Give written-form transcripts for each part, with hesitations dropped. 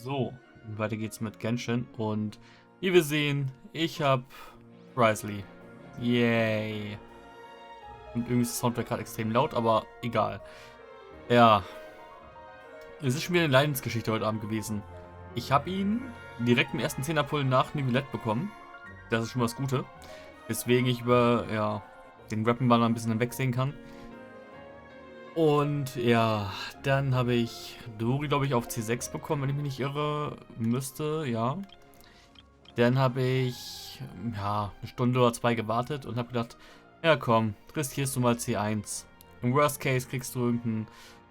So, weiter geht's mit Genshin und wie wir sehen, ich habe Risley. Yay. Und irgendwie ist das Soundtrack gerade extrem laut, aber egal. Ja, es ist schon wieder eine Leidensgeschichte heute Abend gewesen. Ich habe ihn direkt im ersten 10er-Pull nach Nivellette bekommen. Das ist schon mal das Gute. Weswegen ich über den Weapon-Banner ein bisschen hinwegsehen kann. Und ja, dann habe ich Dori, glaube ich, auf C6 bekommen, wenn ich mich nicht irre. Müsste, ja. Dann habe ich, ja, eine Stunde oder zwei gewartet und habe gedacht, ja komm, riskierst du mal C1. Im Worst Case kriegst du irgendeinen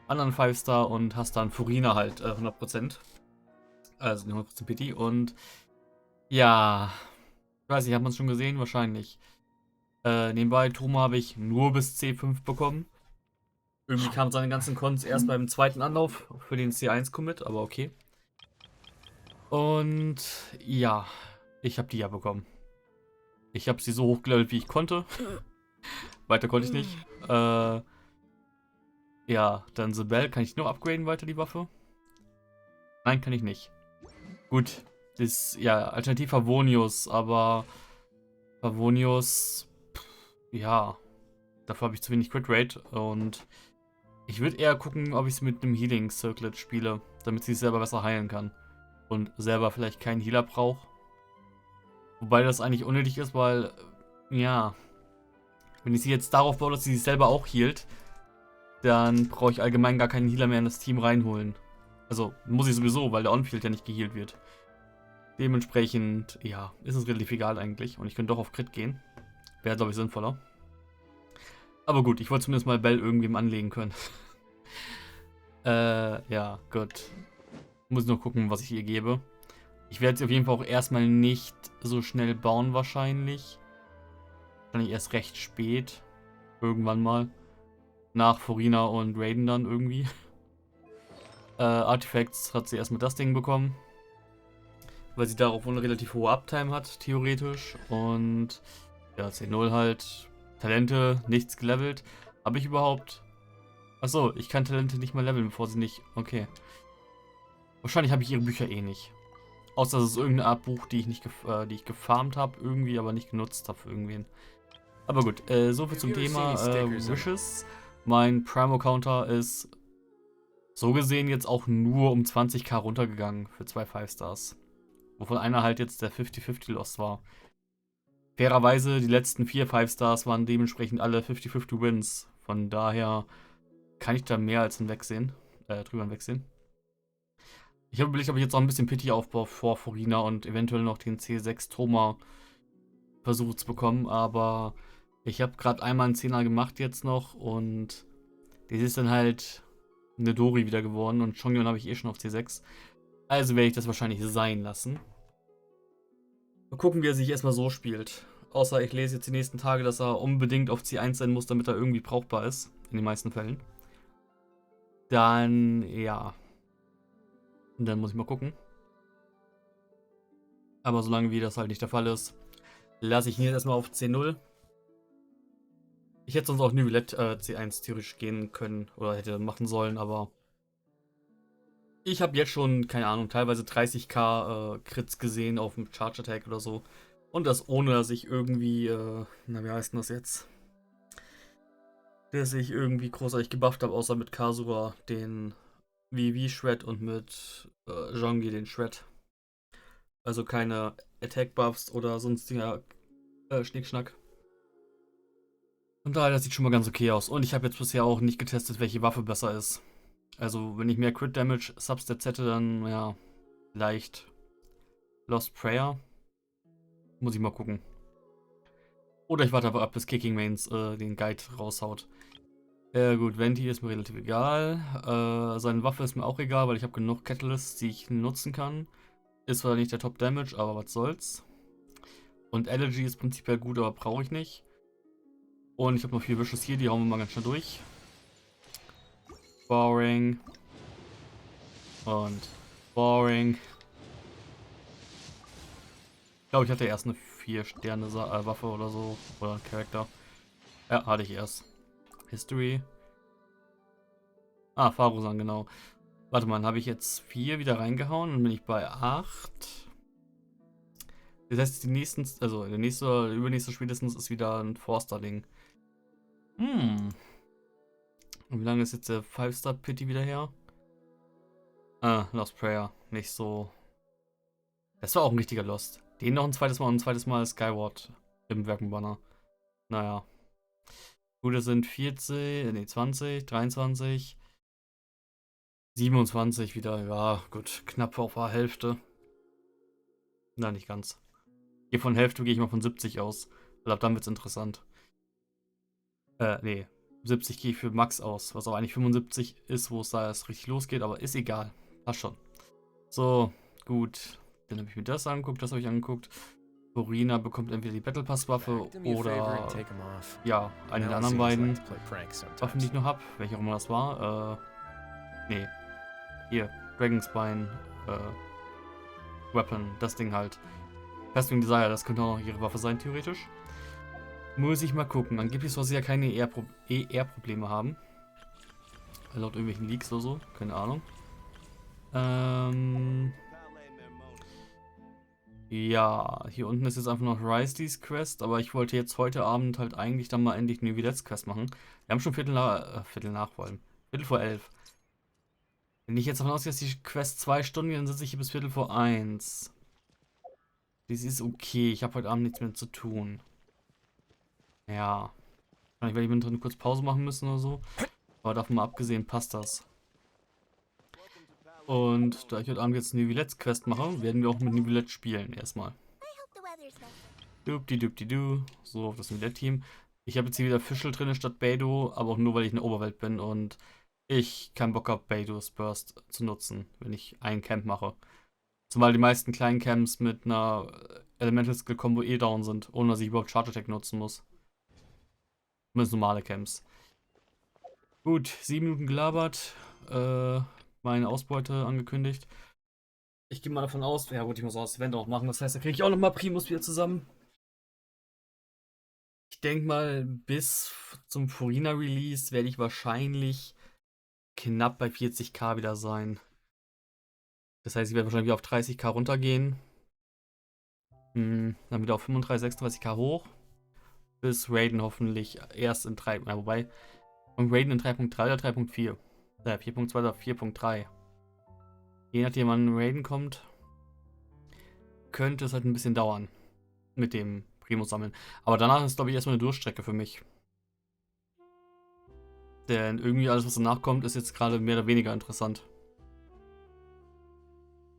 anderen 5-Star und hast dann Furina halt 100%. Also 100% Pity. Und ja, ich weiß nicht, hat man es schon gesehen? Wahrscheinlich. Nebenbei, Truma habe ich nur bis C5 bekommen. Irgendwie kamen seine ganzen Cons erst beim zweiten Anlauf für den C1-Commit, aber okay. Und ja, ich habe die ja bekommen. Ich habe sie so hochgelevelt, wie ich konnte. Weiter konnte ich nicht. Ja, dann Sibel. Kann ich nur upgraden weiter, die Waffe? Nein, kann ich nicht. Gut. Das, ja, alternativ Favonius, aber Favonius, ja, dafür habe ich zu wenig Crit Rate und ich würde eher gucken, ob ich es mit einem Healing Circlet spiele, damit sie es selber besser heilen kann und selber vielleicht keinen Healer braucht. Wobei das eigentlich unnötig ist, weil, ja, wenn ich sie jetzt darauf baue, dass sie sich selber auch healt, dann brauche ich allgemein gar keinen Healer mehr in das Team reinholen. Also muss ich sowieso, weil der On-Field ja nicht geheilt wird. Dementsprechend, ja, ist es relativ egal eigentlich. Und ich könnte doch auf Crit gehen. Wäre, glaube ich, sinnvoller. Aber gut, ich wollte zumindest mal Bell irgendwem anlegen können. Ja, gut. Muss noch gucken, was ich ihr gebe. Ich werde sie auf jeden Fall auch erstmal nicht so schnell bauen wahrscheinlich. Wahrscheinlich erst recht spät. Irgendwann mal. Nach Furina und Raiden dann irgendwie. Artifacts hat sie erstmal das Ding bekommen. Weil sie darauf eine relativ hohe Uptime hat, theoretisch. Und ja, C0 halt. Talente, nichts gelevelt. Habe ich überhaupt... Achso, ich kann Talente nicht mal leveln, bevor sie nicht... Okay. Wahrscheinlich habe ich ihre Bücher eh nicht. Außer es ist irgendeine Art Buch, die ich nicht die ich gefarmt habe, irgendwie, aber nicht genutzt habe für irgendwen. Aber gut, soviel zum Thema Wishes. Mein Primo-Counter ist so gesehen jetzt auch nur um 20k runtergegangen für zwei 5-Stars. Wovon einer halt jetzt der 50-50 Loss war. Fairerweise, die letzten 4 5-Stars waren dementsprechend alle 50-50 Wins. Von daher kann ich da mehr als drüber hinwegsehen. Ich habe überlegt, ob ich jetzt auch ein bisschen Pity aufbaue vor Furina und eventuell noch den C6 Troma versuche zu bekommen, aber ich habe gerade einmal einen 10er gemacht jetzt noch und das ist dann halt eine Dori wieder geworden und Chongyon habe ich eh schon auf C6. Also werde ich das wahrscheinlich sein lassen. Mal gucken, wie er sich erstmal so spielt. Außer ich lese jetzt die nächsten Tage, dass er unbedingt auf C1 sein muss, damit er irgendwie brauchbar ist. In den meisten Fällen. Dann, ja. Und dann muss ich mal gucken. Aber solange wie das halt nicht der Fall ist, lasse ich ihn jetzt erstmal auf C0. Ich hätte sonst auch Nivellette C1 theoretisch gehen können oder hätte machen sollen, aber ich habe jetzt schon, keine Ahnung, teilweise 30k Crits gesehen auf dem Charge Attack oder so. Und das ohne, dass ich irgendwie, na wie heißt denn das jetzt? Dass ich irgendwie großartig gebufft habe, außer mit Kasura den VV-Shred und mit Zhongyi den Shred. Also keine Attack-Buffs oder sonstiger Schnickschnack. Und daher, das sieht schon mal ganz okay aus. Und ich habe jetzt bisher auch nicht getestet, welche Waffe besser ist. Also, wenn ich mehr Crit Damage Substats hätte, dann, ja, leicht Lost Prayer. Muss ich mal gucken. Oder ich warte aber ab, bis Kicking Mains den Guide raushaut. Gut, Venti ist mir relativ egal. Seine Waffe ist mir auch egal, weil ich habe genug Catalysts, die ich nutzen kann. Ist zwar nicht der Top Damage, aber was soll's. Und Elegy ist prinzipiell gut, aber brauche ich nicht. Und ich habe noch 4 Wishes hier, die hauen wir mal ganz schnell durch. Boring. Und boring. Ich glaube, ich hatte erst eine 4-Sterne-Waffe oder so. Oder ein Charakter. Ja, hatte ich erst. History. Ah, Farusan, genau. Warte mal, habe ich jetzt 4 wieder reingehauen und bin ich bei 8. Das heißt, die nächsten, also der nächste oder übernächste spätestens ist wieder ein Forster-Ding. Und wie lange ist jetzt der 5-Star-Pity wieder her? Ah, Lost Prayer. Nicht so. Das war auch ein richtiger Lost. Den noch ein zweites Mal und ein zweites Mal Skyward im Werkenbanner. Naja. Gut, das sind 40, nee, 20, 23, 27 wieder. Ja, gut, knapp auf der Hälfte. Nein, nicht ganz. Hier von Hälfte gehe ich mal von 70 aus. Weil ab dann wird's interessant. Nee. 70 gehe ich für Max aus, was auch eigentlich 75 ist, wo es da erst richtig losgeht, aber ist egal. Passt schon. So, gut. Dann habe ich mir das angeguckt, das habe ich angeguckt. Corina bekommt entweder die Battle Pass Waffe oder ja, eine der anderen beiden Waffen, die ich noch habe. Welche auch immer das war. Nee. Hier, Dragonspine Weapon, das Ding halt. Festung Desire, das könnte auch noch ihre Waffe sein, theoretisch. Muss ich mal gucken. Angeblich soll sie ja keine ER-Probleme haben. Laut irgendwelchen Leaks oder so. Keine Ahnung. Ja, hier unten ist jetzt einfach noch Risley's Quest, aber ich wollte jetzt heute Abend halt eigentlich dann mal endlich eine Villets Quest machen. Wir haben schon Viertel nach vor allem. Viertel vor 11. Wenn ich jetzt davon ausgehe, dass die Quest 2 Stunden geht, dann sitze ich hier bis Viertel vor 1. Das ist okay, ich habe heute Abend nichts mehr zu tun. Ja. Wahrscheinlich werde ich mittendrin kurz Pause machen müssen oder so. Aber davon mal abgesehen passt das. Und da ich heute Abend jetzt eine Villets Quest mache, werden wir auch mit Villette spielen erstmal. Dupdi-dupdi-du. So, auf das Villette-Team. Ich habe jetzt hier wieder Fischl drin statt Beidou, aber auch nur, weil ich in der Oberwelt bin und ich keinen Bock habe, Beidous Burst zu nutzen, wenn ich ein Camp mache. Zumal die meisten kleinen Camps mit einer Elemental Skill Combo eh down sind, ohne dass ich überhaupt Charge Attack nutzen muss. Zumindest normale Camps. Gut, 7 Minuten gelabert. Meine Ausbeute angekündigt. Ich gehe mal davon aus, ja gut, ich muss auch das Event auch machen, das heißt, da kriege ich auch nochmal Primus wieder zusammen. Ich denke mal, bis zum Furina Release werde ich wahrscheinlich knapp bei 40k wieder sein. Das heißt, ich werde wahrscheinlich wieder auf 30k runtergehen. Dann wieder auf 35, 36k hoch. Bis Raiden hoffentlich erst in 3. Wobei, und Raiden in 3.3 oder 3.4. 4.2 oder 4.3. Je nachdem, wann Raiden kommt, könnte es halt ein bisschen dauern. Mit dem Primus sammeln. Aber danach ist, glaube ich, erstmal eine Durchstrecke für mich. Denn irgendwie alles, was danach kommt, ist jetzt gerade mehr oder weniger interessant.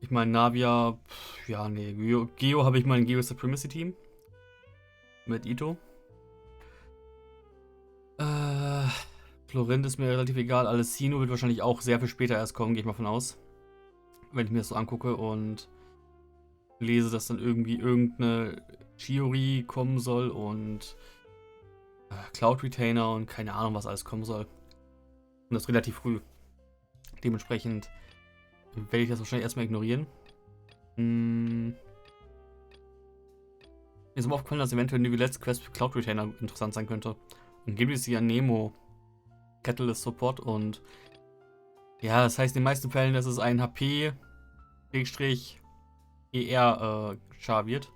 Ich meine, Navia, ja, nee, Geo habe ich mein Geo Supremacy Team. Mit Ito. Florint ist mir relativ egal. Alessino wird wahrscheinlich auch sehr viel später erst kommen, gehe ich mal von aus. Wenn ich mir das so angucke und lese, dass dann irgendwie irgendeine Chiori kommen soll und Cloud Retainer und keine Ahnung, was alles kommen soll. Und das relativ früh. Dementsprechend werde ich das wahrscheinlich erstmal ignorieren. Mir ist aber aufgefallen, dass eventuell eine Let's Quest für Cloud Retainer interessant sein könnte. Und gibt es hier Nemo Catalyst Support und ja, das heißt in den meisten Fällen, dass es ein HP ER Char wird.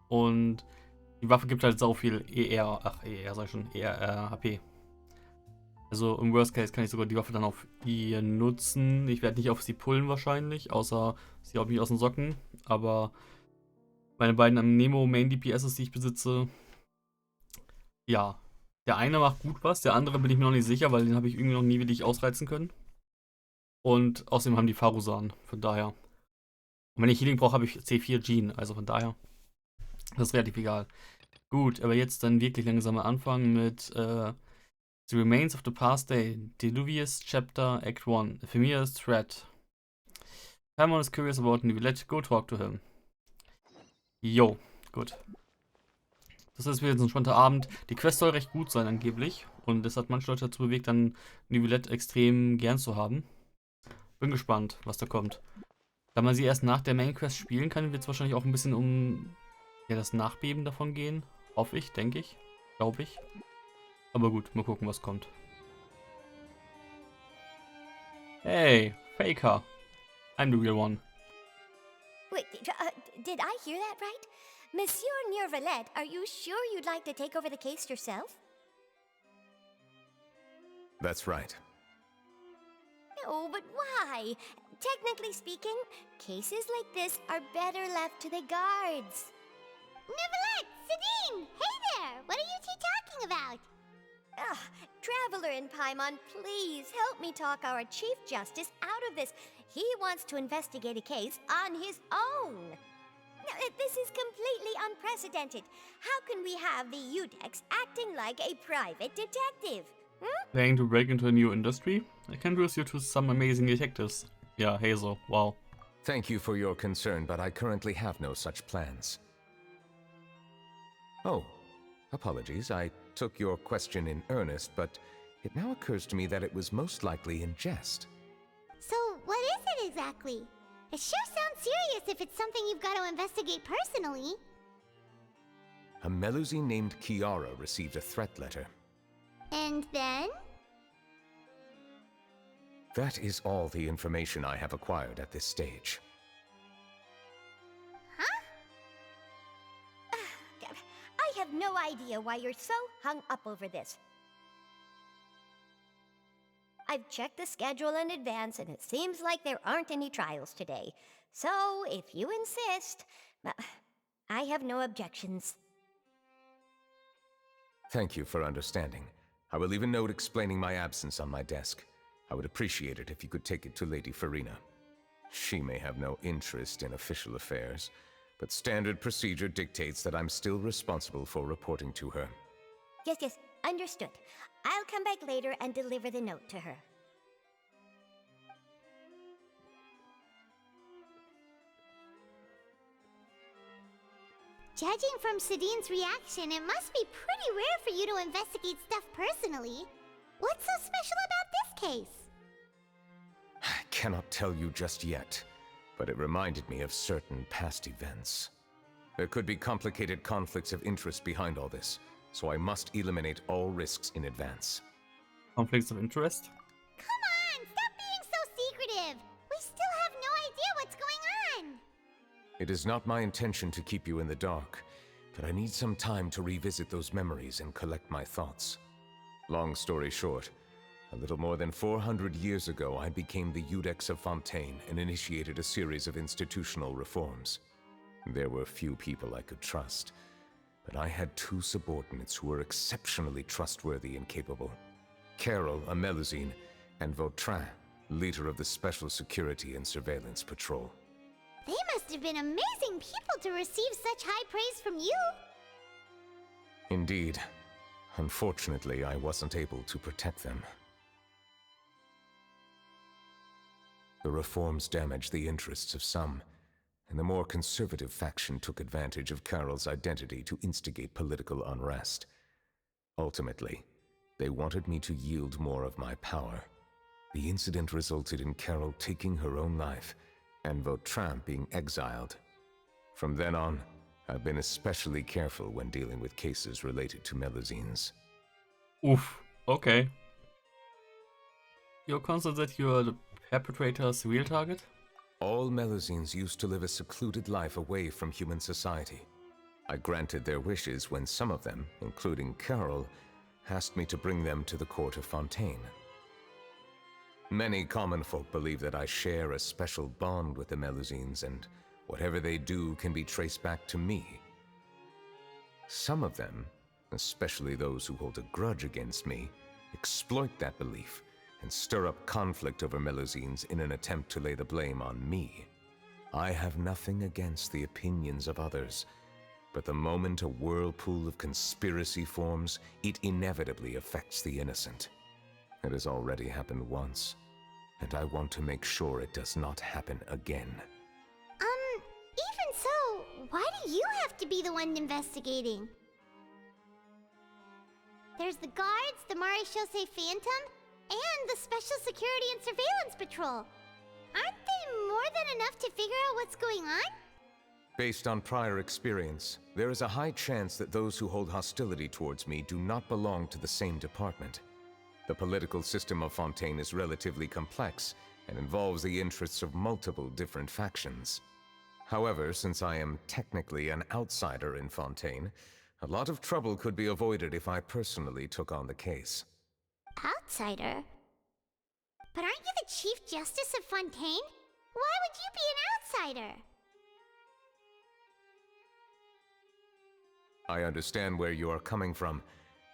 Und die Waffe gibt halt sau viel ER sag ich schon, ER HP. Also im Worst Case kann ich sogar die Waffe dann auf ihr nutzen. Ich werde nicht auf sie pullen wahrscheinlich, außer sie haut mich aus den Socken. Aber meine beiden Nemo Main DPSs, die ich besitze, ja. Der eine macht gut was, der andere bin ich mir noch nicht sicher, weil den habe ich irgendwie noch nie wirklich ausreizen können. Und außerdem haben die Farusan, von daher. Und wenn ich Healing brauche, habe ich C4 Gene, also von daher. Das ist relativ egal. Gut, aber jetzt dann wirklich langsam mal anfangen mit The Remains of the Past Day, Diluvius Chapter, Act 1, A Familiar Threat. Paimon is curious about Nivillette, go talk to him. Jo, gut. Das ist wieder so ein spannender Abend. Die Quest soll recht gut sein angeblich. Und das hat manche Leute dazu bewegt, dann Nivillette extrem gern zu haben. Bin gespannt, was da kommt. Da man sie erst nach der Main Quest spielen kann, wird es wahrscheinlich auch ein bisschen um ja, das Nachbeben davon gehen. Hoffe ich, denke ich. Glaube ich. Aber gut, mal gucken, was kommt. Hey, Faker. I'm the real one. Wait, did I hear that right? Monsieur Nervalette, are you sure you'd like to take over the case yourself? That's right. Oh, but why? Technically speaking, cases like this are better left to the guards. Neverlet, Sedine! Hey there! What are you two talking about? Ugh, Traveler in Paimon, please help me talk our Chief Justice out of this. He wants to investigate a case on his own. Now, this is completely unprecedented. How can we have the Udex acting like a private detective? Planning to break into a new industry? I can introduce you to some amazing detectives. Yeah, Hazel, wow. Thank you for your concern, but I currently have no such plans. Oh, apologies. I took your question in earnest, but it now occurs to me that it was most likely in jest. So, what is it exactly? It sure sounds serious if it's something you've got to investigate personally. A Melusine named Kiara received a threat letter. And then? That is all the information I have acquired at this stage. Huh? I have no idea why you're so hung up over this. I've checked the schedule in advance, and it seems like there aren't any trials today. So, if you insist, I have no objections. Thank you for understanding. I will leave a note explaining my absence on my desk. I would appreciate it if you could take it to Lady Farina. She may have no interest in official affairs, but standard procedure dictates that I'm still responsible for reporting to her. Yes, understood. I'll come back later and deliver the note to her. Judging from Sedine's reaction, it must be pretty rare for you to investigate stuff personally. What's so special about this case? I cannot tell you just yet, but it reminded me of certain past events. There could be complicated conflicts of interest behind all this, so I must eliminate all risks in advance. Conflicts of interest? Come on, stop being so secretive! We still have no idea what's going on! It is not my intention to keep you in the dark, but I need some time to revisit those memories and collect my thoughts. Long story short, a little more than 400 years ago, I became the Udex of Fontaine and initiated a series of institutional reforms. There were few people I could trust, but I had two subordinates who were exceptionally trustworthy and capable. Carol, a Melusine, and Vautrin, leader of the Special Security and Surveillance Patrol. They must have been amazing people to receive such high praise from you! Indeed. Unfortunately, I wasn't able to protect them. The reforms damaged the interests of some, and the more conservative faction took advantage of Carol's identity to instigate political unrest. Ultimately, they wanted me to yield more of my power. The incident resulted in Carol taking her own life, and Vautrin being exiled. From then on, I've been especially careful when dealing with cases related to Melusines. Oof, okay. You're concerned that you're the perpetrator's real target? All Melusines used to live a secluded life away from human society. I granted their wishes when some of them, including Carol, asked me to bring them to the court of Fontaine. Many common folk believe that I share a special bond with the Melusines, and whatever they do can be traced back to me. Some of them, especially those who hold a grudge against me, exploit that belief and stir up conflict over Melusines in an attempt to lay the blame on me. I have nothing against the opinions of others, but the moment a whirlpool of conspiracy forms, it inevitably affects the innocent. It has already happened once, and I want to make sure it does not happen again. Even so, why do you have to be the one investigating? There's the guards, the Maréchaussée Phantom, and the Special Security and Surveillance Patrol. Aren't they more than enough to figure out what's going on? Based on prior experience, there is a high chance that those who hold hostility towards me do not belong to the same department. The political system of Fontaine is relatively complex, and involves the interests of multiple different factions. However, since I am technically an outsider in Fontaine, a lot of trouble could be avoided if I personally took on the case. Outsider? But aren't you the Chief Justice of Fontaine? Why would you be an outsider? I understand where you are coming from,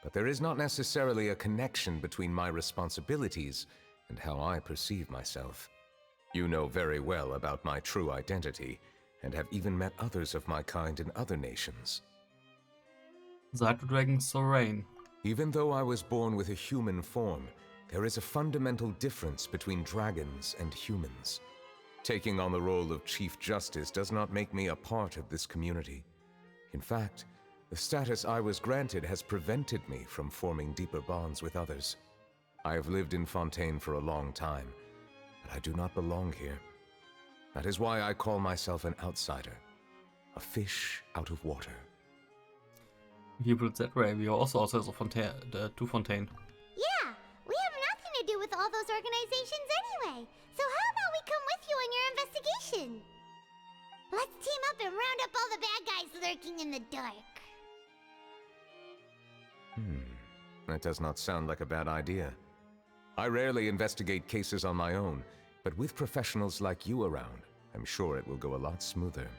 but there is not necessarily a connection between my responsibilities and how I perceive myself. You know very well about my true identity, and have even met others of my kind in other nations. Sagte Dragon Sorain. Even though I was born with a human form, there is a fundamental difference between dragons and humans. Taking on the role of Chief Justice does not make me a part of this community. In fact, the status I was granted has prevented me from forming deeper bonds with others. I have lived in Fontaine for a long time, but I do not belong here. That is why I call myself an outsider, a fish out of water. You put it that way, we are also outsiders of Fontaine, to Fontaine. Yeah, we have nothing to do with all those organizations anyway. So how about we come with you on your investigation? Let's team up and round up all the bad guys lurking in the dark. That does not sound like a bad idea. I rarely investigate cases on my own, but with professionals like you around, I'm sure it will go a lot smoother.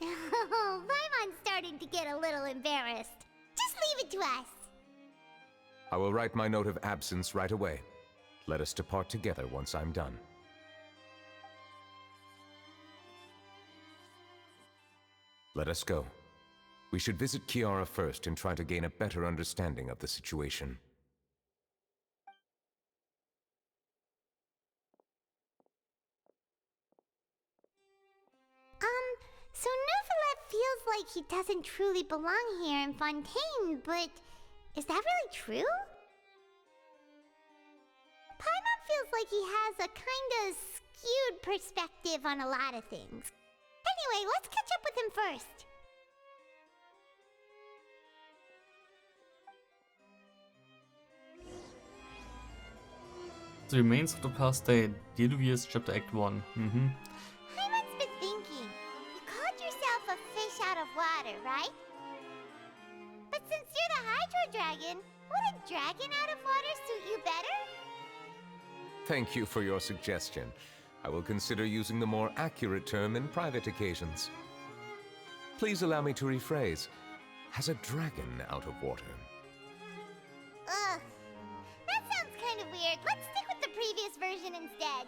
Oh, Paimon's starting to get a little embarrassed. Just leave it to us. I will write my note of absence right away. Let us depart together once I'm done. Let us go. We should visit Kiara first and try to gain a better understanding of the situation. So Neverlet feels like he doesn't truly belong here in Fontaine, but is that really true? Paimon feels like he has a kinda skewed perspective on a lot of things. Anyway, let's catch up with him first. The remains of the past day, Diluvius chapter Act 1. Paimon's been thinking. You called yourself a fish out of water, right? But since you're the Hydro Dragon, would a dragon out of water suit you better? Thank you for your suggestion. I will consider using the more accurate term in private occasions. Please allow me to rephrase. Has a dragon out of water? Ugh. That sounds kind of weird. Let's stick with the previous version instead.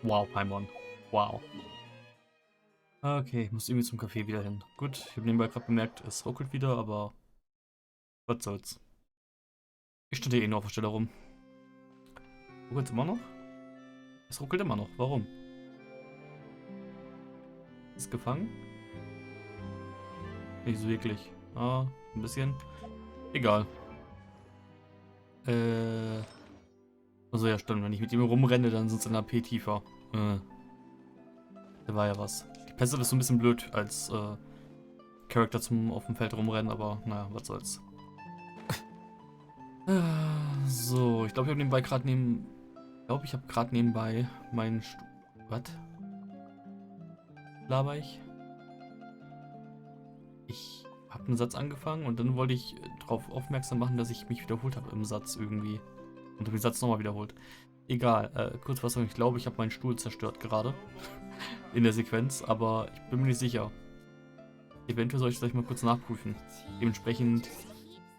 Wow, Paimon. Wow. Okay, ich muss irgendwie zum Café wieder hin. Gut, ich habe nebenbei gerade bemerkt, es ruckelt wieder, aber was soll's. Ich stand hier eh nur auf der Stelle rum. Ruckelt's immer noch? Es ruckelt immer noch. Warum? Ist gefangen? Nicht so wirklich. Ah, ein bisschen. Egal. Also ja, stimmt. Wenn ich mit ihm rumrenne, dann sind es in AP tiefer. Da war ja was. Die Pässe ist so ein bisschen blöd als Charakter zum auf dem Feld rumrennen, aber naja, was soll's. So, ich glaube, ich habe nebenbei gerade nebenbei meinen Was? Laber ich? Ich habe einen Satz angefangen und dann wollte ich darauf aufmerksam machen, dass ich mich wiederholt habe im Satz irgendwie. Und habe den Satz nochmal wiederholt. Egal, Kurzfassung, ich glaube, ich habe meinen Stuhl zerstört gerade. In der Sequenz, aber ich bin mir nicht sicher. Eventuell soll ich das gleich mal kurz nachprüfen. Dementsprechend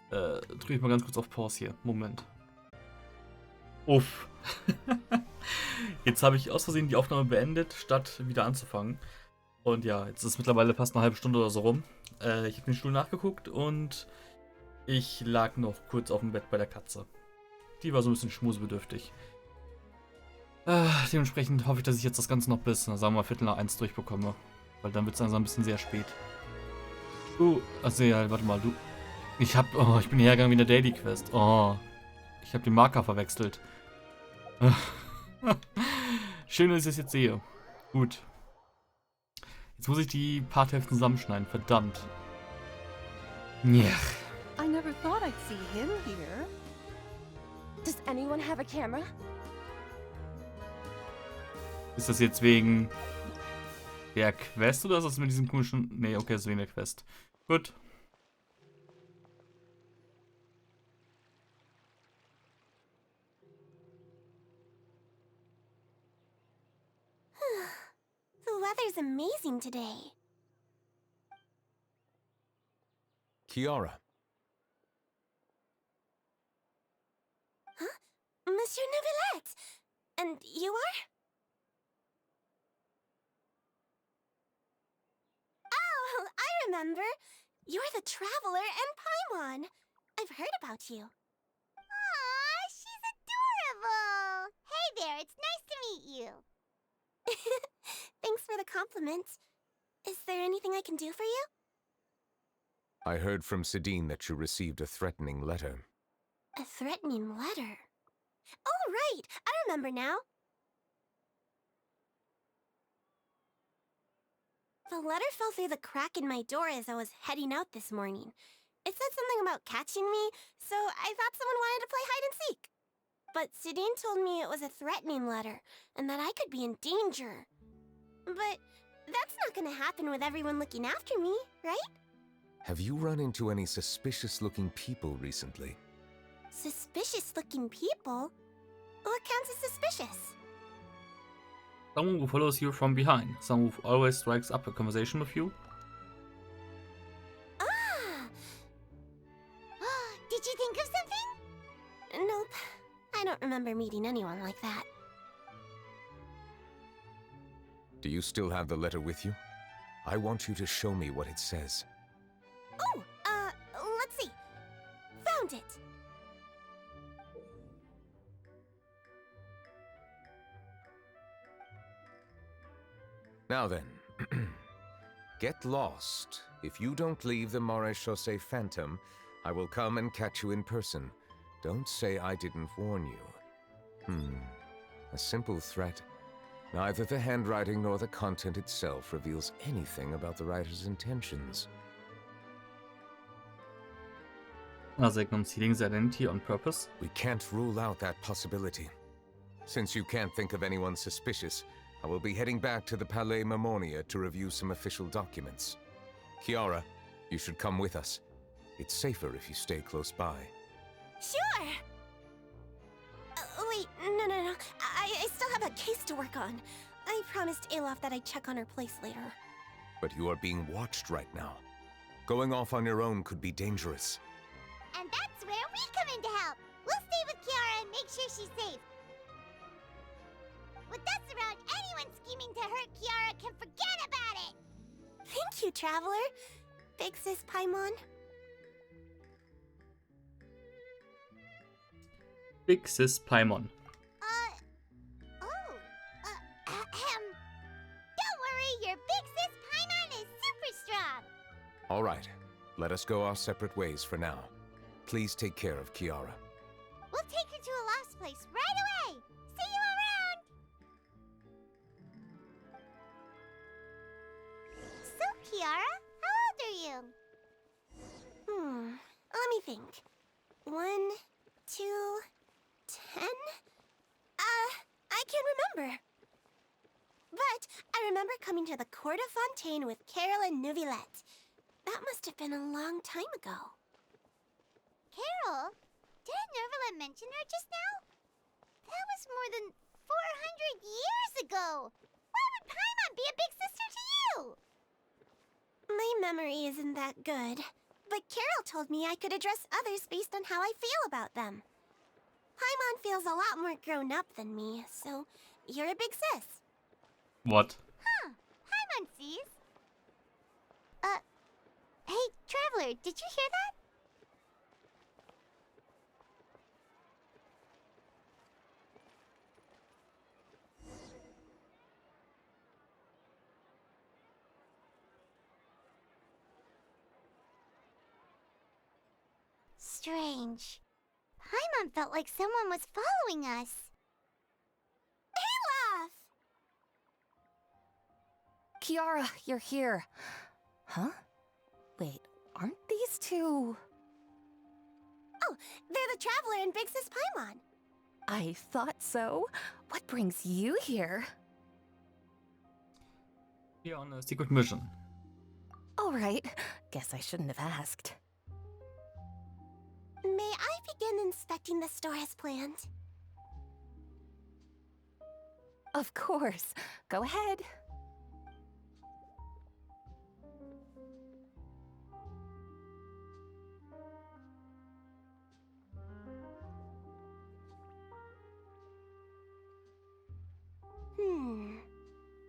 drücke ich mal ganz kurz auf Pause hier. Moment. Uff. Jetzt habe ich aus Versehen die Aufnahme beendet, statt wieder anzufangen. Und ja, jetzt ist mittlerweile fast eine halbe Stunde oder so rum. Ich habe den Stuhl nachgeguckt und ich lag noch kurz auf dem Bett bei der Katze. Die war so ein bisschen schmusebedürftig. Dementsprechend hoffe ich, dass ich jetzt das Ganze noch bis, sagen wir mal, 1:15 durchbekomme. Weil dann wird es langsam ein bisschen sehr spät. Also ja, warte mal, ich bin hergegangen wie eine Daily Quest. Ich habe den Marker verwechselt. Schön, dass ich das jetzt sehe. Gut. Jetzt muss ich die Parthälften zusammenschneiden, verdammt. Ja. I never thought I'd see him here. Does anyone have a camera? Ist das jetzt wegen der Quest oder ist das mit diesem komischen... Nee, okay, das ist wegen der Quest. Gut. The weather's amazing today. Kiara, Monsieur Neuvillette! And you are? Oh, I remember. You're the Traveler and Paimon. I've heard about you. Aw, she's adorable! Hey there, it's nice to meet you. Thanks for the compliment. Is there anything I can do for you? I heard from Sidine that you received a threatening letter. A threatening letter? Oh, right! I remember now. The letter fell through the crack in my door as I was heading out this morning. It said something about catching me, so I thought someone wanted to play hide and seek. But Sidine told me it was a threatening letter, and that I could be in danger. But that's not gonna happen with everyone looking after me, right? Have you run into any suspicious-looking people recently? Suspicious-looking people? What counts as suspicious? Someone who follows you from behind. Someone who always strikes up a conversation with you. Ah! Did you think of something? Nope. I don't remember meeting anyone like that. Do you still have the letter with you? I want you to show me what it says. Oh, let's see. Found it. Now then, get lost. If you don't leave the Maréchaussée Phantom, I will come and catch you in person. Don't say I didn't warn you. A simple threat. Neither the handwriting nor the content itself reveals anything about the writer's intentions. Are they concealing their identity on purpose? We can't rule out that possibility. Since you can't think of anyone suspicious, I will be heading back to the Palais Mermonia to review some official documents. Kiara, you should come with us. It's safer if you stay close by. Sure! Wait, no. I still have a case to work on. I promised Alof that I'd check on her place later. But you are being watched right now. Going off on your own could be dangerous. And that's where we come in to help. We'll stay with Kiara and make sure she's safe. With us around, anyone scheming to hurt Kiara can forget about it! Thank you, Traveler. Big Sis Paimon. Big Sis Paimon. Don't worry, your Big Sis Paimon is super strong. All right, let us go our separate ways for now. Please take care of Kiara. We'll take her to a lost place right away. See you around. So, Kiara, how old are you? Let me think. 1, 2, 10? I can't remember. But I remember coming to the Court of Fontaine with Carol and Neuvillette. That must have been a long time ago. Carol? Didn't Neuvillette mention her just now? That was more than 400 years ago. Why would Paimon be a big sister to you? My memory isn't that good. But Carol told me I could address others based on how I feel about them. Paimon feels a lot more grown up than me, so you're a big sis. What? Huh. Paimon sees. Hey, Traveler, did you hear that? Strange. Paimon felt like someone was following us. Olaf! Kiara, you're here. Huh? Wait, aren't these two... Oh, they're the Traveler and Big Sis Paimon. I thought so. What brings you here? Here on a secret mission. All right. Guess I shouldn't have asked. May I begin inspecting the store as planned? Of course. Go ahead.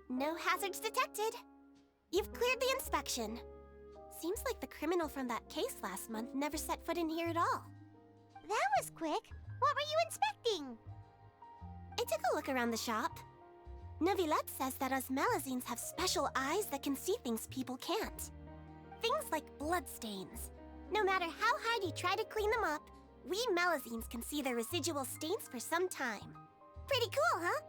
No hazards detected. You've cleared the inspection. Seems like the criminal from that case last month never set foot in here at all. That was quick. What were you inspecting? I took a look around the shop. Neuvillette says that us Melazines have special eyes that can see things people can't. Things like bloodstains. No matter how hard you try to clean them up, we Melazines can see their residual stains for some time. Pretty cool, huh?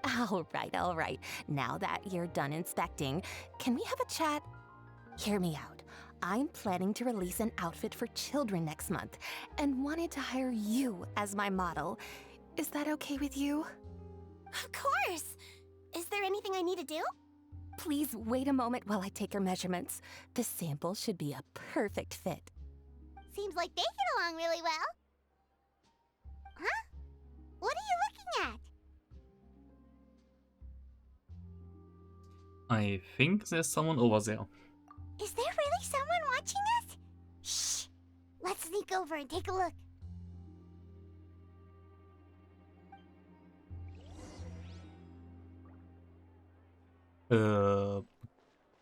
All right. Now that you're done inspecting, can we have a chat? Hear me out. I'm planning to release an outfit for children next month and wanted to hire you as my model. Is that okay with you? Of course! Is there anything I need to do? Please wait a moment while I take your measurements. The sample should be a perfect fit. Seems like they get along really well. Huh? What are you looking at? I think there's someone over there. Is there really someone watching us? Shh! Let's sneak over and take a look.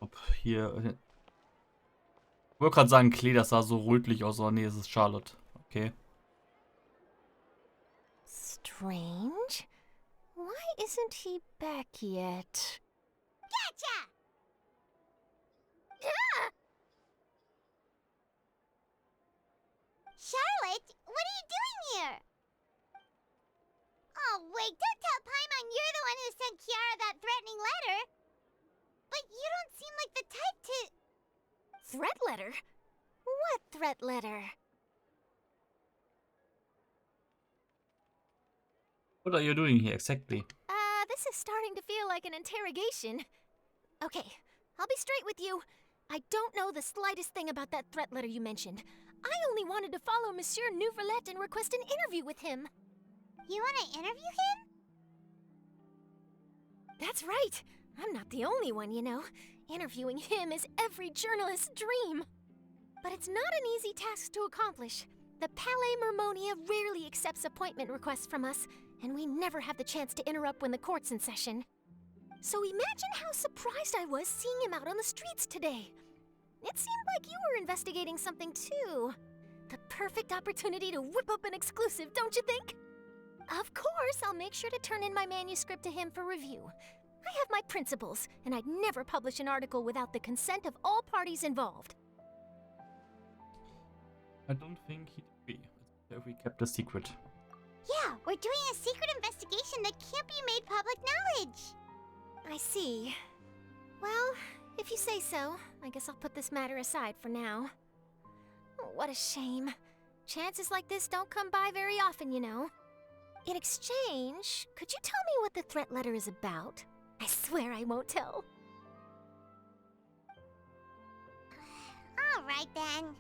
Ob hier. Ich wollte gerade sagen, Klee, das sah so rötlich aus, aber nee, es ist Charlotte. Okay. Strange. Why isn't he back yet? Gotcha! Ah! Charlotte, what are you doing here? Oh, wait, don't tell Paimon you're the one who sent Kiara that threatening letter. But you don't seem like the type to... Threat letter? What threat letter? What are you doing here exactly? This is starting to feel like an interrogation. Okay, I'll be straight with you. I don't know the slightest thing about that threat letter you mentioned. I only wanted to follow Monsieur Neuvillette and request an interview with him. You want to interview him? That's right. I'm not the only one, you know. Interviewing him is every journalist's dream. But it's not an easy task to accomplish. The Palais Mermonia rarely accepts appointment requests from us, and we never have the chance to interrupt when the court's in session. So imagine how surprised I was seeing him out on the streets today. It seemed like you were investigating something too. The perfect opportunity to whip up an exclusive, don't you think? Of course, I'll make sure to turn in my manuscript to him for review. I have my principles, and I'd never publish an article without the consent of all parties involved. I don't think he'd agree if we kept a secret. Yeah, we're doing a secret investigation that can't be made public knowledge. I see. Well, if you say so, I guess I'll put this matter aside for now. Oh, what a shame. Chances like this don't come by very often, you know. In exchange, could you tell me what the threat letter is about? I swear I won't tell. All right, then.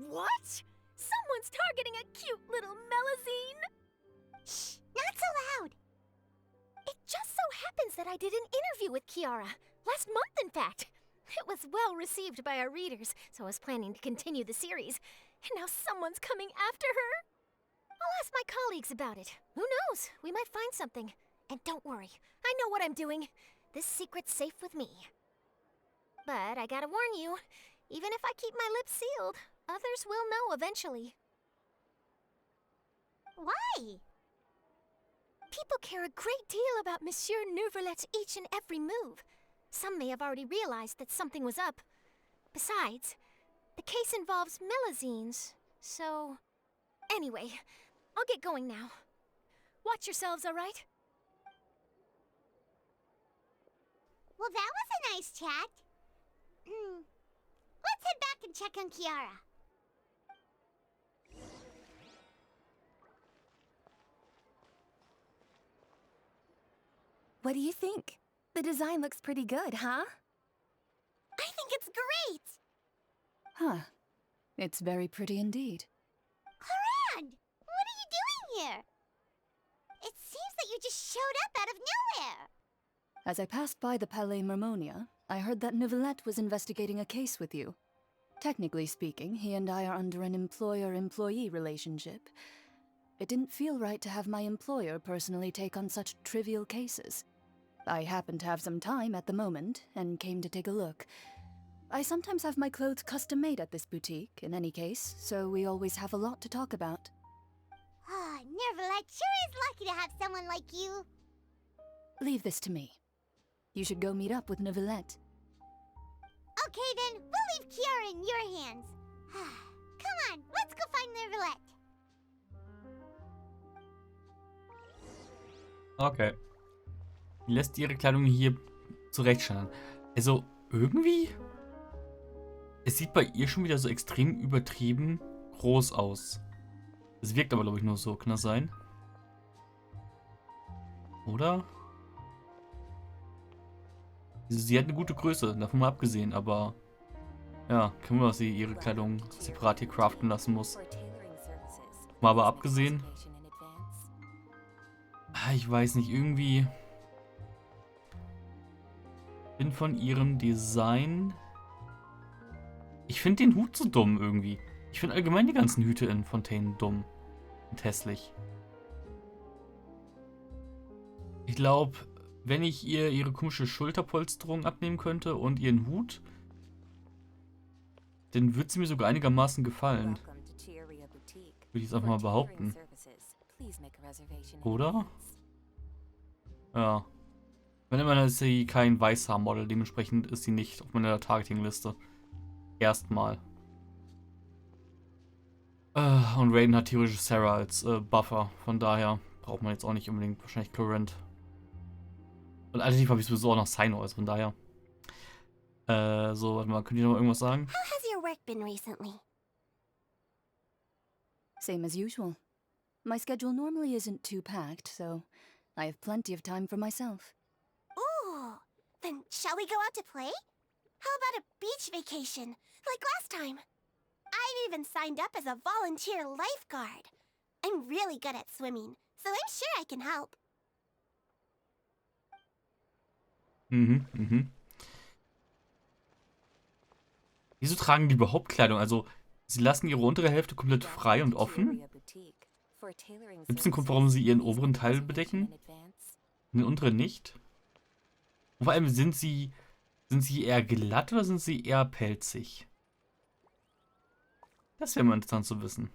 What? Someone's targeting a cute little Melazine? Shh, not so loud. It just so happens that I did an interview with Kiara. Last month, in fact. It was well received by our readers, so I was planning to continue the series. And now someone's coming after her. I'll ask my colleagues about it. Who knows? We might find something. And don't worry, I know what I'm doing. This secret's safe with me. But I gotta warn you, even if I keep my lips sealed, others will know eventually. Why? People care a great deal about Monsieur Neuvillette's each and every move. Some may have already realized that something was up. Besides, the case involves Melazines, so... Anyway, I'll get going now. Watch yourselves, all right? Well, that was a nice chat. Let's head back and check on Kiara. What do you think? The design looks pretty good, huh? I think it's great! Huh. It's very pretty indeed. Clorinde! What are you doing here? It seems that you just showed up out of nowhere! As I passed by the Palais Mermonia, I heard that Neuvillette was investigating a case with you. Technically speaking, he and I are under an employer-employee relationship. It didn't feel right to have my employer personally take on such trivial cases. I happened to have some time at the moment, and came to take a look. I sometimes have my clothes custom-made at this boutique, in any case, so we always have a lot to talk about. Ah, Neuvillette sure is lucky to have someone like you. Leave this to me. You should go meet up with Neuvillette. Okay then, we'll leave Kiara in your hands. Come on, let's go find Neuvillette. Okay. Die lässt ihre Kleidung hier zurechtschneiden. Also, irgendwie... Es sieht bei ihr schon wieder so extrem übertrieben groß aus. Es wirkt aber, glaube ich, nur so. Kann das sein? Oder? Sie hat eine gute Größe, davon mal abgesehen, aber... Ja, kein Wunder, dass sie ihre Kleidung separat hier craften lassen muss. Mal aber abgesehen... Ich weiß nicht, irgendwie... Bin von ihrem Design... Ich finde den Hut so dumm irgendwie. Ich finde allgemein die ganzen Hüte in Fontaine dumm und hässlich. Ich glaube, wenn ich ihr ihre komische Schulterpolsterung abnehmen könnte und ihren Hut, dann würde sie mir sogar einigermaßen gefallen. Würde ich jetzt einfach mal behaupten. Oder? Ja. Wenn immer ist sie kein Weißhaar-Model, dementsprechend ist sie nicht auf meiner Targeting-Liste. Erstmal. Und Raiden hat theoretisch Sarah als Buffer. Von daher braucht man jetzt auch nicht unbedingt wahrscheinlich Clorinde. Und alternativ habe ich sowieso auch noch Sino, also von daher. So, warte mal, könnt ihr noch mal irgendwas sagen? How has your work been recently? Same as usual. My schedule normally isn't too packed, so I have plenty of time for myself. Ooh, then shall we go out to play? How about a beach vacation, like last time? I've even signed up as a volunteer lifeguard. I'm really good at swimming, so I'm sure I can help. Wieso tragen die überhaupt Kleidung? Also, sie lassen ihre untere Hälfte komplett frei und offen. Gibt es einen Grund, warum sie ihren oberen Teil bedecken? Und den unteren nicht? Und vor allem, sind sie eher glatt oder sind sie eher pelzig? Das wäre mal interessant zu wissen.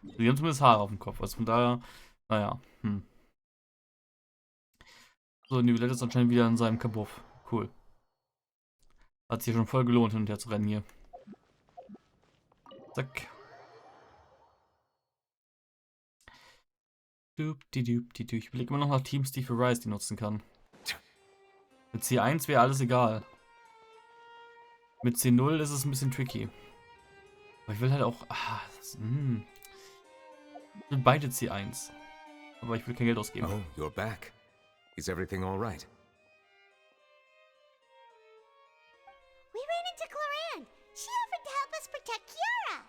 Sie haben zumindest Haare auf dem Kopf, also von daher, naja, So, Neuvillette ist anscheinend wieder in seinem Kabuff. Cool. Hat sich schon voll gelohnt, hin und her zu rennen hier. Zack. Ich überlege immer noch nach Teams, die für Rise die nutzen kann. Mit C1 wäre alles egal. Mit C0 ist es ein bisschen tricky. Aber ich will halt auch... ich will beide C1. Aber ich will kein Geld ausgeben. Oh, you're back. Is everything all right? We ran into Clorinde. She offered to help us protect Kiara.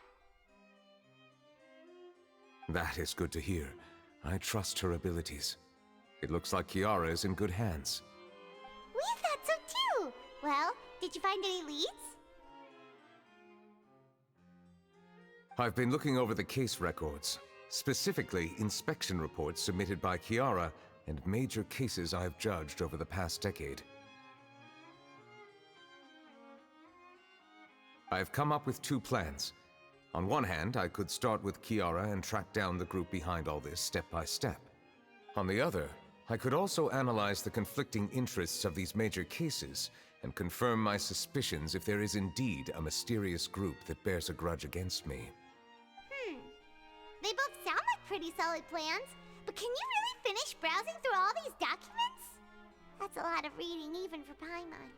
That is good to hear. I trust her abilities. It looks like Kiara is in good hands. We thought so too. Well, did you find any leads? I've been looking over the case records, specifically inspection reports submitted by Kiara and major cases I've judged over the past decade. I've come up with two plans. On one hand, I could start with Kiara and track down the group behind all this step by step. On the other, I could also analyze the conflicting interests of these major cases and confirm my suspicions if there is indeed a mysterious group that bears a grudge against me. They both sound like pretty solid plans, but can you really finish browsing through all these documents? That's a lot of reading even for Paimon.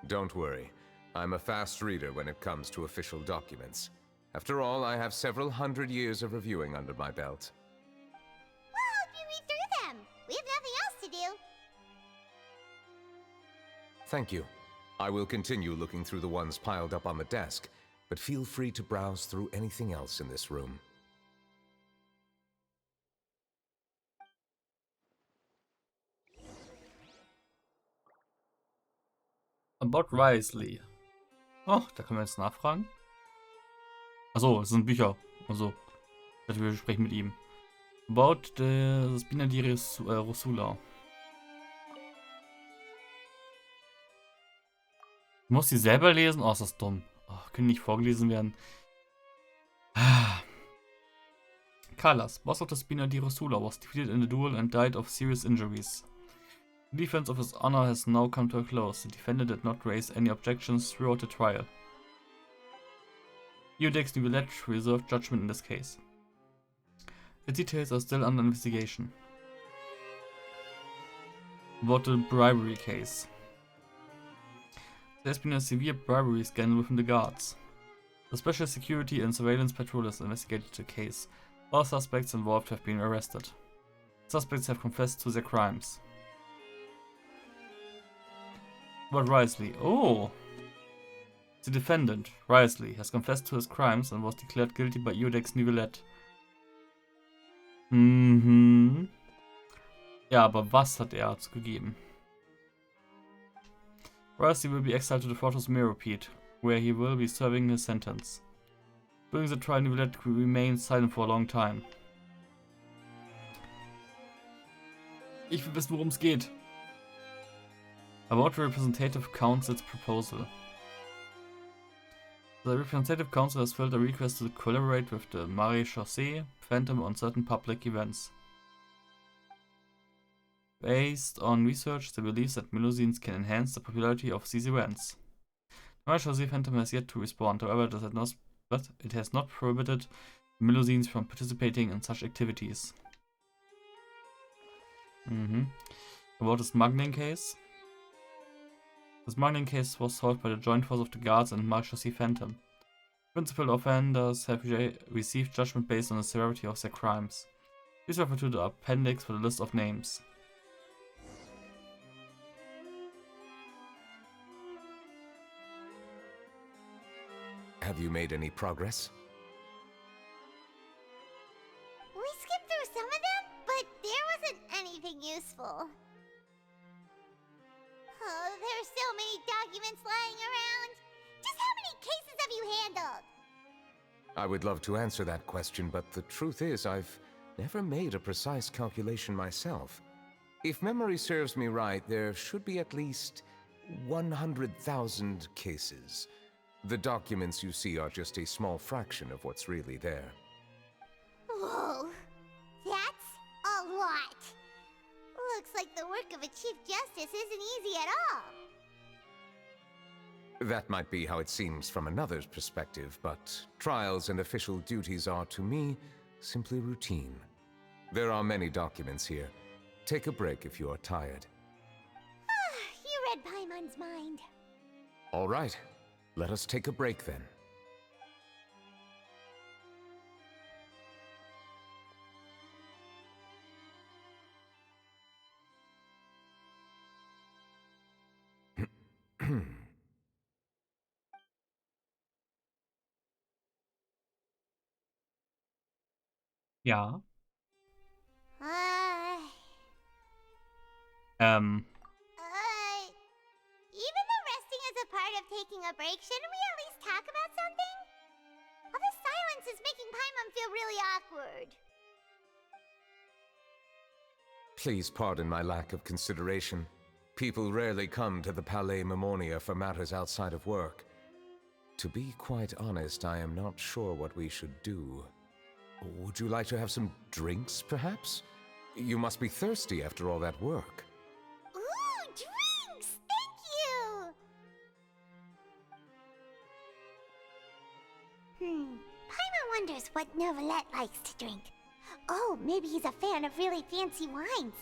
Don't worry. I'm a fast reader when it comes to official documents. After all, I have several hundred years of reviewing under my belt. We'll help you read through them. them. We have nothing else to do. Thank you. I will continue looking through the ones piled up on the desk, but feel free to browse through anything else in this room. About Risley. Oh, da können wir jetzt nachfragen. Achso, es sind Bücher. Also, ich dachte, wir sprechen mit ihm. About the Spina di Rosula. Ich muss die selber lesen? Oh, ist das dumm. Oh, können nicht vorgelesen werden. Carlos, boss of the Spina di Rosula, was defeated in the duel and died of serious injuries. The defense of his honor has now come to a close. The defendant did not raise any objections throughout the trial. Iudex Nivellet reserved judgment in this case. The details are still under investigation. About the bribery case. There has been a severe bribery scandal within the guards. The Special Security and Surveillance Patrol has investigated the case. All suspects involved have been arrested. Suspects have confessed to their crimes. About Risley. Oh! The defendant, Risley, has confessed to his crimes and was declared guilty by Iudex Nivellet. Ja, aber was hat er zugegeben? Risley will be exiled to the Fortress Meropede, where he will be serving his sentence. During the trial, Nivellet remained silent for a long time. Ich will wissen, worum es geht. About the Representative Council's proposal. The Representative Council has filed a request to collaborate with the Marechaussee Phantom on certain public events. Based on research, they believe that Melusines can enhance the popularity of these events. The Marechaussee Phantom has yet to respond, however, it has not prohibited Melusines from participating in such activities. About the smuggling case. The smuggling case was solved by the joint force of the guards and Marechaussee Phantom. Principal offenders have received judgment based on the severity of their crimes. Please refer to the appendix for the list of names. Have you made any progress? We skipped through some of them, but there wasn't anything useful. Oh, there are so many documents lying around. Just how many cases have you handled? I would love to answer that question, but the truth is I've never made a precise calculation myself. If memory serves me right, there should be at least 100,000 cases. The documents you see are just a small fraction of what's really there. Whoa, that's a lot. Looks like the work of a Chief Justice isn't easy at all. That might be how it seems from another's perspective, but trials and official duties are, to me, simply routine. There are many documents here. Take a break if you are tired. You read Paimon's mind. All right. Let us take a break then. Ja. Even though resting is a part of taking a break, shouldn't we at least talk about something? All this silence is making Paimon feel really awkward. Please pardon my lack of consideration. People rarely come to the Palais Mermonia for matters outside of work. To be quite honest, I am not sure what we should do. Would you like to have some drinks, perhaps? You must be thirsty after all that work. Ooh, drinks! Thank you! Paimon wonders what Neuvillette likes to drink. Oh, maybe he's a fan of really fancy wines.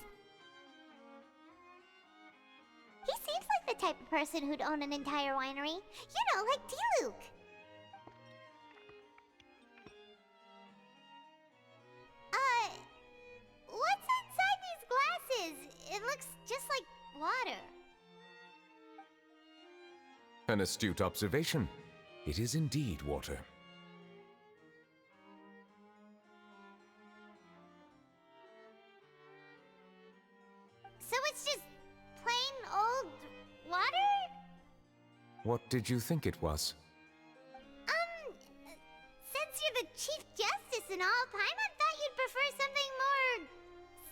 He seems like the type of person who'd own an entire winery. You know, like Diluc. What's inside these An astute observation. It is indeed water. So it's just plain old water? What did you think it was? Since you're the Chief Justice and all, Paimon thought you'd prefer something more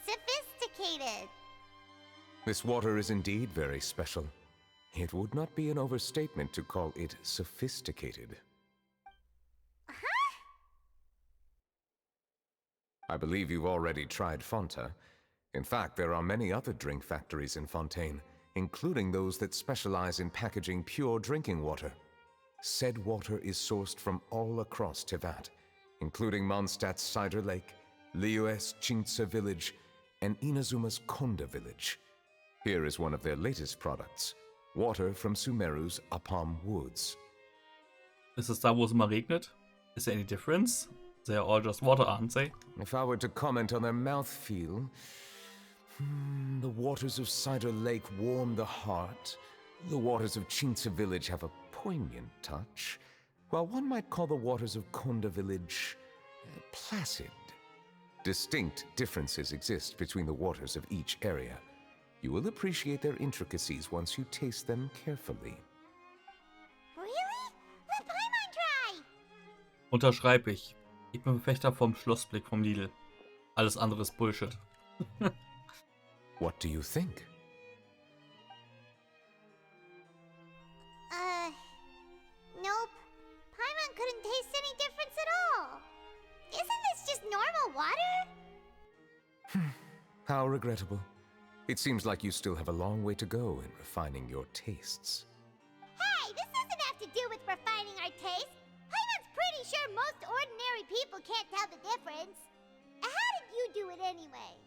sophisticated. This water is indeed very special. It would not be an overstatement to call it sophisticated. Huh? I believe you've already tried Fonta. In fact, there are many other drink factories in Fontaine, including those that specialize in packaging pure drinking water. Said water is sourced from all across Tevat, including Mondstadt's Cider Lake, Liyue's Chingtse village, and Inazuma's Konda village. Here is one of their latest products, water from Sumeru's Apam Woods. Ist es da, wo es immer regnet? Is there any difference? They're all just water, aren't they? If I were to comment on their mouthfeel, the waters of Cider Lake warm the heart. The waters of Chingtse village have a poignant touch, while one might call the waters of Konda village placid. Distinct differences exist between the waters of each area. You will appreciate their intricacies once you taste them carefully. Really? Let Paimon try! Unterschreibe ich. Ich bin Verfechter vom Schlossblick vom Lidl. Alles andere ist Bullshit. What do you think? Nope. Paimon couldn't taste any difference at all. Isn't this just normal water? How regrettable. It seems like you still have a long way to go in refining your tastes. Hey, this doesn't have to do with refining our taste. Paimon's pretty sure most ordinary people can't tell the difference. How did you do it anyway?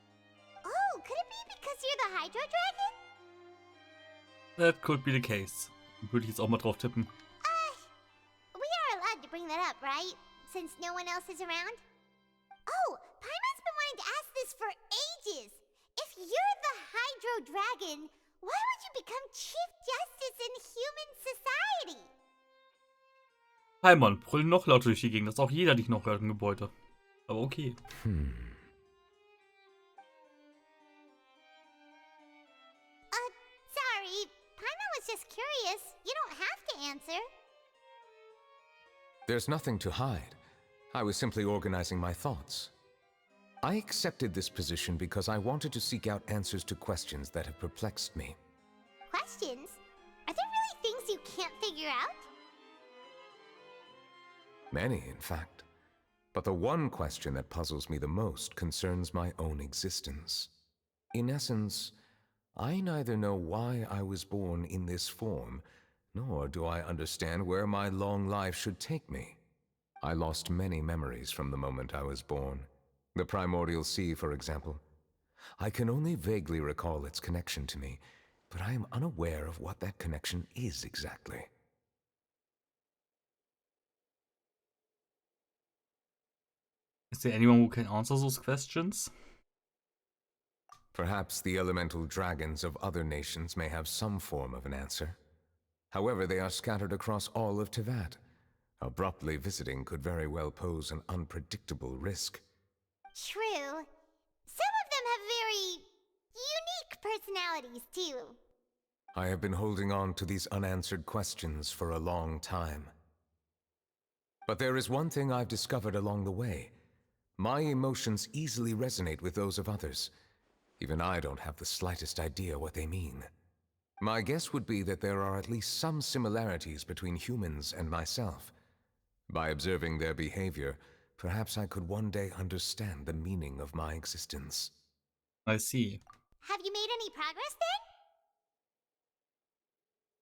Oh, could it be because you're the Hydro Dragon? That could be the case. Würde ich jetzt auch mal drauf tippen. We are allowed to bring that up, right? Since no one else is around? Oh, Paimon's been wanting to ask this for ages. If you're the Hydro Dragon, why would you become Chief Justice in human society? Paimon, brüllen noch lauter durch die Gegend, dass auch jeder dich noch hört im Gebäude. Aber okay. Sorry. Paimon was just curious. You don't have to answer. There's nothing to hide. I was simply organizing my thoughts. I accepted this position because I wanted to seek out answers to questions that have perplexed me. Questions? Are there really things you can't figure out? Many, in fact. But the one question that puzzles me the most concerns my own existence. In essence, I neither know why I was born in this form, nor do I understand where my long life should take me. I lost many memories from the moment I was born. The primordial sea, for example. I can only vaguely recall its connection to me, but I am unaware of what that connection is exactly. Is there anyone who can answer those questions? Perhaps the elemental dragons of other nations may have some form of an answer. However, they are scattered across all of Tevat. Abruptly visiting could very well pose an unpredictable risk. True. Some of them have very unique personalities, too. I have been holding on to these unanswered questions for a long time. But there is one thing I've discovered along the way. My emotions easily resonate with those of others. Even I don't have the slightest idea what they mean. My guess would be that there are at least some similarities between humans and myself. By observing their behavior, perhaps I could one day understand the meaning of my existence. I see. Have you made any progress then?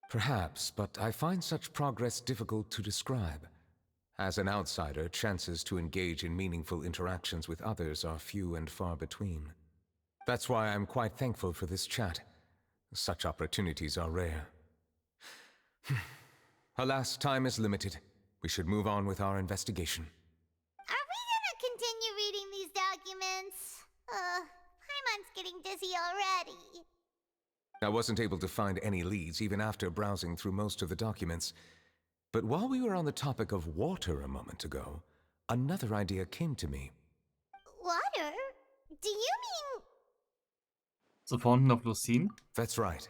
Perhaps, but I find such progress difficult to describe. As an outsider, chances to engage in meaningful interactions with others are few and far between. That's why I'm quite thankful for this chat. Such opportunities are rare. Alas, time is limited. We should move on with our investigation. Are we gonna continue reading these documents? Paimon's getting dizzy already. I wasn't able to find any leads even after browsing through most of the documents. But while we were on the topic of water a moment ago, another idea came to me. Water? Do you mean... The Fountain of Lucine? That's right.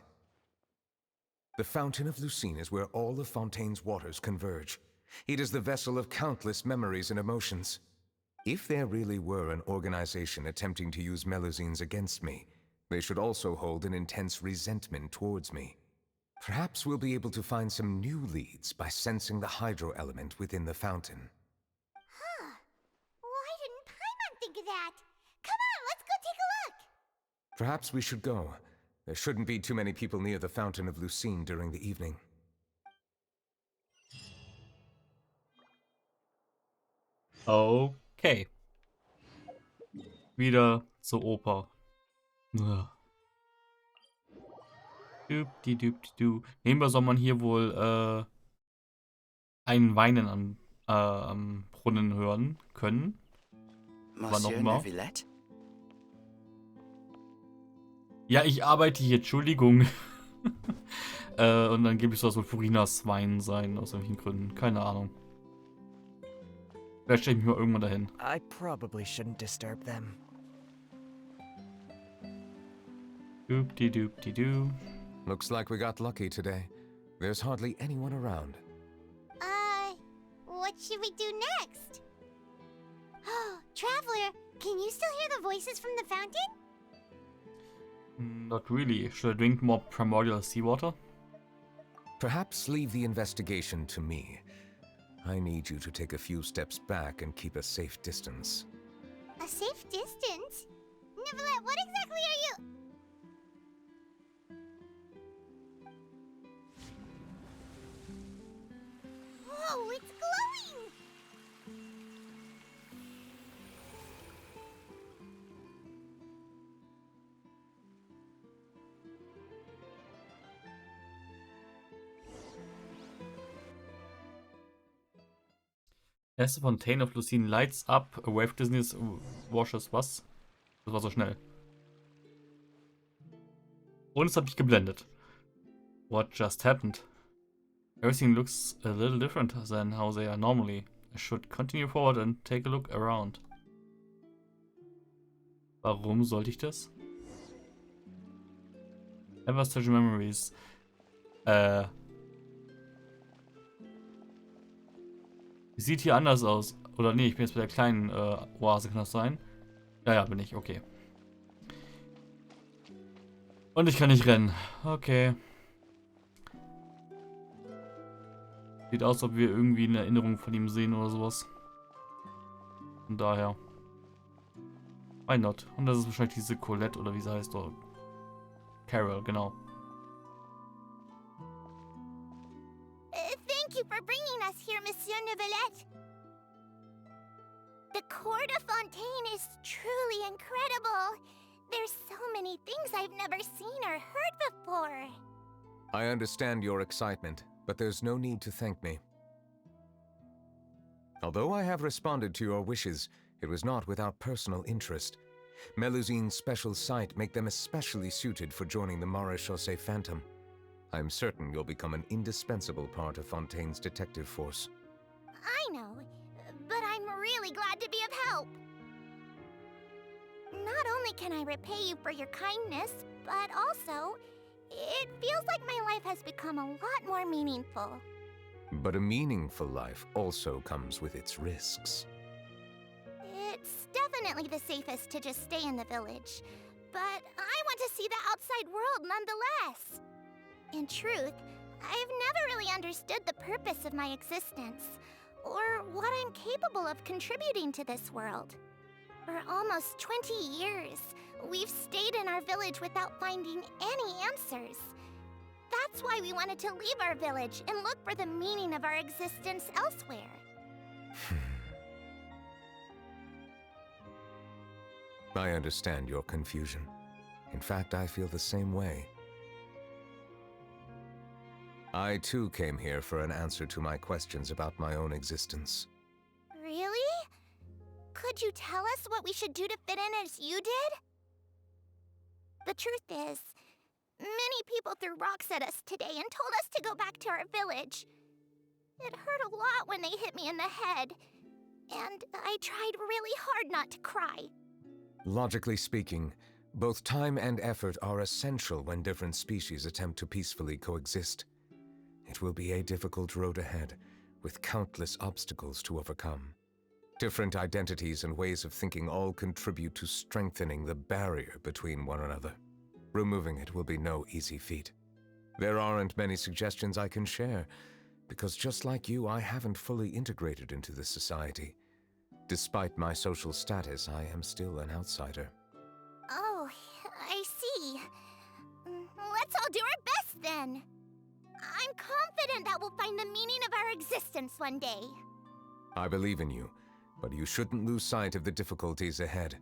The Fountain of Lucine is where all of Fontaine's waters converge. It is the vessel of countless memories and emotions. If there really were an organization attempting to use Melusines against me, they should also hold an intense resentment towards me. Perhaps we'll be able to find some new leads by sensing the hydro element within the fountain. Huh. Why didn't Paimon think of that? Come on, let's go take a look! Perhaps we should go. There shouldn't be too many people near the Fountain of Lucine during the evening. Okay. Wieder zur Oper. Du. Nebenbei soll man hier wohl ein Weinen am Brunnen hören können. Wann auch immer. Ja, ich arbeite hier, Entschuldigung. Und dann gebe ich so, als soll Furinas Weinen sein, aus irgendwelchen Gründen. Keine Ahnung. Vielleicht stelle ich mich mal irgendwann dahin. I probably shouldn't disturb them. Du. Looks like we got lucky today. There's hardly anyone around. What should we do next? Oh, Traveler, can you still hear the voices from the fountain? Not really. Should I drink more primordial seawater? Perhaps leave the investigation to me. I need you to take a few steps back and keep a safe distance. A safe distance? Nivelette, what exactly are you... Whoa, it's glowing! As the Fountain of Lucine lights up, a wave dizziness washes... Was? Das war so schnell. Und es hat mich geblendet. What just happened? Everything looks a little different than how they are normally. I should continue forward and take a look around. Warum sollte ich das? Ever such memories. Sieht hier anders aus. Oder nee, ich bin jetzt bei der kleinen Oase, kann das sein? Ja, bin ich, okay. Und ich kann nicht rennen. Okay. Sieht aus, als ob wir irgendwie eine Erinnerung von ihm sehen oder sowas. Von daher. Why not? Und das ist wahrscheinlich diese Colette oder wie sie heißt. Oder Carol, genau. Thank you for bringing us here, Monsieur Nivelette. The Court of Fontaine is truly incredible. There's so many things I've never seen or heard before. I understand your excitement, but there's no need to thank me. Although I have responded to your wishes, it was not without personal interest. Melusine's special sight make them especially suited for joining the Maréchaussée Phantom. I'm certain you'll become an indispensable part of Fontaine's detective force. I know, but I'm really glad to be of help. Not only can I repay you for your kindness, but also, it feels like my life has become a lot more meaningful. But a meaningful life also comes with its risks. It's definitely the safest to just stay in the village, but I want to see the outside world nonetheless. In truth, I've never really understood the purpose of my existence, or what I'm capable of contributing to this world. For almost 20 years, we've stayed in our village without finding any answers. That's why we wanted to leave our village and look for the meaning of our existence elsewhere. I understand your confusion. In fact, I feel the same way. I too came here for an answer to my questions about my own existence. Really? Could you tell us what we should do to fit in as you did? The truth is, Many people threw rocks at us today and told us to go back to our village. It hurt a lot when they hit me in the head, and I tried really hard not to cry. Logically speaking, both time and effort are essential when different species attempt to peacefully coexist. It will be a difficult road ahead, with countless obstacles to overcome. Different identities and ways of thinking all contribute to strengthening the barrier between one another. Removing it will be no easy feat. There aren't many suggestions I can share, because just like you, I haven't fully integrated into this society. Despite my social status, I am still an outsider. Oh, I see. Let's all do our best then. I'm confident that we'll find the meaning of our existence one day. I believe in you, but you shouldn't lose sight of the difficulties ahead.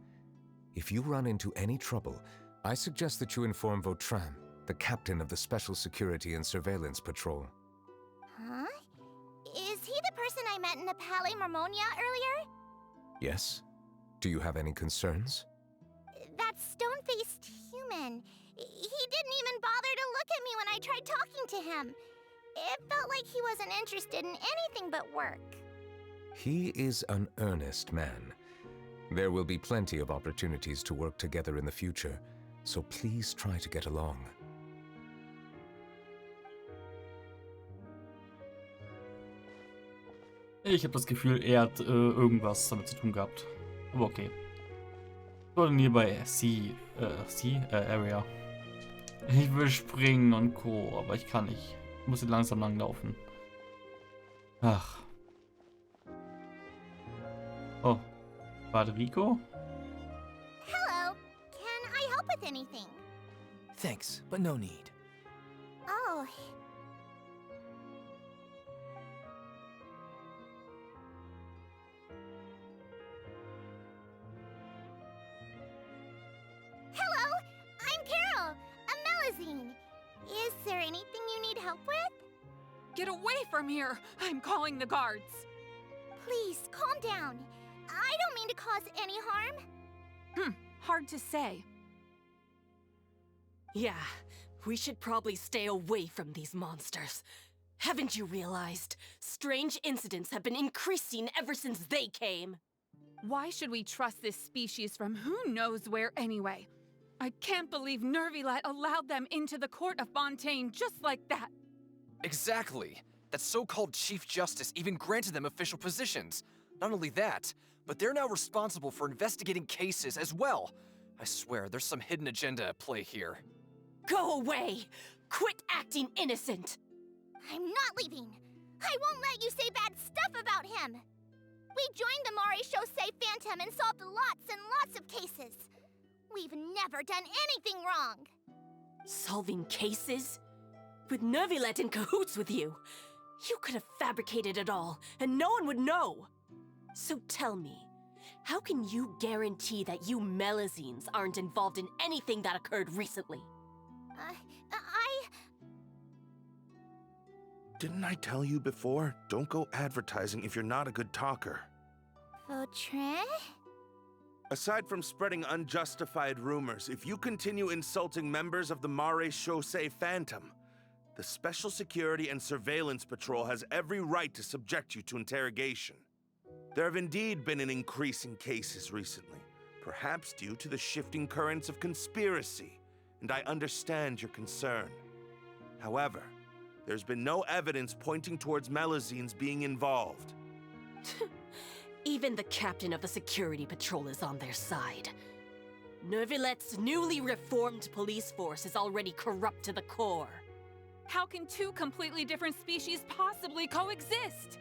If you run into any trouble, I suggest that you inform Vautrin, the captain of the Special Security and Surveillance Patrol. Huh? Is he the person I met in the Palais Marmonia earlier? Yes? Do you have any concerns? That stone-faced human. He didn't even bother to look at me when I tried talking to him. It felt like he wasn't interested in anything but work. He is an earnest man. There will be plenty of opportunities to work together in the future, so please try to get along. Ich habe das Gefühl, er hat irgendwas damit zu tun gehabt. Aber okay. So, dann hier bei Area. Ich will springen und Co., aber ich kann nicht. Ich muss hier langsam langlaufen. Ach. Oh. Federico? Hello. Can I help with anything? Thanks, but no need. Oh. Hello, I'm Carol, a Melazine. Is there anything you need help with? Get away from here! I'm calling the guards. Please, calm down. I don't mean to cause any harm. Hard to say. Yeah, we should probably stay away from these monsters. Haven't you realized? Strange incidents have been increasing ever since they came. Why should we trust this species from who knows where anyway? I can't believe Nervilet allowed them into the court of Fontaine just like that. Exactly. That so-called Chief Justice even granted them official positions. Not only that, but they're now responsible for investigating cases as well. I swear, there's some hidden agenda at play here. Go away! Quit acting innocent! I'm not leaving. I won't let you say bad stuff about him. We joined the Mare Chaussee Phantom and solved lots and lots of cases. We've never done anything wrong. Solving cases? With Nervilet in cahoots with you. You could have fabricated it all, and no one would know. So tell me, how can you guarantee that you Melazines aren't involved in anything that occurred recently? Didn't I tell you before? Don't go advertising if you're not a good talker. Vautrin? Aside from spreading unjustified rumors, if you continue insulting members of the Mare Chaussee Phantom, the Special Security and Surveillance Patrol has every right to subject you to interrogation. There have indeed been an increase in cases recently, perhaps due to the shifting currents of conspiracy, and I understand your concern. However, there's been no evidence pointing towards Melazines being involved. Even the captain of the security patrol is on their side. Nervilet's newly reformed police force is already corrupt to the core. How can two completely different species possibly coexist?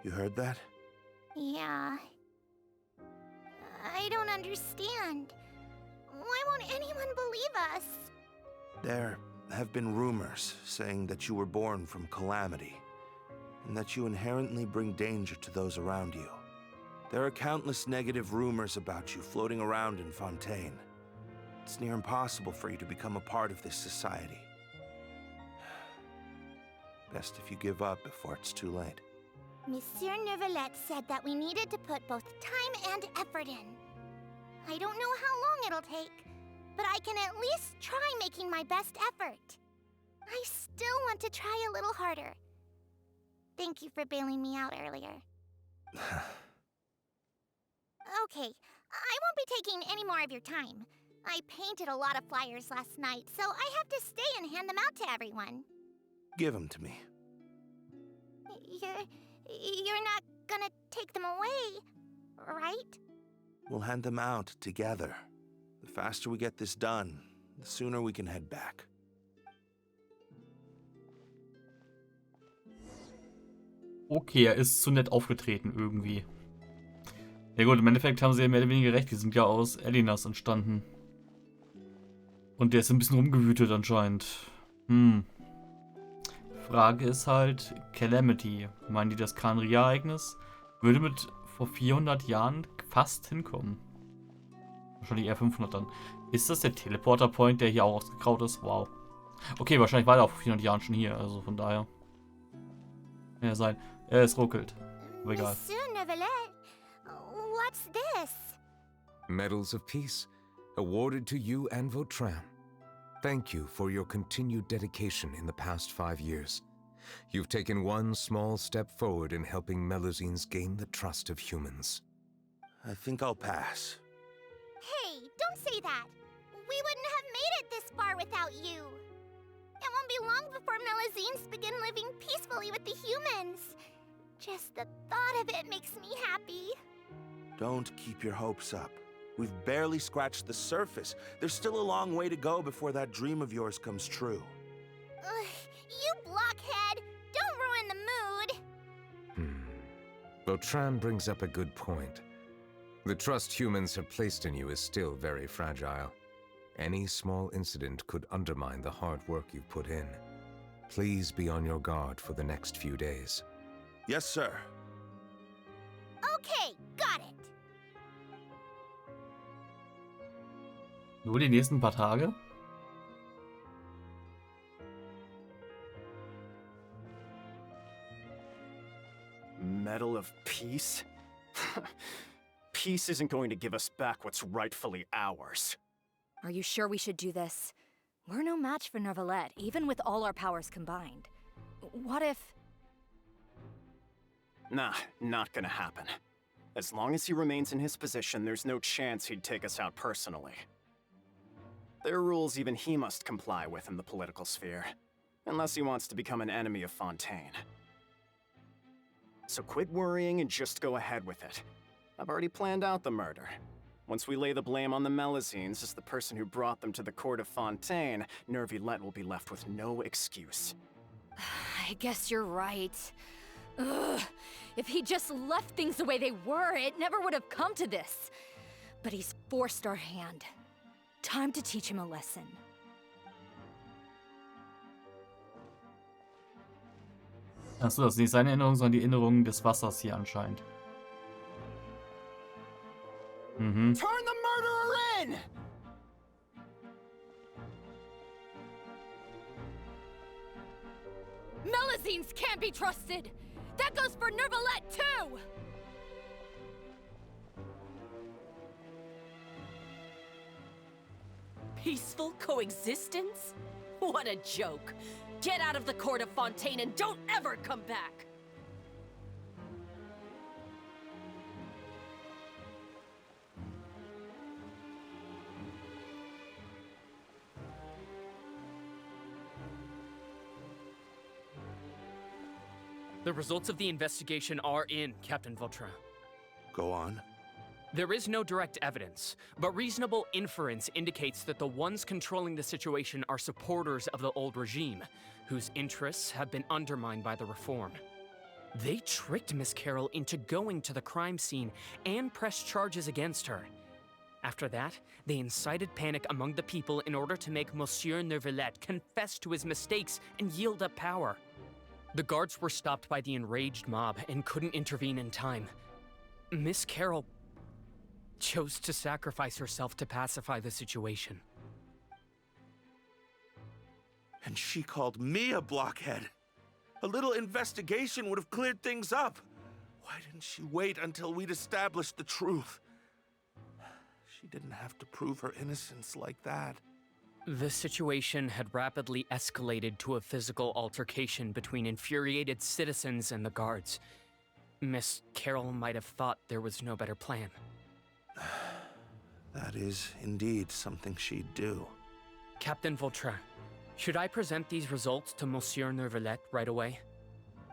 You heard that? Yeah. I don't understand. Why won't anyone believe us? There have been rumors saying that you were born from calamity, and that you inherently bring danger to those around you. There are countless negative rumors about you floating around in Fontaine. It's near impossible for you to become a part of this society. Best if you give up before it's too late. Monsieur Nervilet said that we needed to put both time and effort in. I don't know how long it'll take, but I can at least try making my best effort. I still want to try a little harder. Thank you for bailing me out earlier. Okay, I won't be taking any more of your time. I painted a lot of flyers last night, so I have to stay and hand them out to everyone. Give them to me. You're not gonna take them away, right? We'll hand them out together. The faster we get this done, the sooner we can head back. Okay, er ist zu nett aufgetreten irgendwie. Ja gut, im Endeffekt haben sie ja mehr oder weniger recht. Die sind ja aus Elinas entstanden. Und der ist ein bisschen rumgewütet anscheinend. Frage ist halt, Calamity. Meinen die das Kranria-Ereignis? Würde mit vor 400 Jahren fast hinkommen. Wahrscheinlich eher 500 dann. Ist das der Teleporter-Point, der hier auch ausgegraut ist? Wow. Okay, wahrscheinlich war er auch vor 400 Jahren schon hier. Also von daher. Ja, sein. Es ruckelt. Aber egal. Monsieur Neuvillette, what's this? Medals of Peace, awarded to you and Vautrin. Thank you for your continued dedication in the past 5 years. You've taken one small step forward in helping Melusines gain the trust of humans. I think I'll pass. Hey, don't say that. We wouldn't have made it this far without you. It won't be long before Melusines begin living peacefully with the humans. Just the thought of it makes me happy. Don't keep your hopes up. We've barely scratched the surface. There's still a long way to go before that dream of yours comes true. You blockhead! Don't ruin the mood! Vautrin brings up a good point. The trust humans have placed in you is still very fragile. Any small incident could undermine the hard work you've put in. Please be on your guard for the next few days. Yes, sir. Okay, got it. Nur die nächsten paar Tage? Medal of Peace? Peace isn't going to give us back what's rightfully ours. Are you sure we should do this? We're no match for Neuvillette, even with all our powers combined. What if... Nah, not gonna happen. As long as he remains in his position, there's no chance he'd take us out personally. There are rules even he must comply with in the political sphere, unless he wants to become an enemy of Fontaine. So quit worrying and just go ahead with it. I've already planned out the murder. Once we lay the blame on the Melusines as the person who brought them to the court of Fontaine, Neuvillette will be left with no excuse. I guess you're right. Ugh. If he just left things the way they were, it never would have come to this. But he's forced our hand. Time to teach him a lesson. Achso, das ist nicht seine Erinnerung, sondern die Erinnerung des Wassers hier anscheinend. Turn the murderer in! Melusines can't be trusted! That goes for Neuvillette, too! Peaceful coexistence? What a joke. Get out of the court of Fontaine and don't ever come back! The results of the investigation are in, Captain Vautrin. Go on. There is no direct evidence, but reasonable inference indicates that the ones controlling the situation are supporters of the old regime, whose interests have been undermined by the reform. They tricked Miss Carroll into going to the crime scene and pressed charges against her. After that, they incited panic among the people in order to make Monsieur Neuvillette confess to his mistakes and yield up power. The guards were stopped by the enraged mob and couldn't intervene in time. Miss Carroll chose to sacrifice herself to pacify the situation. And she called me a blockhead. A little investigation would have cleared things up. Why didn't she wait until we'd established the truth? She didn't have to prove her innocence like that. The situation had rapidly escalated to a physical altercation between infuriated citizens and the guards. Miss Carroll might have thought there was no better plan. That is indeed something she'd do. Captain Vautrin, should I present these results to Monsieur Neuvillette right away?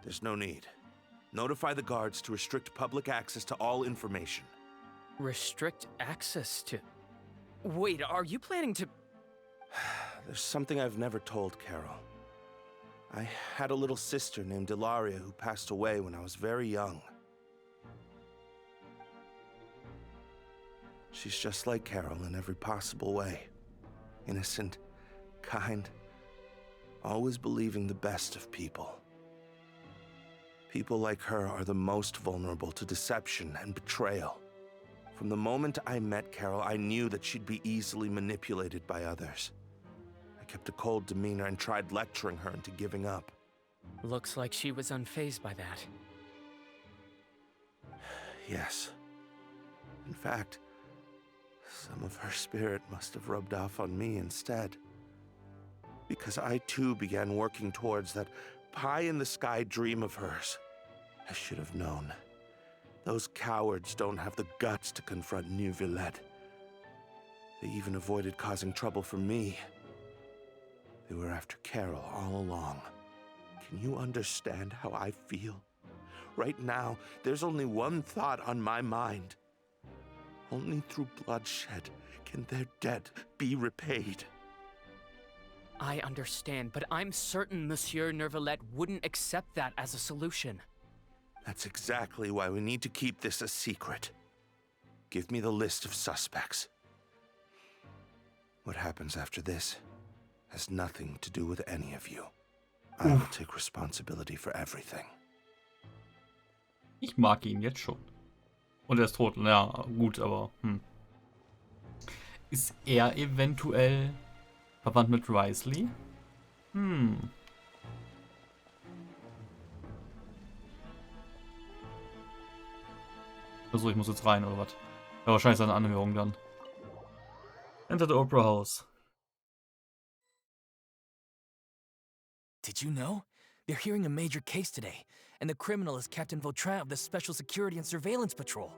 There's no need. Notify the guards to restrict public access to all information. Restrict access to... Wait, are you planning to... There's something I've never told Carol. I had a little sister named Ilaria who passed away when I was very young. She's just like Carol in every possible way. Innocent, kind, always believing the best of people. People like her are the most vulnerable to deception and betrayal. From the moment I met Carol, I knew that she'd be easily manipulated by others. I kept a cold demeanor and tried lecturing her into giving up. Looks like she was unfazed by that. Yes. In fact, some of her spirit must have rubbed off on me instead. Because I too began working towards that pie-in-the-sky dream of hers. I should have known. Those cowards don't have the guts to confront Neuvillette. They even avoided causing trouble for me. They were after Carol all along. Can you understand how I feel? Right now, there's only one thought on my mind. Only through bloodshed can their debt be repaid. I understand, but I'm certain Monsieur Neuvillette wouldn't accept that as a solution. That's exactly why we need to keep this a secret. Give me the list of suspects. What happens after this has nothing to do with any of you. I will take responsibility for everything. Ich mag ihn jetzt schon. Und er ist tot. Ja, gut, aber Ist er eventuell verwandt mit Risley? Also ich muss jetzt rein, oder was? Ja, wahrscheinlich seine Anhörung dann. Enter the Opera House. Did you know? They're hearing a major case today, and the criminal is Captain Vautrin of the Special Security and Surveillance Patrol.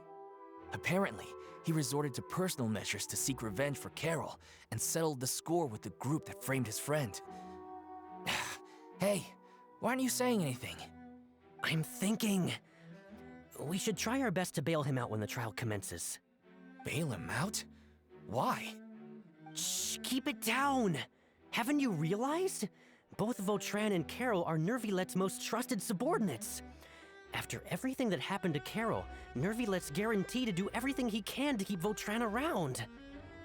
Apparently, he resorted to personal measures to seek revenge for Carol and settled the score with the group that framed his friend. Hey, why aren't you saying anything? I'm thinking... we should try our best to bail him out when the trial commences. Bail him out? Why? Shh, keep it down! Haven't you realized? Both Vautrin and Carol are Nervillette's most trusted subordinates. After everything that happened to Carol, Nervillette's guaranteed to do everything he can to keep Vautrin around.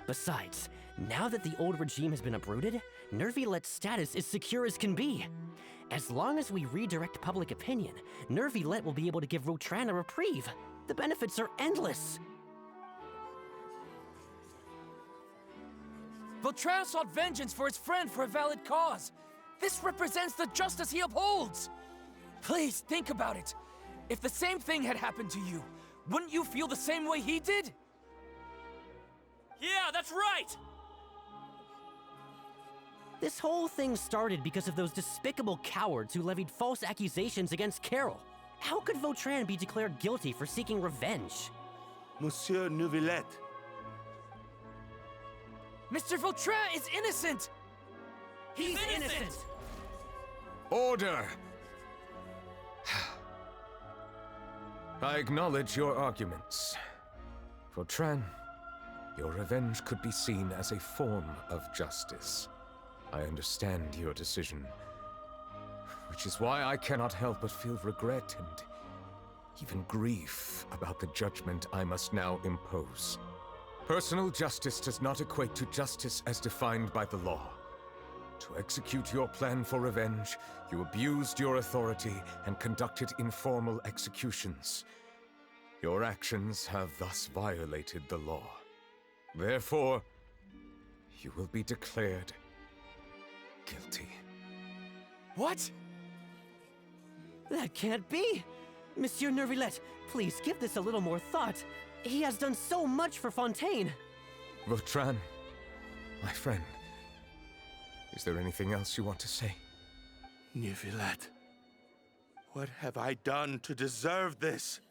Besides, now that the old regime has been uprooted, Nervillette's status is secure as can be. As long as we redirect public opinion, Neuvillette will be able to give Vautrin a reprieve. The benefits are endless. Vautrin sought vengeance for his friend for a valid cause. This represents the justice he upholds. Please think about it. If the same thing had happened to you, wouldn't you feel the same way he did? Yeah, that's right! This whole thing started because of those despicable cowards who levied false accusations against Carol. How could Vautrin be declared guilty for seeking revenge? Monsieur Neuvillette. Mr. Vautrin is innocent! He's innocent! Order! I acknowledge your arguments. Vautrin, your revenge could be seen as a form of justice. I understand your decision, which is why I cannot help but feel regret and even grief about the judgment I must now impose. Personal justice does not equate to justice as defined by the law. To execute your plan for revenge, you abused your authority and conducted informal executions. Your actions have thus violated the law. Therefore, you will be declared guilty. What? That can't be! Monsieur Neuvillette, please give this a little more thought. He has done so much for Fontaine. Vautran, my friend, is there anything else you want to say? Neuvillette, what have I done to deserve this?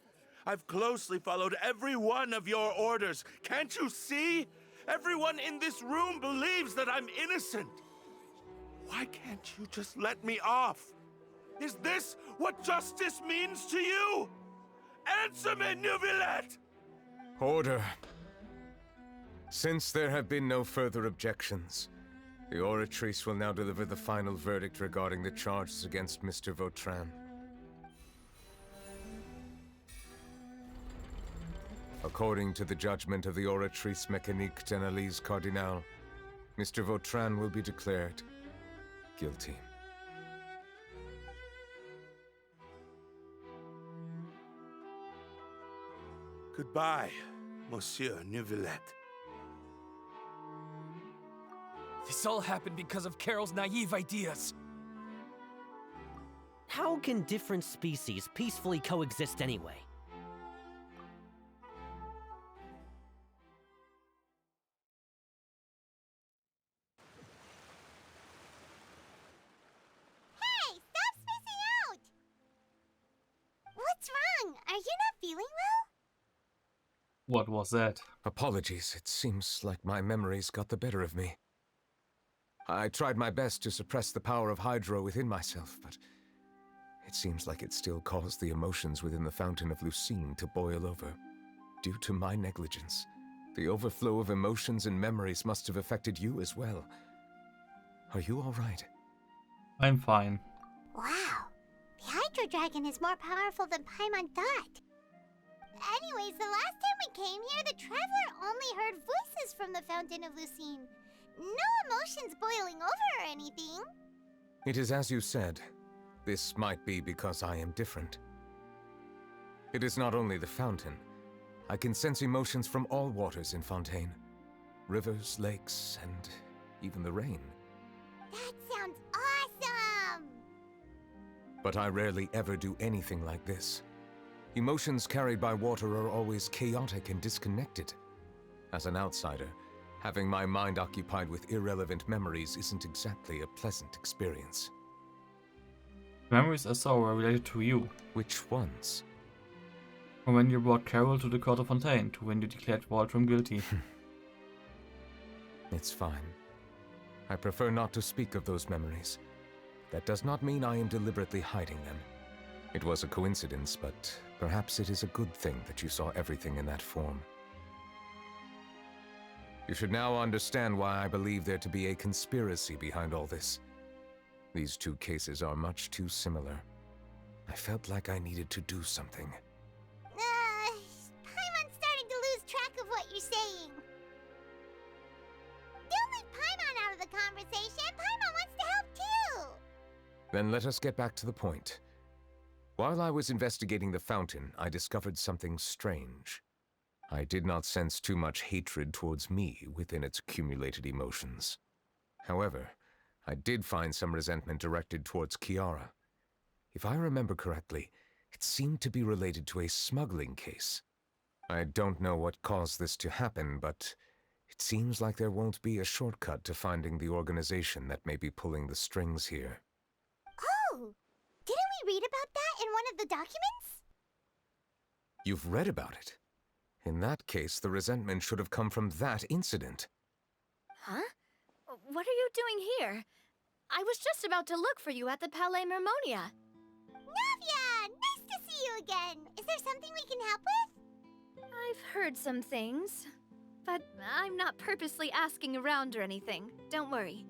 I've closely followed every one of your orders. Can't you see? Everyone in this room believes that I'm innocent. Why can't you just let me off? Is this what justice means to you? Answer me, Neuvillette! Order. Since there have been no further objections, the Oratrice will now deliver the final verdict regarding the charges against Mr. Vautran. According to the judgment of the Oratrice Mécanique d'Analyse Cardinal, Mr. Vautran will be declared guilty. Goodbye, Monsieur Neuvillette. This all happened because of Carol's naive ideas. How can different species peacefully coexist anyway? Hey, stop spacing out! What's wrong? Are you not feeling well? What was that? Apologies, it seems like my memories got the better of me. I tried my best to suppress the power of Hydro within myself, but it seems like it still caused the emotions within the Fountain of Lucine to boil over. Due to my negligence, the overflow of emotions and memories must have affected you as well. Are you all right? I'm fine. Wow, the Hydro Dragon is more powerful than Paimon thought. Anyways, the last time we came here, the Traveler only heard voices from the Fountain of Lucine. No emotions boiling over or anything. It is as you said. This might be because I am different. It is not only the fountain. I can sense emotions from all waters in Fontaine. Rivers, lakes, and even the rain. That sounds awesome! But I rarely ever do anything like this. Emotions carried by water are always chaotic and disconnected. As an outsider, having my mind occupied with irrelevant memories isn't exactly a pleasant experience. Memories I saw were related to you. Which ones? From when you brought Carol to the Court of Fontaine, to when you declared Waldrum guilty. It's fine. I prefer not to speak of those memories. That does not mean I am deliberately hiding them. It was a coincidence, but perhaps it is a good thing that you saw everything in that form. You should now understand why I believe there to be a conspiracy behind all this. These two cases are much too similar. I felt like I needed to do something. Paimon's starting to lose track of what you're saying. Don't leave Paimon out of the conversation. Paimon wants to help too. Then let us get back to the point. While I was investigating the fountain, I discovered something strange. I did not sense too much hatred towards me within its accumulated emotions. However, I did find some resentment directed towards Kiara. If I remember correctly, it seemed to be related to a smuggling case. I don't know what caused this to happen, but it seems like there won't be a shortcut to finding the organization that may be pulling the strings here. Oh! Didn't we read about that in one of the documents? You've read about it? In that case, the resentment should have come from that incident. Huh? What are you doing here? I was just about to look for you at the Palais Mermonia. Navia! Nice to see you again! Is there something we can help with? I've heard some things, but I'm not purposely asking around or anything. Don't worry.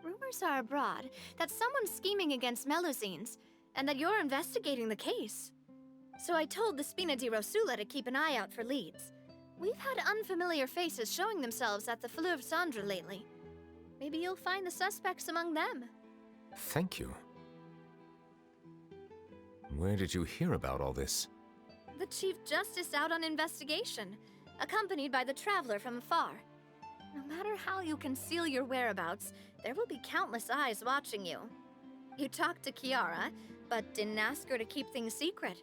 Rumors are abroad that someone's scheming against Melusines, and that you're investigating the case. So I told the Spina di Rosula to keep an eye out for leads. We've had unfamiliar faces showing themselves at the Fleuve Cendre lately. Maybe you'll find the suspects among them. Thank you. Where did you hear about all this? The Chief Justice out on investigation, accompanied by the Traveler from afar. No matter how you conceal your whereabouts, there will be countless eyes watching you. You talked to Kiara, but didn't ask her to keep things secret.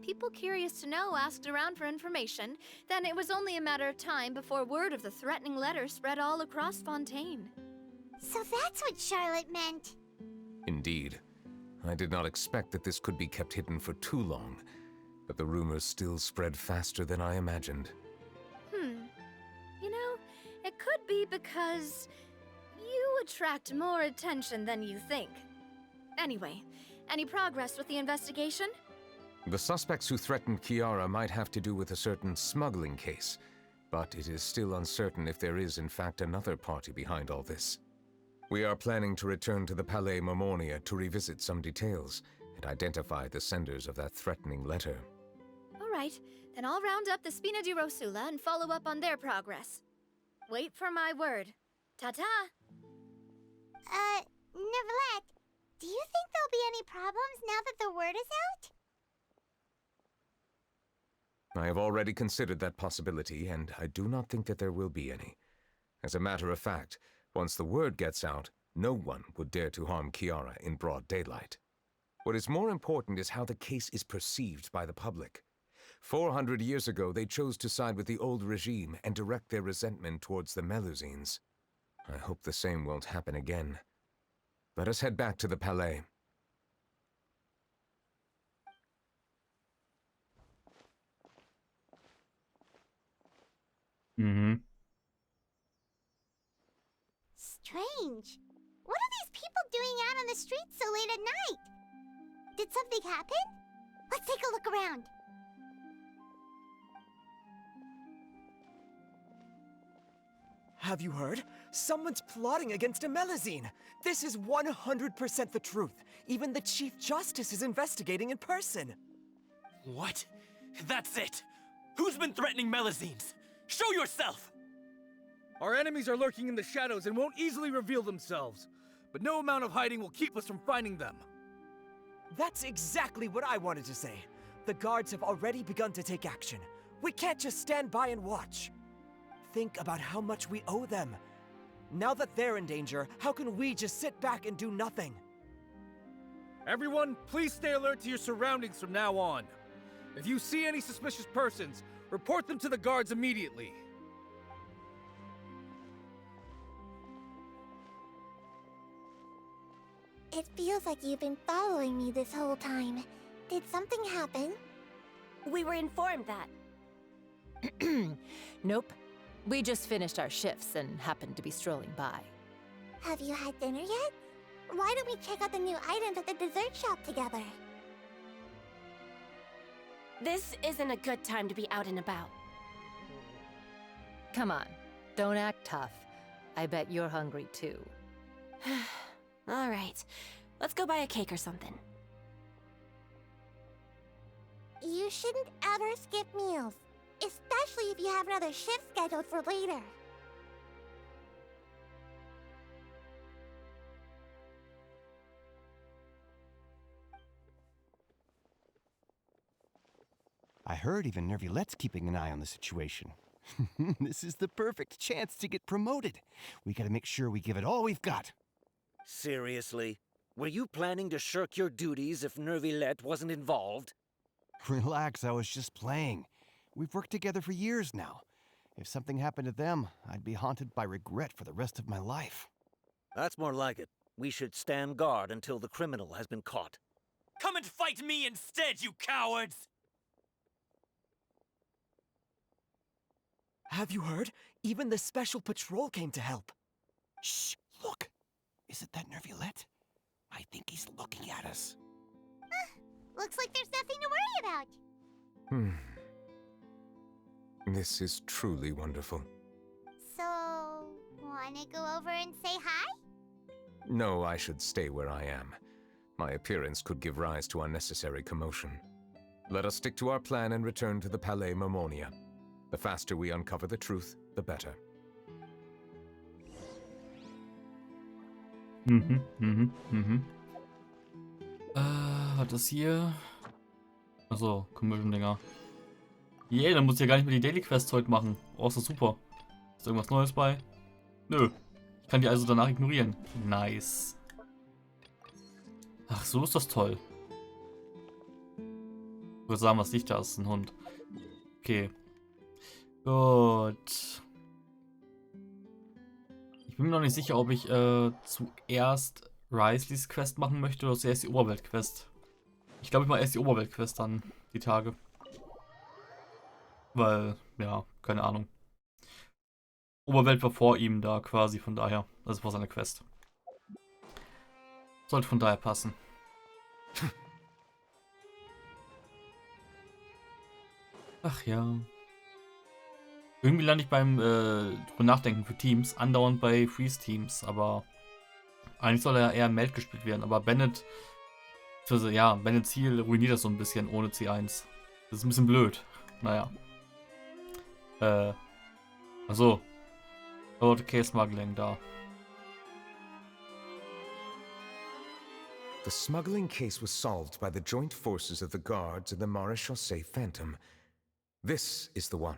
People curious to know asked around for information, then it was only a matter of time before word of the threatening letter spread all across Fontaine. So that's what Charlotte meant. Indeed. I did not expect that this could be kept hidden for too long, but the rumors still spread faster than I imagined. You know, it could be because you attract more attention than you think. Anyway, any progress with the investigation? The suspects who threatened Kiara might have to do with a certain smuggling case, but it is still uncertain if there is in fact another party behind all this. We are planning to return to the Palais Mermonia to revisit some details and identify the senders of that threatening letter. All right, then I'll round up the Spina di Rosula and follow up on their progress. Wait for my word. Ta-ta! Neverlet, do you think there'll be any problems now that the word is out? I have already considered that possibility, and I do not think that there will be any. As a matter of fact, once the word gets out, no one would dare to harm Kiara in broad daylight. What is more important is how the case is perceived by the public. 400 years ago, they chose to side with the old regime and direct their resentment towards the Melusines. I hope the same won't happen again. Let us head back to the Palais. Strange. What are these people doing out on the streets so late at night? Did something happen? Let's take a look around. Have you heard? Someone's plotting against a Melusine. This is 100% the truth. Even the Chief Justice is investigating in person. What? That's it! Who's been threatening Melusines? Show yourself! Our enemies are lurking in the shadows and won't easily reveal themselves. But no amount of hiding will keep us from finding them. That's exactly what I wanted to say. The guards have already begun to take action. We can't just stand by and watch. Think about how much we owe them. Now that they're in danger, how can we just sit back and do nothing? Everyone, please stay alert to your surroundings from now on. If you see any suspicious persons, report them to the guards immediately. It feels like you've been following me this whole time. Did something happen? We were informed that. Nope. We just finished our shifts and happened to be strolling by. Have you had dinner yet? Why don't we check out the new items at the dessert shop together? This isn't a good time to be out and about. Come on, don't act tough. I bet you're hungry too. All right, let's go buy a cake or something. You shouldn't ever skip meals, especially if you have another shift scheduled for later. I heard even Nervilette's keeping an eye on the situation. This is the perfect chance to get promoted. We gotta make sure we give it all we've got. Seriously? Were you planning to shirk your duties if Nervilette wasn't involved? Relax, I was just playing. We've worked together for years now. If something happened to them, I'd be haunted by regret for the rest of my life. That's more like it. We should stand guard until the criminal has been caught. Come and fight me instead, you cowards! Have you heard? Even the Special Patrol came to help. Shh, look. Is it that Nervilette? I think he's looking at us. Looks like there's nothing to worry about. This is truly wonderful. So, wanna go over and say hi? No, I should stay where I am. My appearance could give rise to unnecessary commotion. Let us stick to our plan and return to the Palais Mermonia. The faster we uncover the truth, the better. Was ist hier? Achso, Commission-Dinger. Yeah, dann muss ich ja gar nicht mehr die Daily Quests heute machen. Oh, ist das super. Ist irgendwas Neues bei? Nö. Ich kann die also danach ignorieren. Nice. Ach, so ist das toll. würde sagen, was liegt da? Ist ein Hund. Okay. Gut. Ich bin mir noch nicht sicher, ob ich zuerst Risley's Quest machen möchte oder zuerst die Oberwelt-Quest. Ich glaube, ich mache erst die Oberwelt-Quest dann, die Tage. Weil, ja, keine Ahnung. Oberwelt war vor ihm da quasi, von daher. Also vor seiner Quest. Sollte von daher passen. Ach ja. Irgendwie lande ich beim drüber nachdenken für Teams andauernd bei Freeze-Teams, aber eigentlich soll er eher Meld gespielt werden, aber Bennett, ja, Bennett Ziel ruiniert das so ein bisschen ohne C1. Das ist ein bisschen blöd. Naja. Achso. Okay, Smuggling da. The smuggling case was solved by the joint forces of the guards and the Maréchaussée Phantom. This is the one.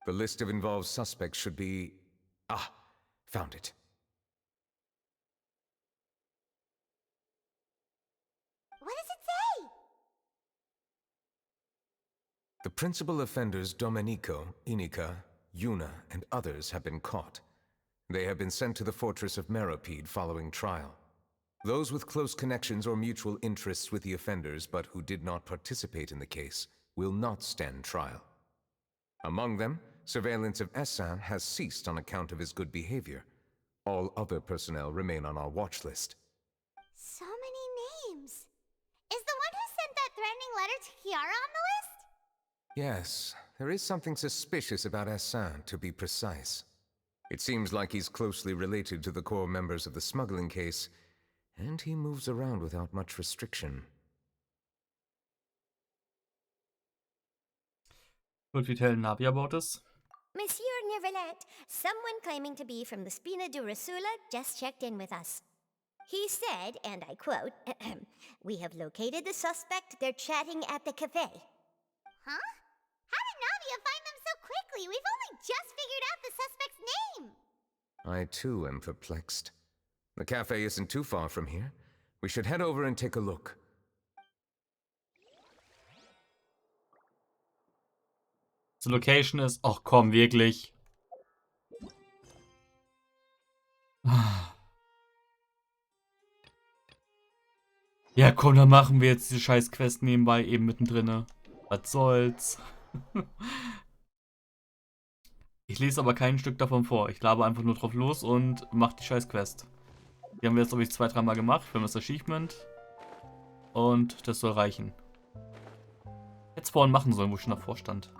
The list of involved suspects should be... Ah, found it. What does it say? The principal offenders Domenico, Inica, Yuna, and others have been caught. They have been sent to the fortress of Meropide following trial. Those with close connections or mutual interests with the offenders but who did not participate in the case will not stand trial. Among them, surveillance of Essan has ceased on account of his good behavior. All other personnel remain on our watch list. So many names. Is the one who sent that threatening letter to Kiara on the list? Yes, there is something suspicious about Essan, to be precise. It seems like he's closely related to the core members of the smuggling case, and he moves around without much restriction. Would you tell Navi about this? Monsieur Neuvillette, someone claiming to be from the Spina Durasula just checked in with us. He said, and I quote, "We have located the suspect. They're chatting at the cafe." Huh? How did Navia find them so quickly? We've only just figured out the suspect's name. I too am perplexed. The cafe isn't too far from here. We should head over and take a look. The location ist... Ach komm, wirklich. Ja komm, dann machen wir jetzt diese scheiß Quest nebenbei eben mittendrin. Was soll's. Ich lese aber kein Stück davon vor. Ich laber einfach nur drauf los und mach die scheiß Quest. Die haben wir jetzt, glaube ich, 2-3 Mal gemacht. Wir haben das Achievement. Und das soll reichen. Jetzt vorhin machen sollen, wo ich schon davor stand.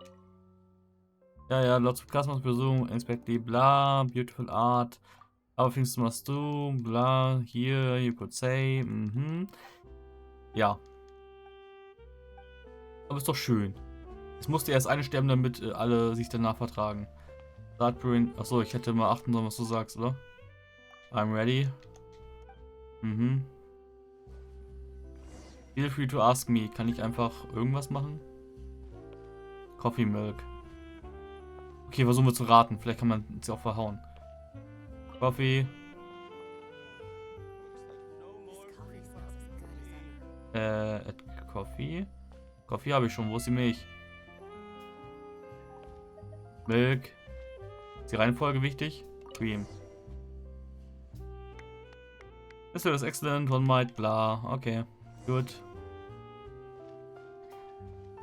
Ja, lots of customers presume, inspect the bla, beautiful art. Other things must do, bla, here, you could say, Ja. Aber ist doch schön. Es musste erst eine sterben, damit alle sich danach vertragen. Achso, ich hätte mal achten sollen, was du sagst, oder? I'm ready. Feel free to ask me. Kann ich einfach irgendwas machen? Coffee Milk. Okay, versuchen wir zu raten. Vielleicht kann man sie auch verhauen. Coffee. Coffee? Coffee habe ich schon. Wo ist die Milch? Milk. Ist die Reihenfolge wichtig? Cream. Das wird das Excellent, One Might, bla. Okay, gut.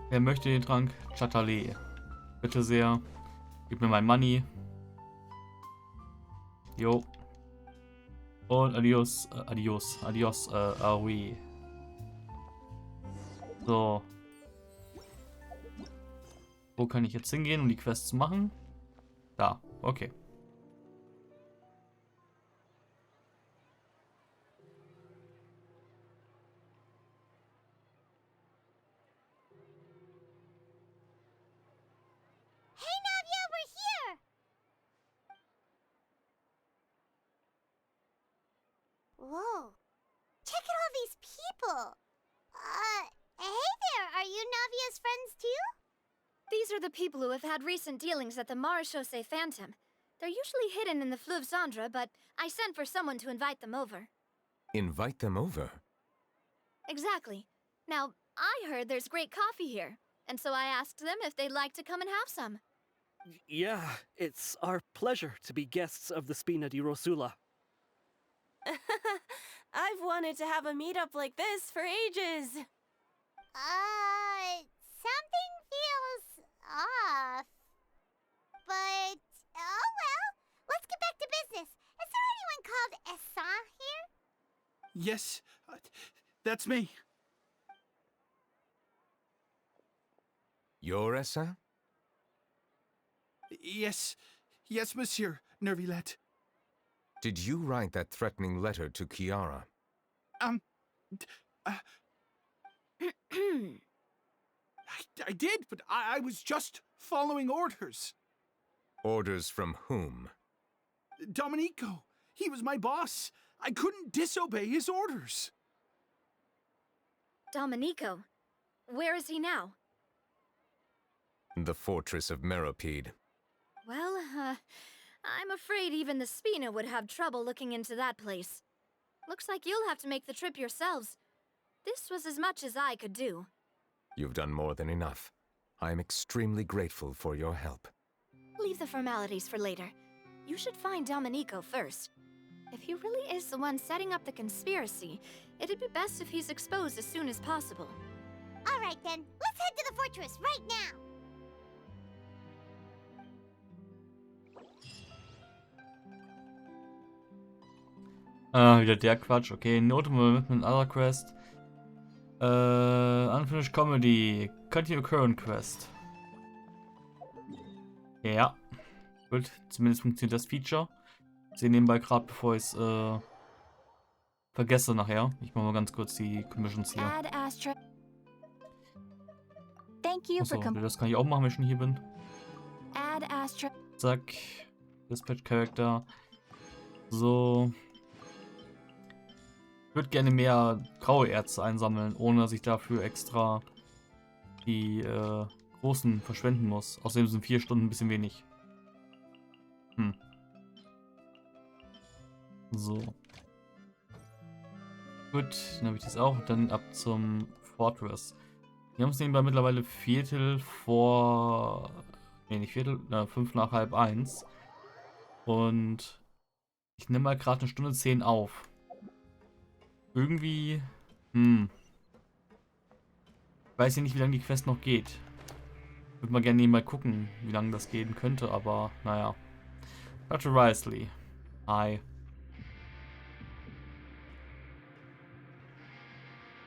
Wer möchte den Trank? Chatalet. Bitte sehr. Gib mir mein Money. Jo. Und adios. Adios, oui. So. Wo kann ich jetzt hingehen, um die Quests zu machen? Da, okay. Hey, Navia, we're here! Whoa. Check out all these people! Hey there, are you Navia's friends too? These are the people who have had recent dealings at the Maréchaussée Phantom. They're usually hidden in the Fleuve Zandra, but I sent for someone to invite them over. Invite them over? Exactly. Now, I heard there's great coffee here, and so I asked them if they'd like to come and have some. Yeah, it's our pleasure to be guests of the Spina di Rosula. I've wanted to have a meetup like this for ages. Something feels off. But, oh well, let's get back to business. Is there anyone called Essan here? Yes, that's me. You're Essa? Yes, monsieur, Nervilet. Did you write that threatening letter to Kiara? I did, but I was just following orders. Orders from whom? Domenico. He was my boss. I couldn't disobey his orders. Domenico? Where is he now? The fortress of Meropide. Well, I'm afraid even the Spina would have trouble looking into that place. Looks like you'll have to make the trip yourselves. This was as much as I could do. You've done more than enough. I am extremely grateful for your help. Leave the formalities for later. You should find Domenico first. If he really is the one setting up the conspiracy, it'd be best if he's exposed as soon as possible. All right then, let's head to the fortress right now. Wieder der Quatsch. Okay, Notable mit Other Quest. Unfinished Comedy. Continue Current Quest. Ja. Gut, zumindest funktioniert das Feature. Ich sehe nebenbei gerade, bevor ich es vergesse nachher. Ich mache mal ganz kurz die Commissions hier. Achso, das kann ich auch machen, wenn ich schon hier bin. Zack. Dispatch Character. So. Ich würde gerne mehr graue Erze einsammeln, ohne dass ich dafür extra die großen verschwenden muss. Außerdem sind 4 Stunden ein bisschen wenig. So. Gut, dann habe ich das auch. Dann ab zum Fortress. Wir haben es nebenbei mittlerweile Viertel vor... Ne, nicht Viertel, 5 nach halb 1. Und ich nehme mal gerade 1:10 auf. Irgendwie... Ich weiß ja nicht, wie lange die Quest noch geht. Würde mal gerne mal gucken, wie lange das gehen könnte, aber naja. Dr. Risley. Hi.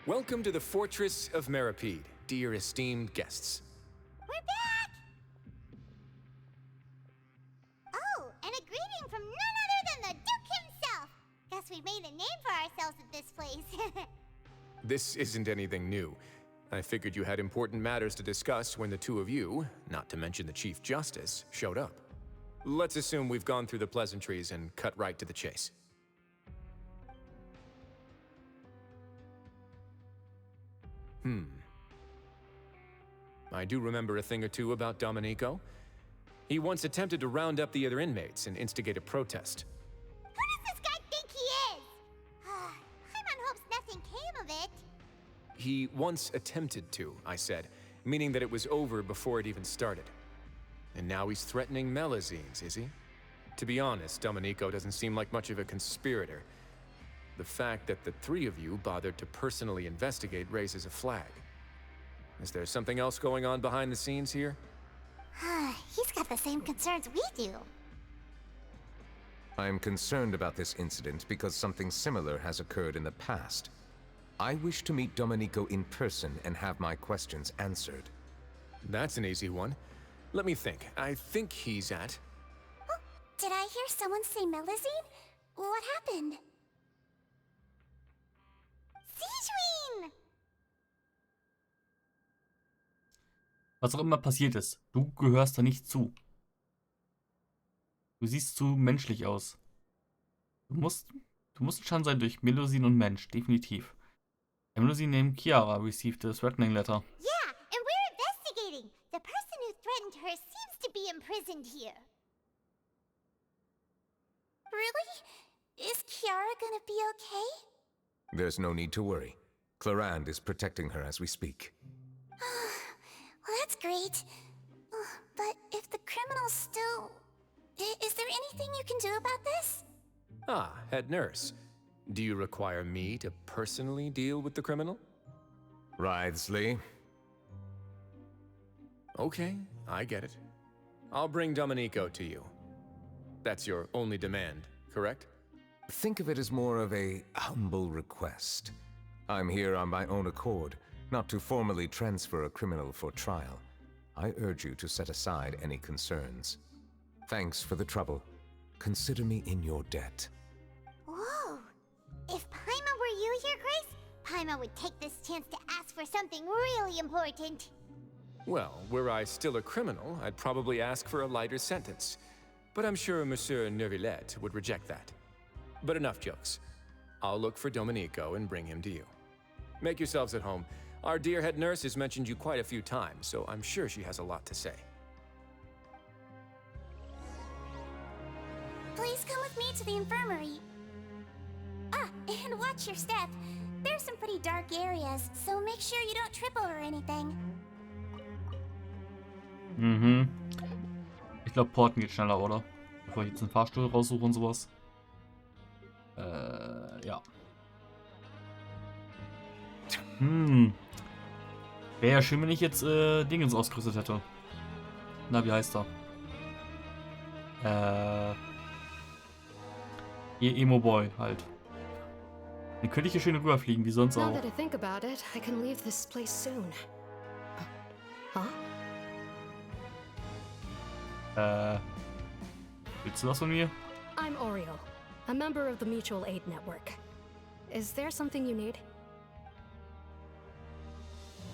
Welcome to the Fortress of Meropide, dear esteemed guests. We're back! Oh, and a greeting from none other than the Duke himself! Guess we've made a name for ourselves at this place. This isn't anything new. I figured you had important matters to discuss when the two of you, not to mention the Chief Justice, showed up. Let's assume we've gone through the pleasantries and cut right to the chase. I do remember a thing or two about Domenico. He once attempted to round up the other inmates and instigate a protest. Who does this guy think he is? Paimon hopes nothing came of it. He once attempted to, I said, meaning that it was over before it even started. And now he's threatening Melazines, is he? To be honest, Domenico doesn't seem like much of a conspirator. The fact that the three of you bothered to personally investigate raises a flag. Is there something else going on behind the scenes here? He's got the same concerns we do. I am concerned about this incident because something similar has occurred in the past. I wish to meet Domenico in person and have my questions answered. That's an easy one. Let me think. I think he's at... Oh, did I hear someone say Melazine? What happened? Sijuin! Was auch immer passiert ist, du gehörst da nicht zu. Du siehst zu menschlich aus. Du musst entscheiden sein durch Melusine und Mensch, definitiv. Melusine named Kiara received a threatening letter. Yeah, and we're investigating. The person who threatened her seems to be imprisoned here. Really? Is Kiara gonna be okay? There's no need to worry. Clarand is protecting her as we speak. Well, that's great. But if the criminal's still... Is there anything you can do about this? Ah, head nurse. Do you require me to personally deal with the criminal? Wriothesley. Okay, I get it. I'll bring Domenico to you. That's your only demand, correct? Think of it as more of a humble request. I'm here on my own accord, not to formally transfer a criminal for trial. I urge you to set aside any concerns. Thanks for the trouble. Consider me in your debt. Whoa! If Paimon were you here, Grace, Paimon would take this chance to ask for something really important. Well, were I still a criminal, I'd probably ask for a lighter sentence. But I'm sure Monsieur Neuvillette would reject that. But enough jokes. I'll look for Domenico and bring him to you. Make yourselves at home. Our dear head nurse has mentioned you quite a few times, so I'm sure she has a lot to say. Please come with me to the infirmary. Ah, and watch your step. There's some pretty dark areas, so make sure you don't trip over anything. Mhm. Ich glaube, Porten geht schneller, oder? Bevor ich jetzt einen Fahrstuhl raussuche und sowas. Ja. Wäre ja schön, wenn ich jetzt Dingens ausgerüstet hätte. Na, wie heißt er? Emo Boy halt. Dann könnte ich hier schön rüberfliegen, wie sonst Now auch. that I think about it, I can leave this place soon. Huh? Willst du was von mir? I'm Oriel, a member of the Mutual Aid Network. Is there something you need?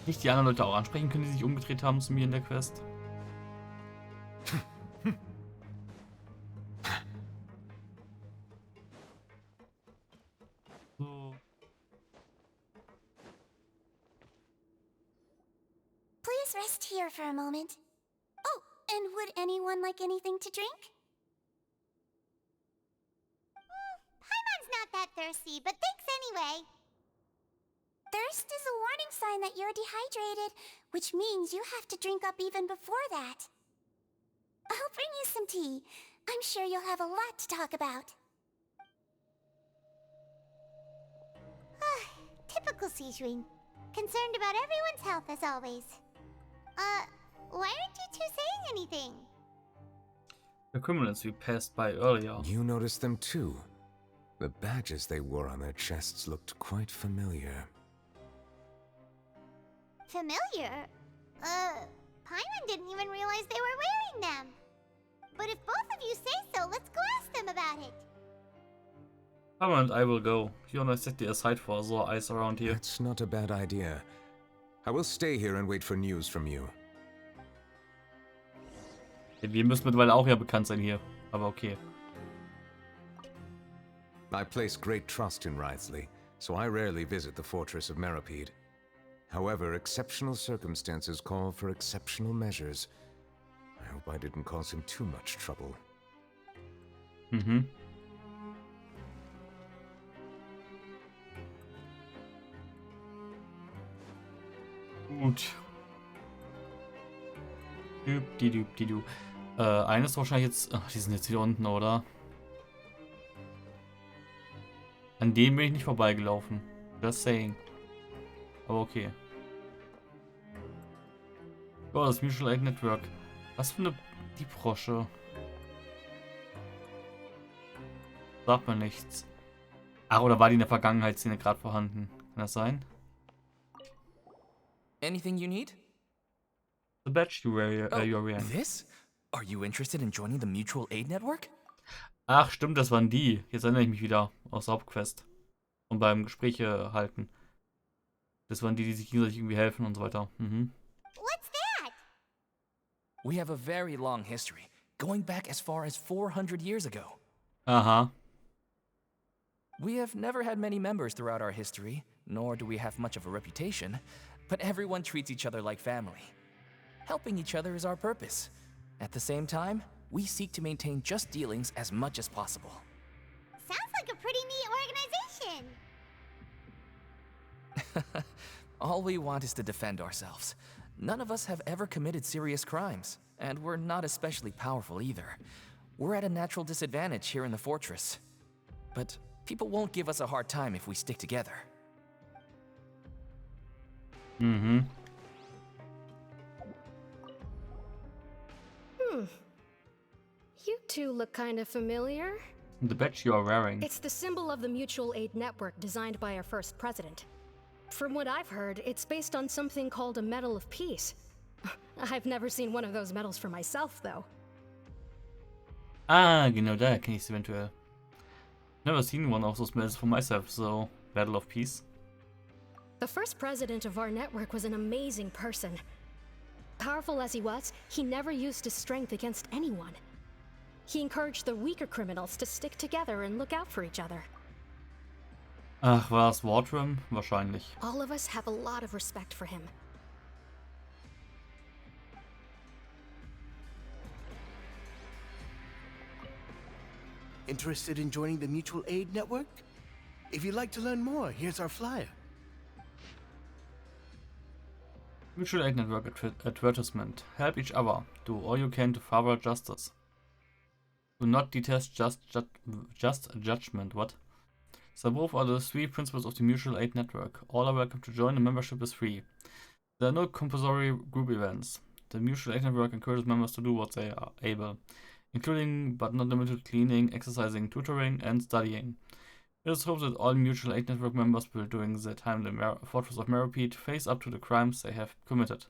Nicht die anderen Leute auch ansprechen können, die sich umgedreht haben zu mir in der Quest? So. Please rest here for a moment. Oh, and would anyone like anything to drink? Paimon's not that thirsty, but thanks anyway. Thirst is a warning sign that you're dehydrated, which means you have to drink up even before that. I'll bring you some tea. I'm sure you'll have a lot to talk about. Typical Sijun. Concerned about everyone's health as always. Why aren't you two saying anything? The criminals we passed by earlier. You noticed them too. The badges they wore on their chests looked quite familiar. Familiar? Paimon didn't even realize they were wearing them. But if both of you say so, let's go ask them about it. Come on, I will go. You wanna set the aside for so eyes around here? That's not a bad idea. I will stay here and wait for news from you. Wir müssen mittlerweile auch ja bekannt sein hier. Aber okay. I place great trust in Wriothesley, so I rarely visit the fortress of Meropide. However, exceptional circumstances call for exceptional measures. I hope I didn't cause him too much trouble. Mhm. Gut. Dübdidu. Eines wahrscheinlich jetzt... Ach, die sind jetzt wieder unten, oder? An dem bin ich nicht vorbeigelaufen. Just saying. Aber okay. Oh, das Mutual Aid Network. Was für eine Diebbrosche. Sagt man nichts. Ach, oder war die in der Vergangenheitsszene gerade vorhanden? Kann das sein? Anything you need? The badge you were wearing. This? Are you interested in joining the Mutual Aid Network? Ach, stimmt, das waren die. Jetzt erinnere ich mich wieder aus der Hauptquest. Und beim Gespräche halten. Das waren die, die sich gegenseitig irgendwie helfen und so weiter. Mhm. What's that? We have a very long history, going back as far as 400 years ago. Aha. We have never had many members throughout our history, nor do we have much of a reputation, but everyone treats each other like family. Helping each other is our purpose. At the same time, we seek to maintain just dealings as much as possible. Sounds like a pretty neat organization. All we want is to defend ourselves. None of us have ever committed serious crimes, and we're not especially powerful either. We're at a natural disadvantage here in the fortress. But people won't give us a hard time if we stick together. Mm-hmm. You two look kind of familiar. The badge you are wearing. It's the symbol of the mutual aid network designed by our first president. From what I've heard, it's based on something called a Medal of Peace. I've never seen one of those medals for myself, though. Ah, genau, daher kenne ich es eventuell. Never seen one of those medals for myself, so Battle of Peace. The first president of our network was an amazing person. Powerful as he was, he never used his strength against anyone. He encouraged the weaker criminals to stick together and look out for each other. Ach, war es Wardrum? Wahrscheinlich. All of us have a lot of respect for him. Interested in joining the Mutual Aid Network? If you'd like to learn more, here's our flyer. Mutual Aid Network advertisement. Help each other. Do all you can to further justice. Do not detest just judgment. What? So both are the 3 principles of the Mutual Aid Network. All are welcome to join. The membership is free. There are no compulsory group events. The Mutual Aid Network encourages members to do what they are able, including but not limited to cleaning, exercising, tutoring, and studying. It is hoped that all Mutual Aid Network members will, during their time in the Fortress of Meropide, face up to the crimes they have committed,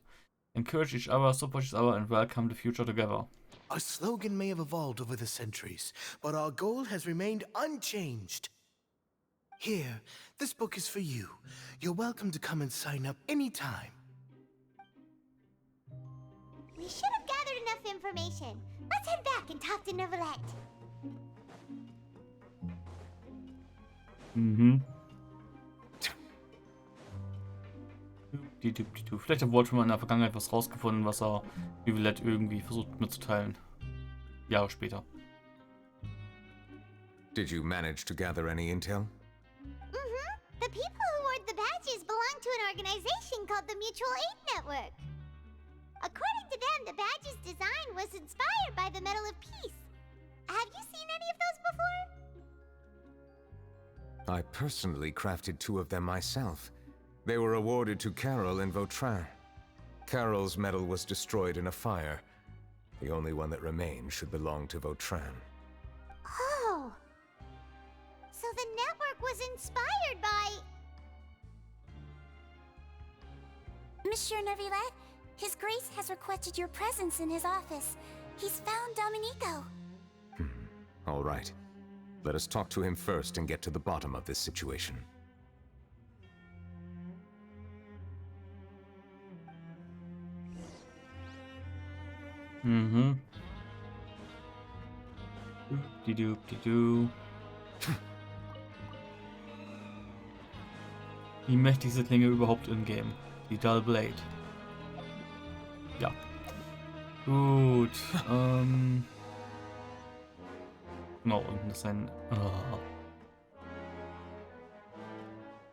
encourage each other, support each other, and welcome the future together. Our slogan may have evolved over the centuries, but our goal has remained unchanged. Here, this book is for you. You're welcome to come and sign up anytime. We should have gathered enough information. Let's head back and talk to Neuvillette. Mhm. Vielleicht hat Waldrum in der Vergangenheit was rausgefunden, was er Neuvillette irgendwie versucht mitzuteilen. Jahre später. Did you manage to gather any intel? The people who wore the badges belong to an organization called the Mutual Aid Network. According to them, the badge's design was inspired by the Medal of Peace. Have you seen any of those before? I personally crafted 2 of them myself. They were awarded to Carol in Vautrin. Carol's medal was destroyed in a fire. The only one that remained should belong to Vautrin. Oh. So the network was inspired by... Monsieur Neuvillette, His Grace has requested your presence in his office. He's found Domenico. All right. Let us talk to him first and get to the bottom of this situation. Mhm. Doop-di-doop-di-doo. Die mächtigste Klinge überhaupt im Game. Die Dull Blade. Ja. Gut. Genau, unten ist ein... Oh.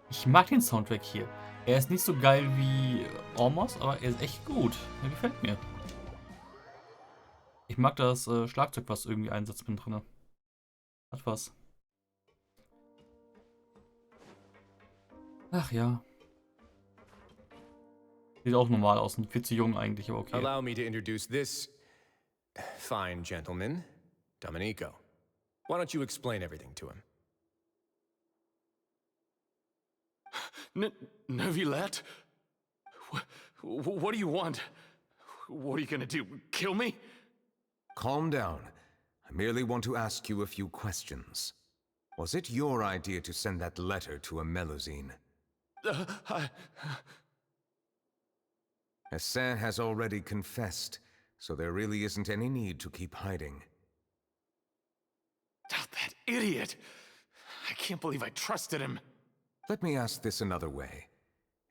Ich mag den Soundtrack hier. Er ist nicht so geil wie Ormos, aber er ist echt gut. Er gefällt mir. Ich mag das Schlagzeug, was irgendwie einsetzt mit drin. Hat was. Ach ja. Sieht auch normal aus. Viel zu jung eigentlich, aber okay. Allow me to introduce this fine gentleman, Domenico. Why don't you explain everything to him? Neuvillette? What do you want? What are you gonna do? Kill me? Calm down. I merely want to ask you a few questions. Was it your idea to send that letter to a Melusine? Hassan has already confessed, so there really isn't any need to keep hiding. That idiot! I can't believe I trusted him. Let me ask this another way.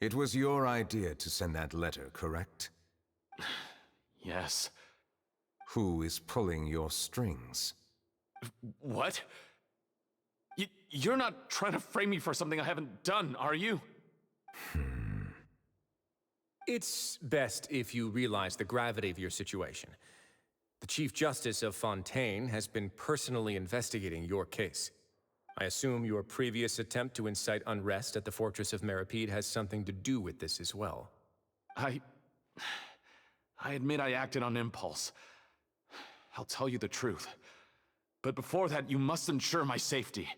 It was your idea to send that letter, correct? Yes. Who is pulling your strings? What? You're not trying to frame me for something I haven't done, are you? It's best if you realize the gravity of your situation. The Chief Justice of Fontaine has been personally investigating your case. I assume your previous attempt to incite unrest at the Fortress of Meripede has something to do with this as well. I admit I acted on impulse. I'll tell you the truth. But before that, you must ensure my safety.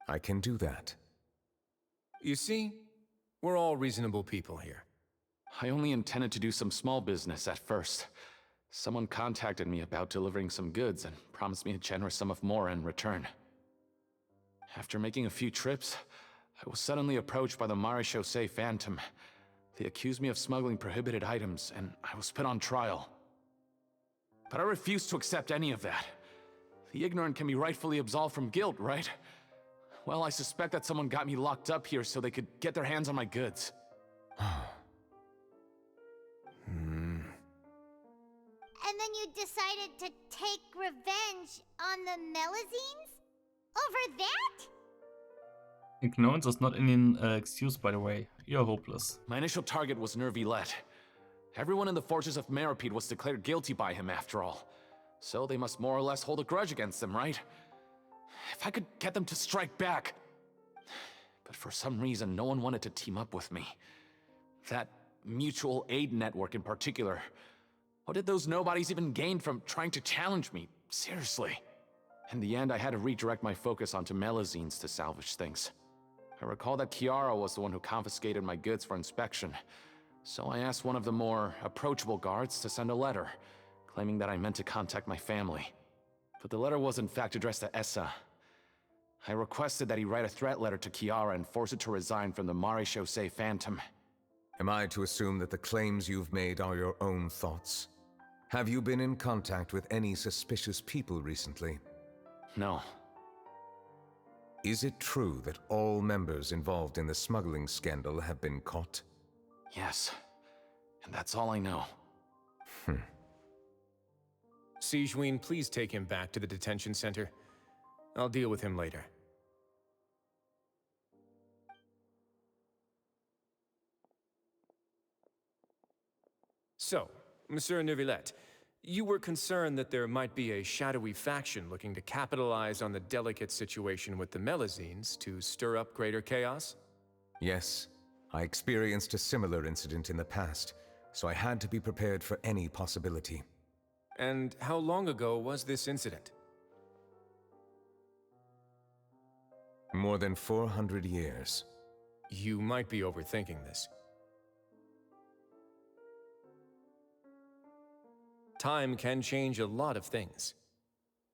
I can do that. You see, we're all reasonable people here. I only intended to do some small business at first. Someone contacted me about delivering some goods and promised me a generous sum of more in return. After making a few trips, I was suddenly approached by the Marechaussee Phantom. They accused me of smuggling prohibited items, and I was put on trial. But I refused to accept any of that. The ignorant can be rightfully absolved from guilt, right? Well, I suspect that someone got me locked up here so they could get their hands on my goods. And then you decided to take revenge on the Melazines? Over that? Ignorance is not an excuse, by the way. You're hopeless. My initial target was Nervilette. Everyone in the Fortress of Meripede was declared guilty by him after all. So they must more or less hold a grudge against him, right? If I could get them to strike back. But for some reason, no one wanted to team up with me. That mutual aid network in particular. What did those nobodies even gain from trying to challenge me? Seriously. In the end, I had to redirect my focus onto Melazines to salvage things. I recall that Kiara was the one who confiscated my goods for inspection. So I asked one of the more approachable guards to send a letter, claiming that I meant to contact my family. But the letter was in fact addressed to Essa. I requested that he write a threat letter to Kiara and force it to resign from the Marechaussee Phantom. Am I to assume that the claims you've made are your own thoughts? Have you been in contact with any suspicious people recently? No. Is it true that all members involved in the smuggling scandal have been caught? Yes. And that's all I know. Sigewinne, please take him back to the detention center. I'll deal with him later. So, Monsieur Nervilette, you were concerned that there might be a shadowy faction looking to capitalize on the delicate situation with the Melazines to stir up greater chaos? Yes. I experienced a similar incident in the past, so I had to be prepared for any possibility. And how long ago was this incident? More than 400 years. You might be overthinking this. Time can change a lot of things.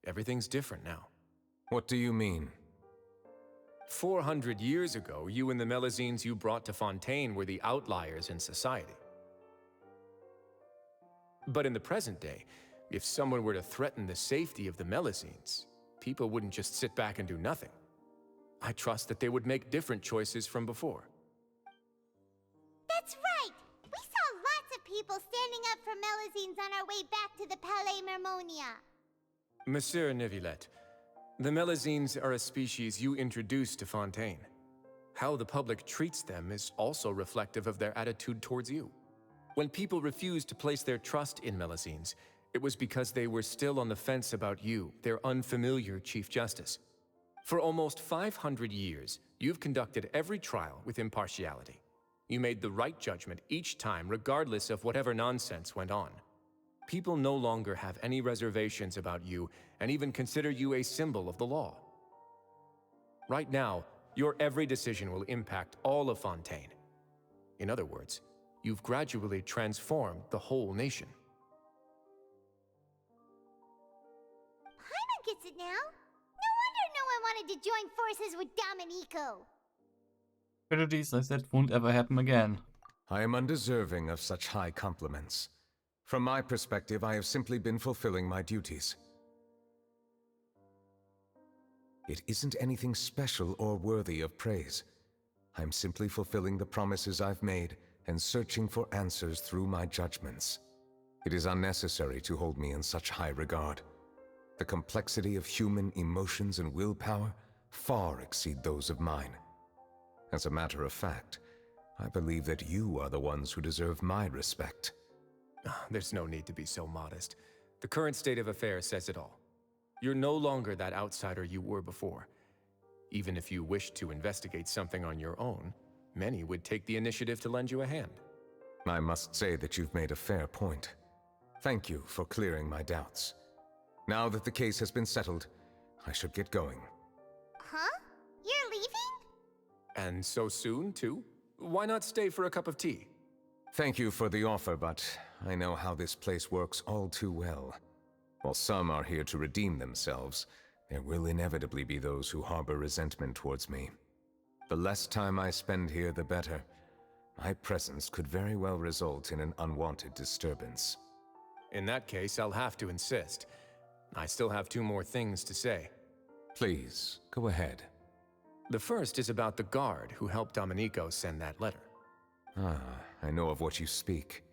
Everything's different now. What do you mean? 400 years ago, you and the Melazines you brought to Fontaine were the outliers in society. But in the present day, if someone were to threaten the safety of the Melazines, people wouldn't just sit back and do nothing. I trust that they would make different choices from before. That's right! We saw lots of people standing up for Melazines on our way back to the Palais Mermonia. Monsieur Nervilette, the Melazines are a species you introduced to Fontaine. How the public treats them is also reflective of their attitude towards you. When people refused to place their trust in Melazines, it was because they were still on the fence about you, their unfamiliar Chief Justice. For almost 500 years, you've conducted every trial with impartiality. You made the right judgment each time, regardless of whatever nonsense went on. People no longer have any reservations about you and even consider you a symbol of the law. Right now, your every decision will impact all of Fontaine. In other words, you've gradually transformed the whole nation. Paimon gets it now. No wonder no one wanted to join forces with Domenico. Tragedies like that won't ever happen again. I am undeserving of such high compliments. From my perspective, I have simply been fulfilling my duties. It isn't anything special or worthy of praise. I'm simply fulfilling the promises I've made and searching for answers through my judgments. It is unnecessary to hold me in such high regard. The complexity of human emotions and willpower far exceed those of mine. As a matter of fact, I believe that you are the ones who deserve my respect. There's no need to be so modest. The current state of affairs says it all. You're no longer that outsider you were before. Even if you wished to investigate something on your own, many would take the initiative to lend you a hand. I must say that you've made a fair point. Thank you for clearing my doubts. Now that the case has been settled, I should get going. Huh? You're leaving? And so soon, too? Why not stay for a cup of tea? Thank you for the offer, but I know how this place works all too well. While some are here to redeem themselves, there will inevitably be those who harbor resentment towards me. The less time I spend here, the better. My presence could very well result in an unwanted disturbance. In that case, I'll have to insist. I still have 2 more things to say. Please, go ahead. The first is about the guard who helped Domenico send that letter. Ah, I know of what you speak.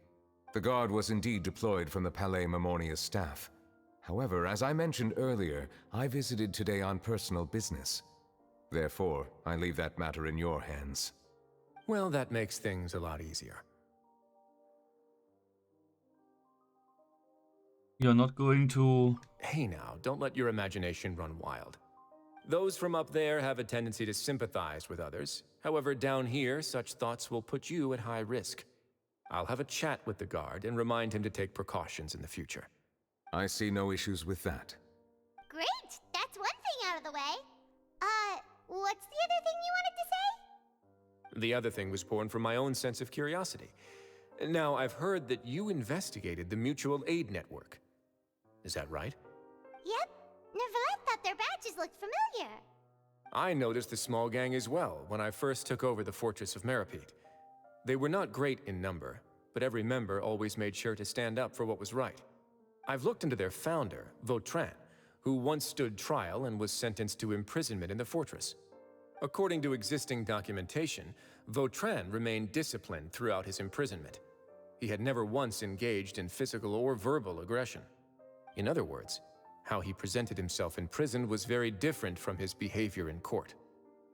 The guard was indeed deployed from the Palais Mermonia's staff. However, as I mentioned earlier, I visited today on personal business. Therefore, I leave that matter in your hands. Well, that makes things a lot easier. You're not going to... Hey now, don't let your imagination run wild. Those from up there have a tendency to sympathize with others. However, down here, such thoughts will put you at high risk. I'll have a chat with the guard and remind him to take precautions in the future. I see no issues with that. Great! That's one thing out of the way. What's the other thing you wanted to say? The other thing was born from my own sense of curiosity. Now, I've heard that you investigated the mutual aid network. Is that right? Yep. Neverlet thought their badges looked familiar. I noticed the small gang as well when I first took over the fortress of Meripede. They were not great in number, but every member always made sure to stand up for what was right. I've looked into their founder, Vautrin, who once stood trial and was sentenced to imprisonment in the fortress. According to existing documentation, Vautrin remained disciplined throughout his imprisonment. He had never once engaged in physical or verbal aggression. In other words, how he presented himself in prison was very different from his behavior in court.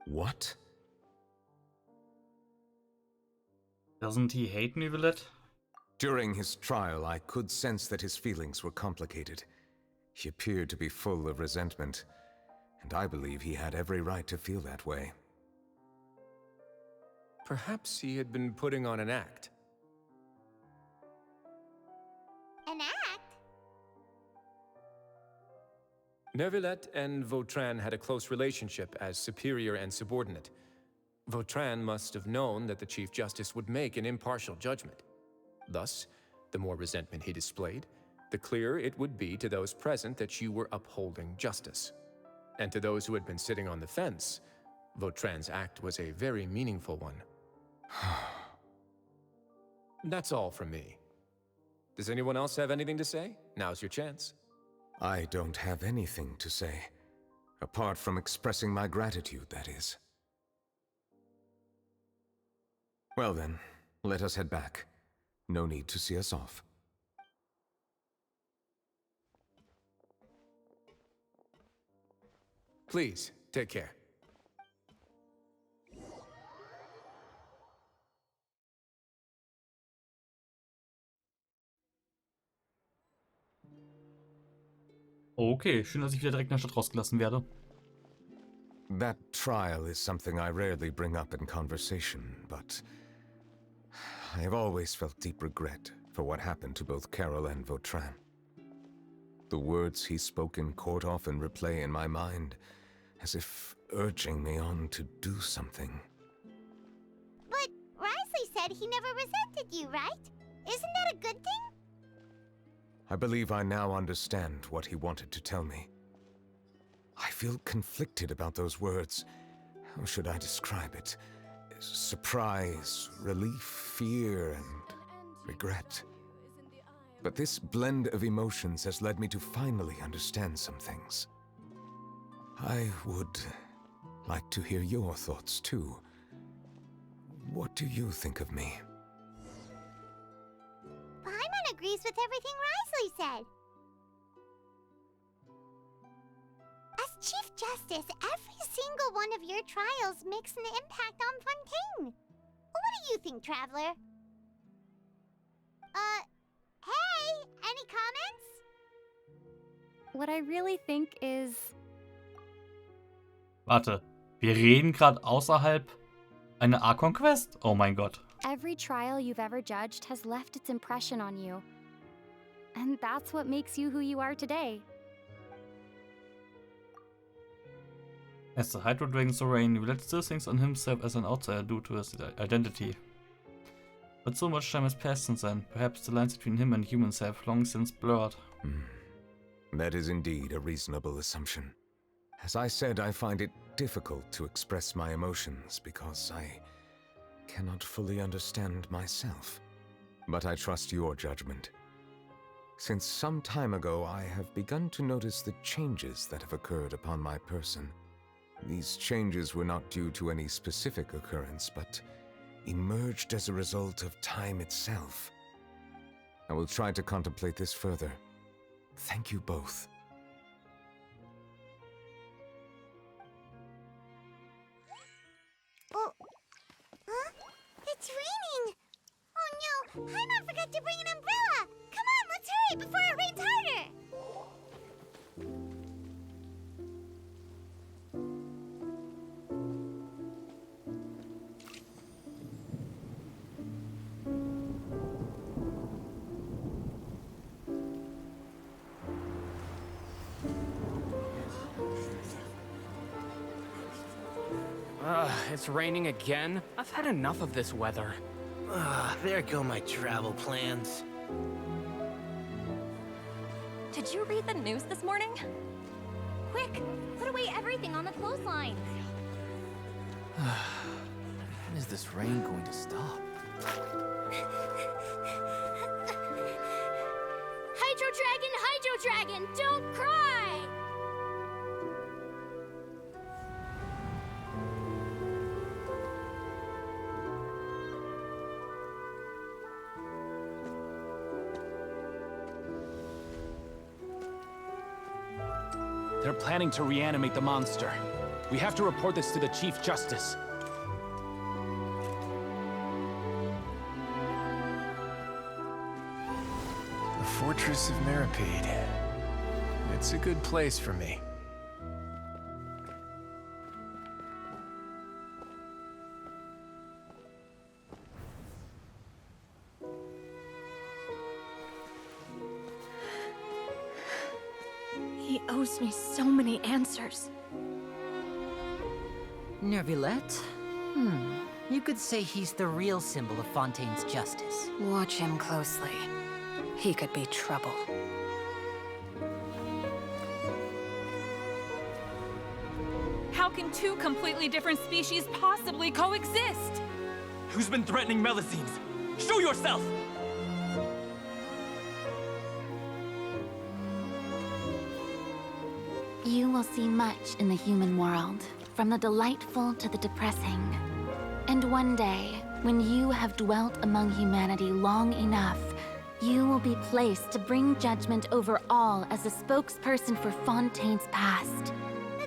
What? Doesn't he hate Neuvillette? During his trial, I could sense that his feelings were complicated. He appeared to be full of resentment, and I believe he had every right to feel that way. Perhaps he had been putting on an act. An act? Neuvillette and Vautrin had a close relationship as superior and subordinate. Vautrin must have known that the Chief Justice would make an impartial judgment. Thus, the more resentment he displayed, the clearer it would be to those present that you were upholding justice. And to those who had been sitting on the fence, Vautrin's act was a very meaningful one. That's all from me. Does anyone else have anything to say? Now's your chance. I don't have anything to say. Apart from expressing my gratitude, that is. Well then, let us head back. No need to see us off. Please, take care. Okay, schön, dass ich wieder direkt in der Stadt rausgelassen werde. That trial is something I rarely bring up in conversation, but I have always felt deep regret for what happened to both Carol and Vautrin. The words he spoke in court often replay in my mind, as if urging me on to do something. But Risley said he never resented you, right? Isn't that a good thing? I believe I now understand what he wanted to tell me. I feel conflicted about those words. How should I describe it? Surprise, relief, fear, and regret. But this blend of emotions has led me to finally understand some things. I would like to hear your thoughts, too. What do you think of me? Paimon agrees with everything Risley said. As Chief Justice, every single one of your trials makes an impact on Fontaine. What do you think, Traveler? Hey, any comments? What I really think is... Warte, wir reden gerade außerhalb einer Archon-Quest? Oh mein Gott. Every trial you've ever judged has left its impression on you. And that's what makes you who you are today. As the Hydro Dragon Sorain, Nivellette still thinks on himself as an outsider due to his identity. But so much time has passed since then. Perhaps the lines between him and humans have long since blurred. That is indeed a reasonable assumption. As I said, I find it difficult to express my emotions because I cannot fully understand myself. But I trust your judgment. Since some time ago, I have begun to notice the changes that have occurred upon my person. These changes were not due to any specific occurrence, but emerged as a result of time itself. I will try to contemplate this further. Thank you both. Oh, huh? It's raining! Oh no, Paimon forgot to bring an umbrella! Come on, let's hurry before it rains harder! It's raining again? I've had enough of this weather. There go my travel plans. Did you read the news this morning? Quick, put away everything on the clothesline. When is this rain going to stop? Hydro Dragon, don't cry! They're planning to reanimate the monster. We have to report this to the Chief Justice. The Fortress of Maripede. It's a good place for me. He owes me so many answers. Neuvillette? You could say he's the real symbol of Fontaine's justice. Watch him closely. He could be trouble. How can two completely different species possibly coexist? Who's been threatening Melusines? Show yourself! You will see much in the human world, from the delightful to the depressing. And one day, when you have dwelt among humanity long enough, you will be placed to bring judgment over all as a spokesperson for Fontaine's past.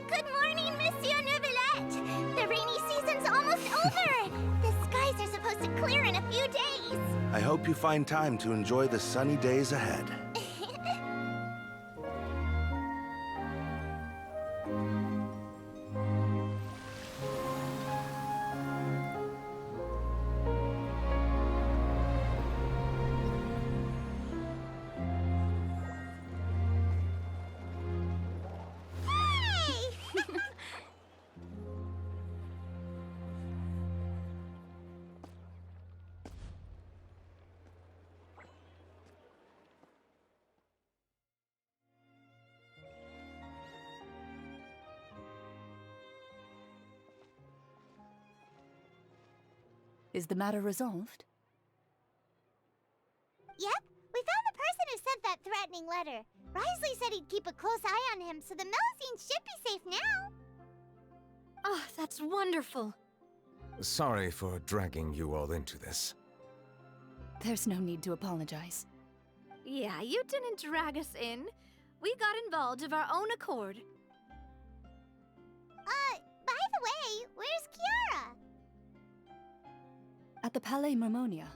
Good morning, Monsieur Neuvillette! The rainy season's almost over! The skies are supposed to clear in a few days! I hope you find time to enjoy the sunny days ahead. Is the matter resolved? Yep, we found the person who sent that threatening letter. Risley said he'd keep a close eye on him, so the Melusines should be safe now. Oh, that's wonderful. Sorry for dragging you all into this. There's no need to apologize. Yeah, you didn't drag us in. We got involved of our own accord. By the way, where's Kiara? At the Palais Mermonia,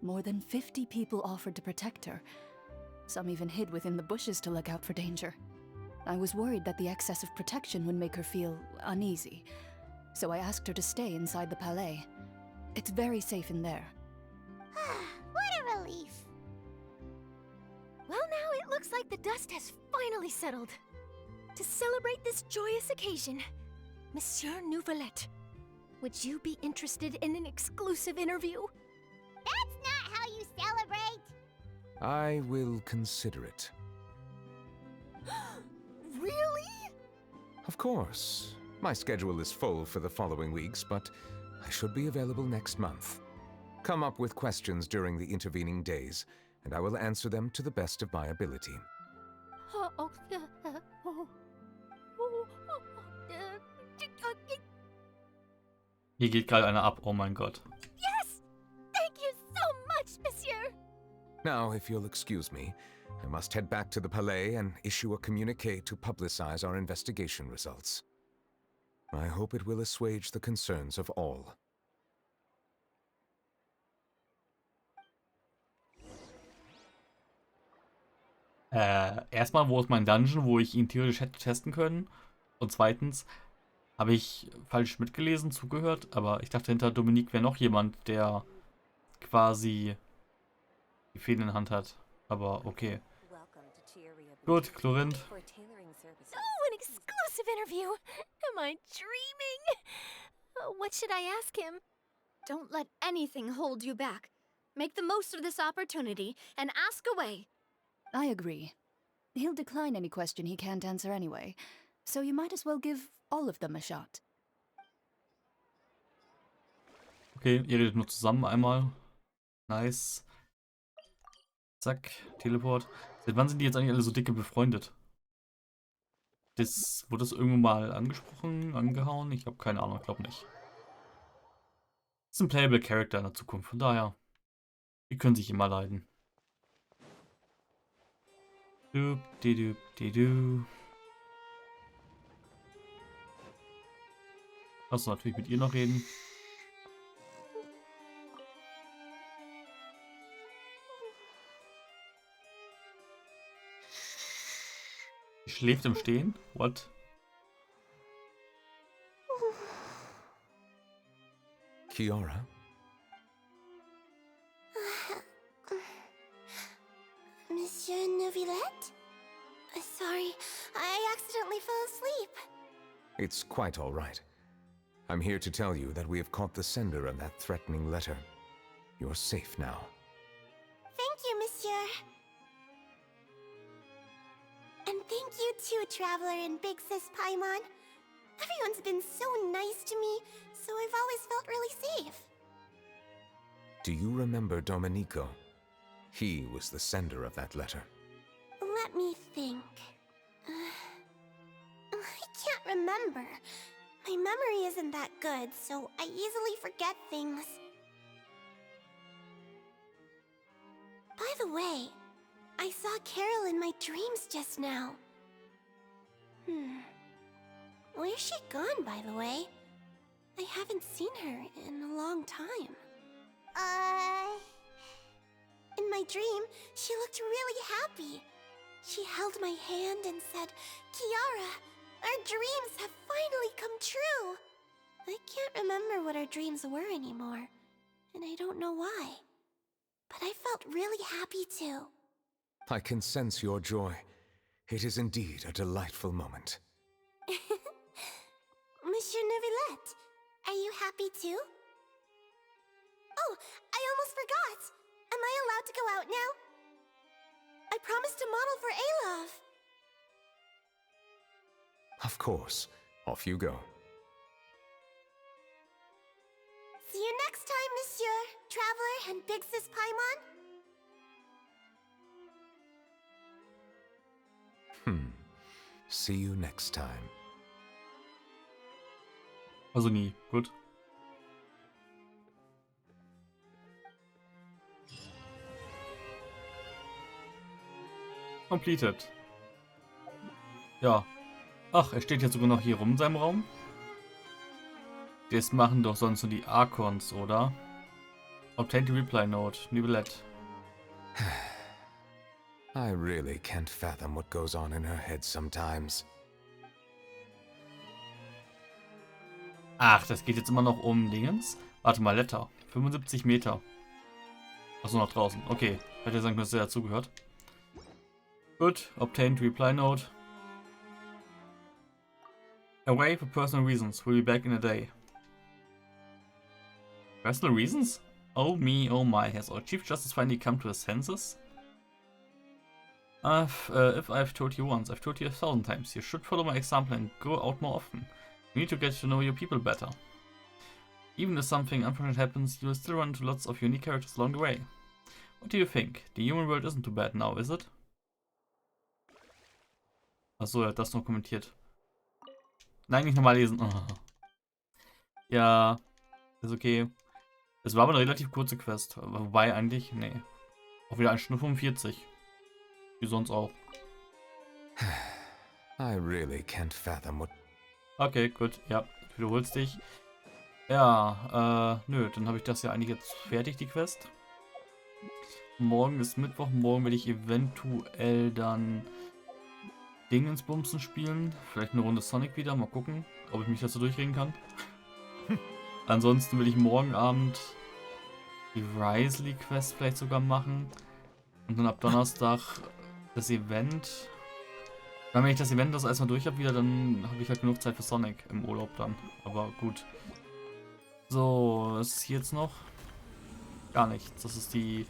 more than 50 people offered to protect her. Some even hid within the bushes to look out for danger. I was worried that the excess of protection would make her feel uneasy, so I asked her to stay inside the Palais. It's very safe in there. What a relief. Well, now it looks like the dust has finally settled. To celebrate this joyous occasion, Monsieur Nouvelette, would you be interested in an exclusive interview? That's not how you celebrate. I will consider it. Really? Of course. My schedule is full for the following weeks, but I should be available next month. Come up with questions during the intervening days, and I will answer them to the best of my ability. Hier geht gerade einer ab, oh mein Gott. Yes! Thank you so much, Monsieur! Now, if you'll excuse me, I must head back to the Palais and issue a communique to publicize our investigation results. I hope it will assuage the concerns of all. Erstmal, wo ist mein Dungeon, wo ich ihn theoretisch hätte testen können? Und zweitens, habe ich falsch mitgelesen, zugehört, aber ich dachte, hinter Dominique wäre noch jemand, der quasi die Fäden in der Hand hat. Aber okay. Gut, Chlorint. Oh, an exclusive interview! Am I dreaming? What should I ask him? Don't let anything hold you back. Make the most of this opportunity and ask away. I agree. He'll decline any question he can't answer anyway, so you might as well give all of them a shot. Okay, ihr redet nur zusammen einmal. Nice. Zack, Teleport. Seit wann sind die jetzt eigentlich alle so dicke befreundet? Wurde das irgendwo mal angesprochen, angehauen? Ich habe keine Ahnung, ich glaube nicht. Das ist ein Playable Character in der Zukunft, von daher. Die können sich immer leiden. Du. Lass uns natürlich mit ihr noch reden. Sie schläft im Stehen? What? Kiara? Monsieur Nouvelette? Sorry, I accidentally fell asleep. It's quite all right. I'm here to tell you that we have caught the sender of that threatening letter. You're safe now. Thank you, Monsieur. And thank you too, Traveler and Big Sis Paimon. Everyone's been so nice to me, so I've always felt really safe. Do you remember Domenico? He was the sender of that letter. Let me think. I can't remember. My memory isn't that good, so I easily forget things. By the way, I saw Carol in my dreams just now. Where's she gone, by the way? I haven't seen her in a long time. In my dream, she looked really happy. She held my hand and said, "Kiara, our dreams have finally come true." I can't remember what our dreams were anymore, and I don't know why. But I felt really happy too. I can sense your joy. It is indeed a delightful moment. Monsieur Nouvelette, are you happy too? Oh, I almost forgot! Am I allowed to go out now? I promised to model for Alov. Of course. Off you go. See you next time, Monsieur, Traveler, and Big Sis Paimon. See you next time. Also nie. Gut. Completed. Ja. Ach, er steht jetzt sogar noch hier rum in seinem Raum. Das machen doch sonst nur die Archons, oder? Obtain the reply note. Nivelette. I really can't fathom what goes on in her head sometimes. Ach, das geht jetzt immer noch um Dingens. Warte mal, Letter. 75 Meter. Achso, nach draußen. Okay. Hätte ja sagen können, dass er dazugehört. Gut. Obtained reply note. Away for personal reasons. We'll be back in a day. Personal reasons? Oh me, oh my. Has our Chief Justice finally come to his senses? If I've told you once, I've told you 1,000 times. You should follow my example and go out more often. You need to get to know your people better. Even if something unfortunate happens, you'll still run into lots of unique characters along the way. What do you think? The human world isn't too bad now, is it? Achso, er hat das noch kommentiert. Nein, nicht nochmal lesen. Oh. Ja, ist okay. Es war aber eine relativ kurze Quest. Wobei eigentlich, nee. Auch wieder 1 Stunde 45. Wie sonst auch. I really can't fathom what... Okay, gut. Ja, du wiederholst dich. Ja, nö, dann habe ich das ja eigentlich jetzt fertig, die Quest. Morgen ist Mittwoch. Morgen werde ich eventuell dann Dingensbumsen spielen. Vielleicht eine Runde Sonic wieder. Mal gucken, ob ich mich dazu durchreden kann. Ansonsten will ich morgen Abend die Risley-Quest vielleicht sogar machen. Und dann ab Donnerstag das Event. Wenn ich das Event das erstmal durch habe wieder, dann habe ich halt genug Zeit für Sonic im Urlaub dann. Aber gut. So, was ist hier jetzt noch? Gar nichts. Das ist die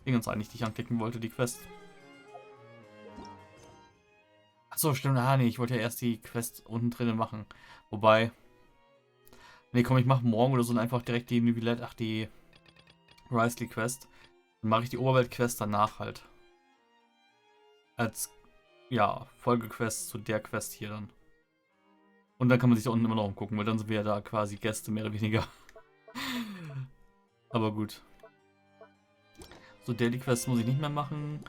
Dingens eigentlich, die ich anklicken wollte, die Quest. Achso, stimmt. Ah, nee, ich wollte ja erst die Quest unten drinnen machen. Wobei... Nee, komm, ich mache morgen oder so einfach direkt die Nivelette, ach, die Risley Quest. Dann mache ich die Oberwelt-Quest danach halt. Als, ja, Folgequest zu der Quest hier dann. Und dann kann man sich da unten immer noch umgucken, weil dann sind wir ja da quasi Gäste, mehr oder weniger. Aber gut. So, Daily Quest muss ich nicht mehr machen.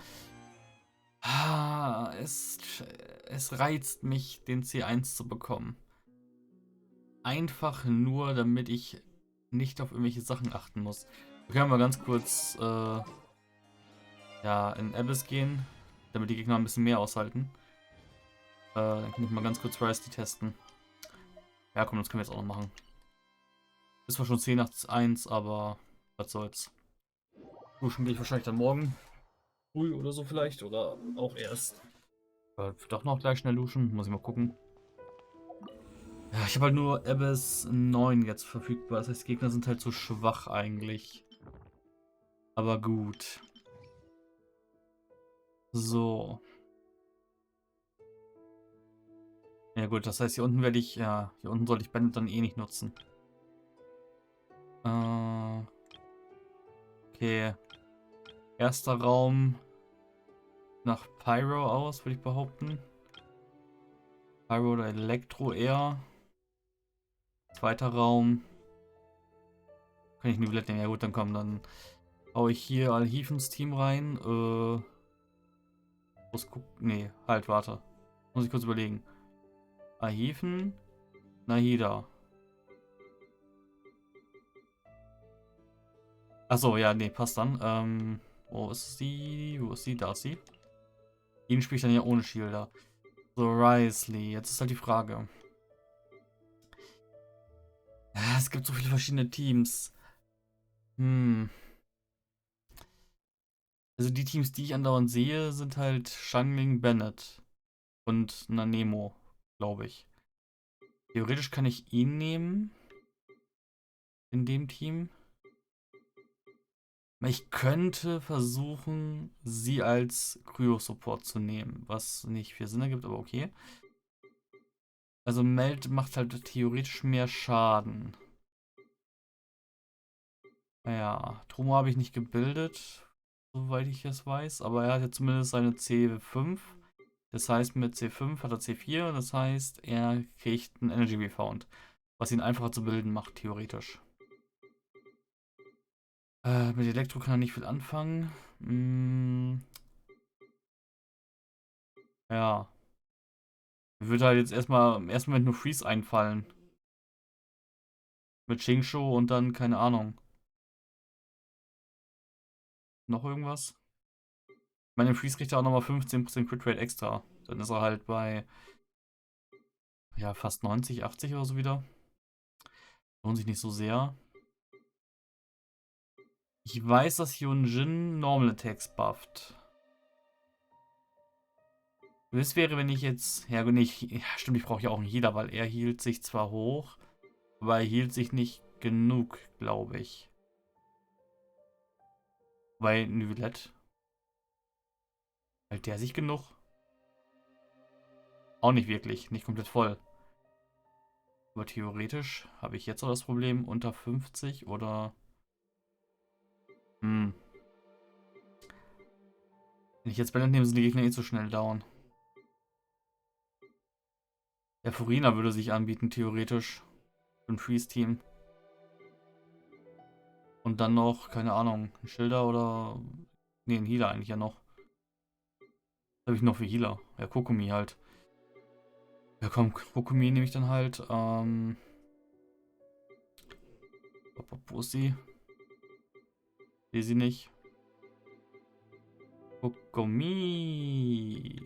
Ah, es reizt mich, den C1 zu bekommen. Einfach nur, damit ich nicht auf irgendwelche Sachen achten muss. Wir können mal ganz kurz ja, in Abyss gehen, damit die Gegner ein bisschen mehr aushalten. Dann kann ich mal ganz kurz Risley testen. Ja, komm, das können wir jetzt auch noch machen. Ist zwar schon 10 nach 1, aber was soll's. Duschen gehe ich wahrscheinlich dann morgen früh oder so vielleicht, oder auch erst. Doch noch gleich schnell duschen, muss ich mal gucken. Ja, ich habe halt nur Abyss 9 jetzt verfügbar. Das heißt, die Gegner sind halt so schwach eigentlich. Aber gut. So. Ja gut, das heißt, hier unten werde ich, ja, hier unten sollte ich Bandit dann eh nicht nutzen. Okay. Erster Raum nach Pyro aus, würde ich behaupten. Pyro oder Elektro eher. Zweiter Raum. Kann ich Nivelette nehmen? Ja gut, dann komm, dann hau ich hier Alhifens Team rein. Muss gucken. Nee, halt, warte. Muss ich kurz überlegen. Alhifen, Nahida. Achso, ja, nee, passt dann. Wo ist sie? Wo ist sie? Da ist sie. Ihn spiele ich dann ja ohne Shielder. So, Risley. Jetzt ist halt die Frage. Ja, es gibt so viele verschiedene Teams. Also die Teams, die ich andauernd sehe, sind halt Shangling, Bennett und Nanemo, glaube ich. Theoretisch kann ich ihn nehmen. In dem Team. Ich könnte versuchen, sie als Kryo-Support zu nehmen, was nicht viel Sinn ergibt, aber okay. Also Meld macht halt theoretisch mehr Schaden. Naja, Trumo habe ich nicht gebildet, soweit ich es weiß, aber er hat ja zumindest seine C5. Das heißt, mit C5 hat er C4 und das heißt, er kriegt einen Energy Refound, was ihn einfacher zu bilden macht, theoretisch. Mit Elektro kann er nicht viel anfangen. Ja. Mir würde halt jetzt erstmal im ersten Moment nur Freeze einfallen. Mit Shingshu und dann, keine Ahnung. Noch irgendwas? Ich meine, im Freeze kriegt er auch nochmal 15% Crit Rate extra. Dann ist er halt bei ja, fast 90, 80 oder so wieder. Lohnt sich nicht so sehr. Ich weiß, dass Hyunjin Normal Attacks bufft. Das wäre, wenn ich jetzt... Ja, nicht, ja, stimmt, ich brauche ja auch einen Healer, weil er hielt sich zwar hoch, aber er hielt sich nicht genug, glaube ich. Bei Nivellette. Hält der sich genug? Auch nicht wirklich, nicht komplett voll. Aber theoretisch habe ich jetzt auch das Problem, unter 50 oder... Wenn ich jetzt Ballett nehme, sind die Gegner eh zu schnell down. Der Furina würde sich anbieten, theoretisch. Für ein Freeze-Team. Und dann noch, keine Ahnung, ein Schilder oder... Ne, ein Healer eigentlich ja noch. Was habe ich noch für Healer? Ja, Kokumi halt. Ja komm, Kokumi nehme ich dann halt. Wo ist sie? Sehe sie nicht. Kokumi.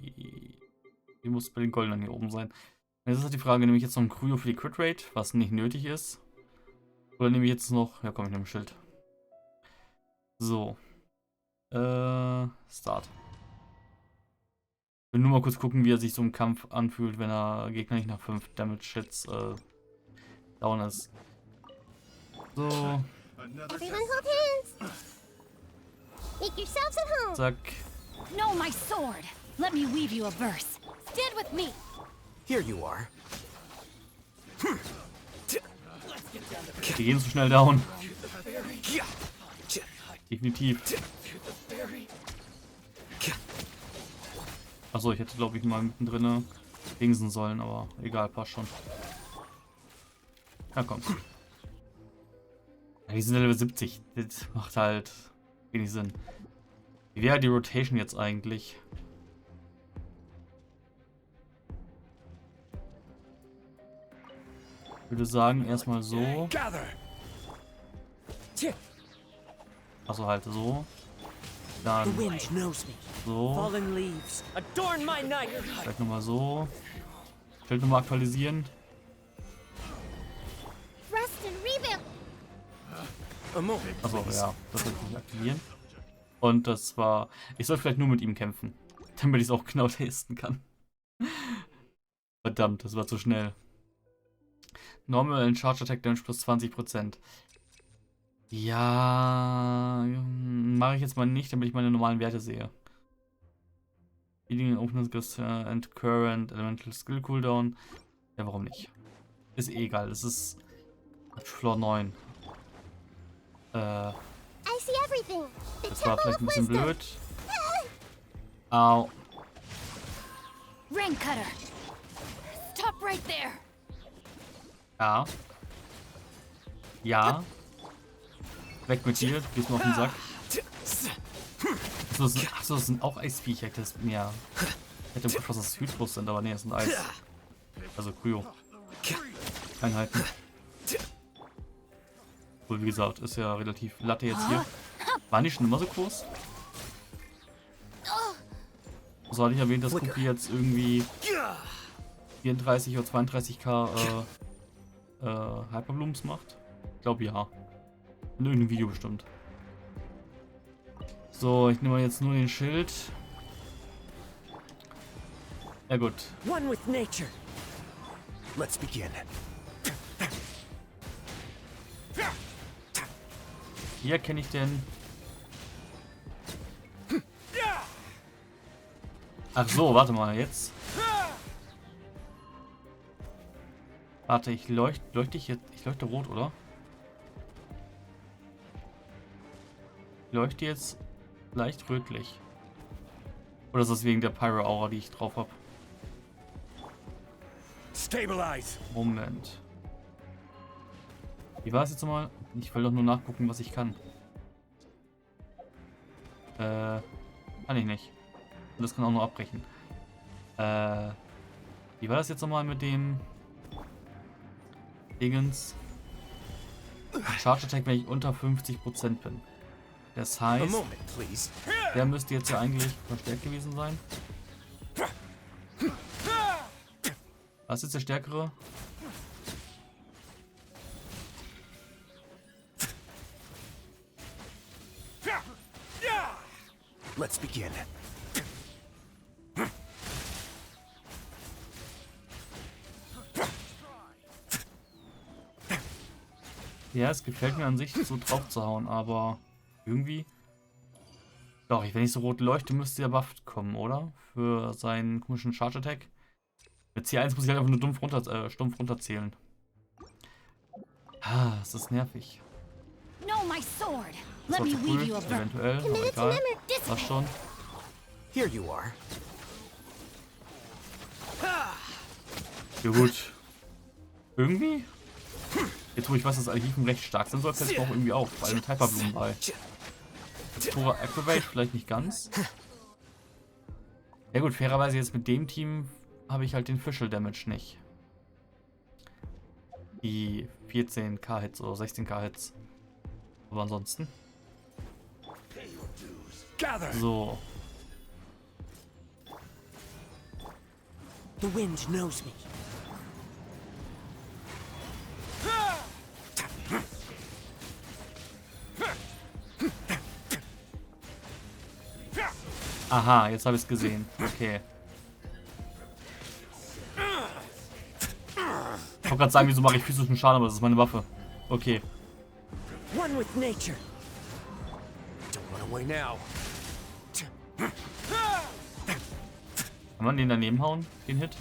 Die muss bei den Goldenen hier oben sein. Jetzt ist halt die Frage, nehme ich jetzt noch ein Kryo für die Crit Rate, was nicht nötig ist? Oder nehme ich jetzt noch... Ja komm, ich nehme ein Schild. So. Start. Ich will nur mal kurz gucken, wie er sich so im Kampf anfühlt, wenn er Gegner nicht nach 5 Damage-Hits down ist. So. Everyone hold hands. Make yourselves at home. Zack. No, my sword. Let me weave you a verse. Stand with me. Here you are. Die gehen so schnell down. Definitiv. Achso, ich hätte glaube ich mal mittendrin dingsen sollen, aber egal, passt schon. Ja, komm. Ja, die sind Level 70. Das macht halt wenig Sinn. Wie wäre die Rotation jetzt eigentlich? Ich würde sagen, erstmal so. Also halt so. Dann so. Vielleicht nochmal so. Schild nochmal aktualisieren. Achso, ja, das will ich nicht aktivieren. Und das war... Ich soll vielleicht nur mit ihm kämpfen, damit ich es auch genau testen kann. Verdammt, das war zu schnell. Normal and Charge Attack Damage plus 20%. Ja, mache ich jetzt mal nicht, damit ich meine normalen Werte sehe. Healing, Openness, and Current, Elemental Skill Cooldown. Ja, warum nicht? Ist eh egal, das ist Floor 9. Das war vielleicht ein bisschen blöd. Au. Rain Cutter. Stop right there. Ja. Ja. Weg mit dir, gehst mir auf den Sack. Achso, das sind auch Eisviecher. Das mir. Ich hätte im Kopf, dass das Hydros sind, aber nee, das sind Eis. Also Kryo. Einheiten. Obwohl, wie gesagt, ist ja relativ Latte jetzt hier. Waren die schon immer so groß? So hatte ich erwähnt, dass Cookie jetzt irgendwie 34 oder 32k Hyperblooms macht. Ich glaube ja. In irgendeinem Video bestimmt. So, ich nehme jetzt nur den Schild. Ja gut. One with nature. Let's begin. Wie erkenne ich denn? Ach so, warte mal, jetzt. Warte, ich leuchte ich jetzt. Ich leuchte rot, oder? Ich leuchte jetzt leicht rötlich. Oder ist das wegen der Pyro-Aura, die ich drauf habe? Stabilize. Moment. Wie war es jetzt nochmal? Ich will doch nur nachgucken, was ich kann. Kann ich nicht. Und das kann auch nur abbrechen. Wie war das jetzt nochmal mit dem Dingens? Charge Attack, wenn ich unter 50% bin. Das heißt, der müsste jetzt ja eigentlich verstärkt gewesen sein. Was ist der Stärkere? Let's begin. Ja, es gefällt mir an sich, so drauf zu hauen, aber irgendwie... Doch, wenn ich so rot leuchte, müsste der Buff kommen, oder? Für seinen komischen Charge Attack. Mit C1 muss ich halt einfach nur stumpf runterzählen. Ah, das ist nervig. No, my sword. Das war zu cool, eventuell, aber egal. Was schon. Here you are. Ja gut. Irgendwie? Jetzt wo ich weiß, dass Archiven recht stark sind, soll es jetzt auch irgendwie auf, weil eine Typerblumen bei. Tora Activate vielleicht nicht ganz. Ja gut, fairerweise jetzt mit dem Team habe ich halt den Official Damage nicht. Die 14k Hits oder 16k Hits. Aber ansonsten. So. The wind knows me. Aha, jetzt habe ich es gesehen. Okay. Ich wollte gerade sagen, wieso mache ich physischen Schaden, aber das ist meine Waffe. Okay. One with nature. Don't run away now. Kann man den daneben hauen, den Hit?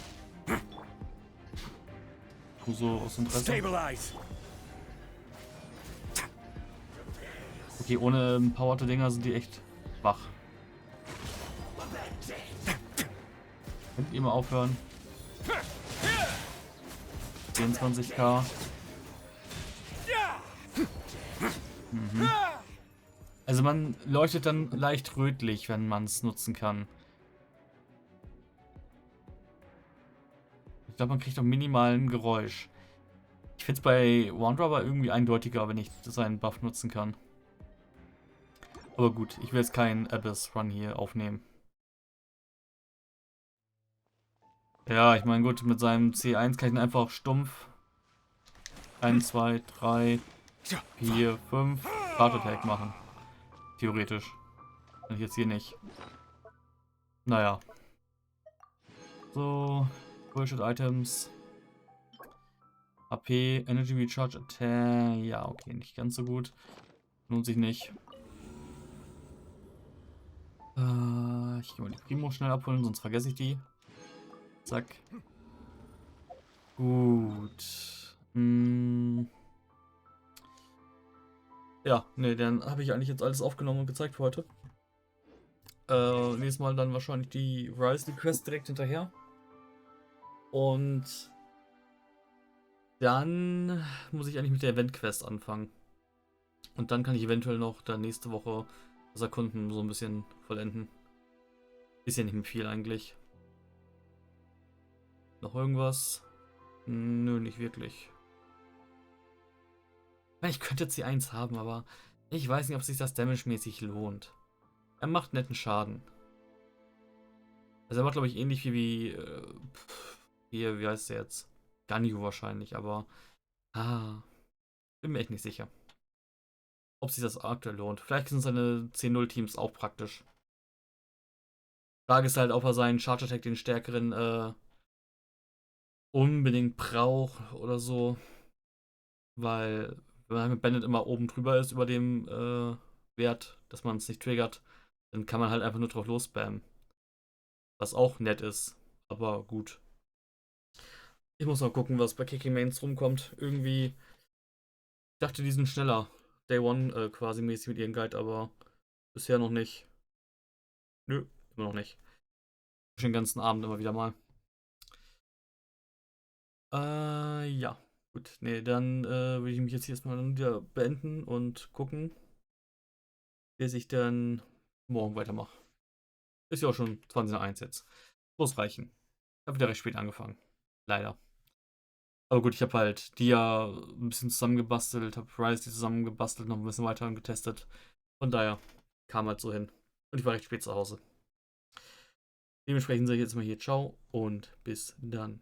So aus Interesse. Stabilize. Okay, ohne empowerte Dinger sind die echt schwach. Könnt ihr mal aufhören? 24k. Mhm. Also man leuchtet dann leicht rötlich, wenn man es nutzen kann. Ich glaube, man kriegt auch minimal ein Geräusch. Ich finde es bei Wanderer irgendwie eindeutiger, wenn ich seinen Buff nutzen kann. Aber gut, ich will jetzt keinen Abyss Run hier aufnehmen. Ja, ich meine, gut, mit seinem C1 kann ich ihn einfach stumpf 1, 2, 3, 4, 5 Heart Attack machen. Theoretisch. Kann ich jetzt hier nicht. Naja. So, Bullshit Items. AP, Energy Recharge Attack. Ja, okay, nicht ganz so gut. Lohnt sich nicht. Ich gehe mal die Primo schnell abholen, sonst vergesse ich die. Zack. Gut. Ja, ne, dann habe ich eigentlich jetzt alles aufgenommen und gezeigt für heute. Nächstes Mal dann wahrscheinlich die Rise Quest direkt hinterher. Und dann muss ich eigentlich mit der Event Quest anfangen. Und dann kann ich eventuell noch dann nächste Woche das Erkunden so ein bisschen vollenden. Ist ja nicht mehr viel eigentlich. Noch irgendwas? Nö, nicht wirklich. Ich könnte jetzt die 1 haben, aber ich weiß nicht, ob sich das damage-mäßig lohnt. Er macht netten Schaden. Also er macht, glaube ich, ähnlich wie hier, wie heißt der jetzt? Ganyu wahrscheinlich, aber bin mir echt nicht sicher. Ob sich das aktuell lohnt. Vielleicht sind seine 10-0 Teams auch praktisch. Frage ist halt, ob er seinen Charge Attack, den stärkeren, unbedingt braucht oder so. Weil, wenn man mit Bandit immer oben drüber ist über dem Wert, dass man es nicht triggert, dann kann man halt einfach nur drauf losspammen. Was auch nett ist. Aber gut. Ich muss mal gucken, was bei Kicking Mains rumkommt. Irgendwie. Ich dachte, die sind schneller. Day One quasi mäßig mit ihrem Guide, aber bisher noch nicht. Nö, immer noch nicht. Den ganzen Abend immer wieder mal. Ja. Gut, nee, dann würde ich mich jetzt hier erstmal wieder beenden und gucken, bis ich dann morgen weitermache. Ist ja auch schon 20 nach 1 jetzt. Muss reichen. Ich habe wieder recht spät angefangen. Leider. Aber gut, ich habe halt die ja ein bisschen zusammengebastelt, habe Rise die zusammengebastelt, noch ein bisschen weiter getestet. Von daher kam halt so hin. Und ich war recht spät zu Hause. Dementsprechend sage ich jetzt mal hier ciao und bis dann.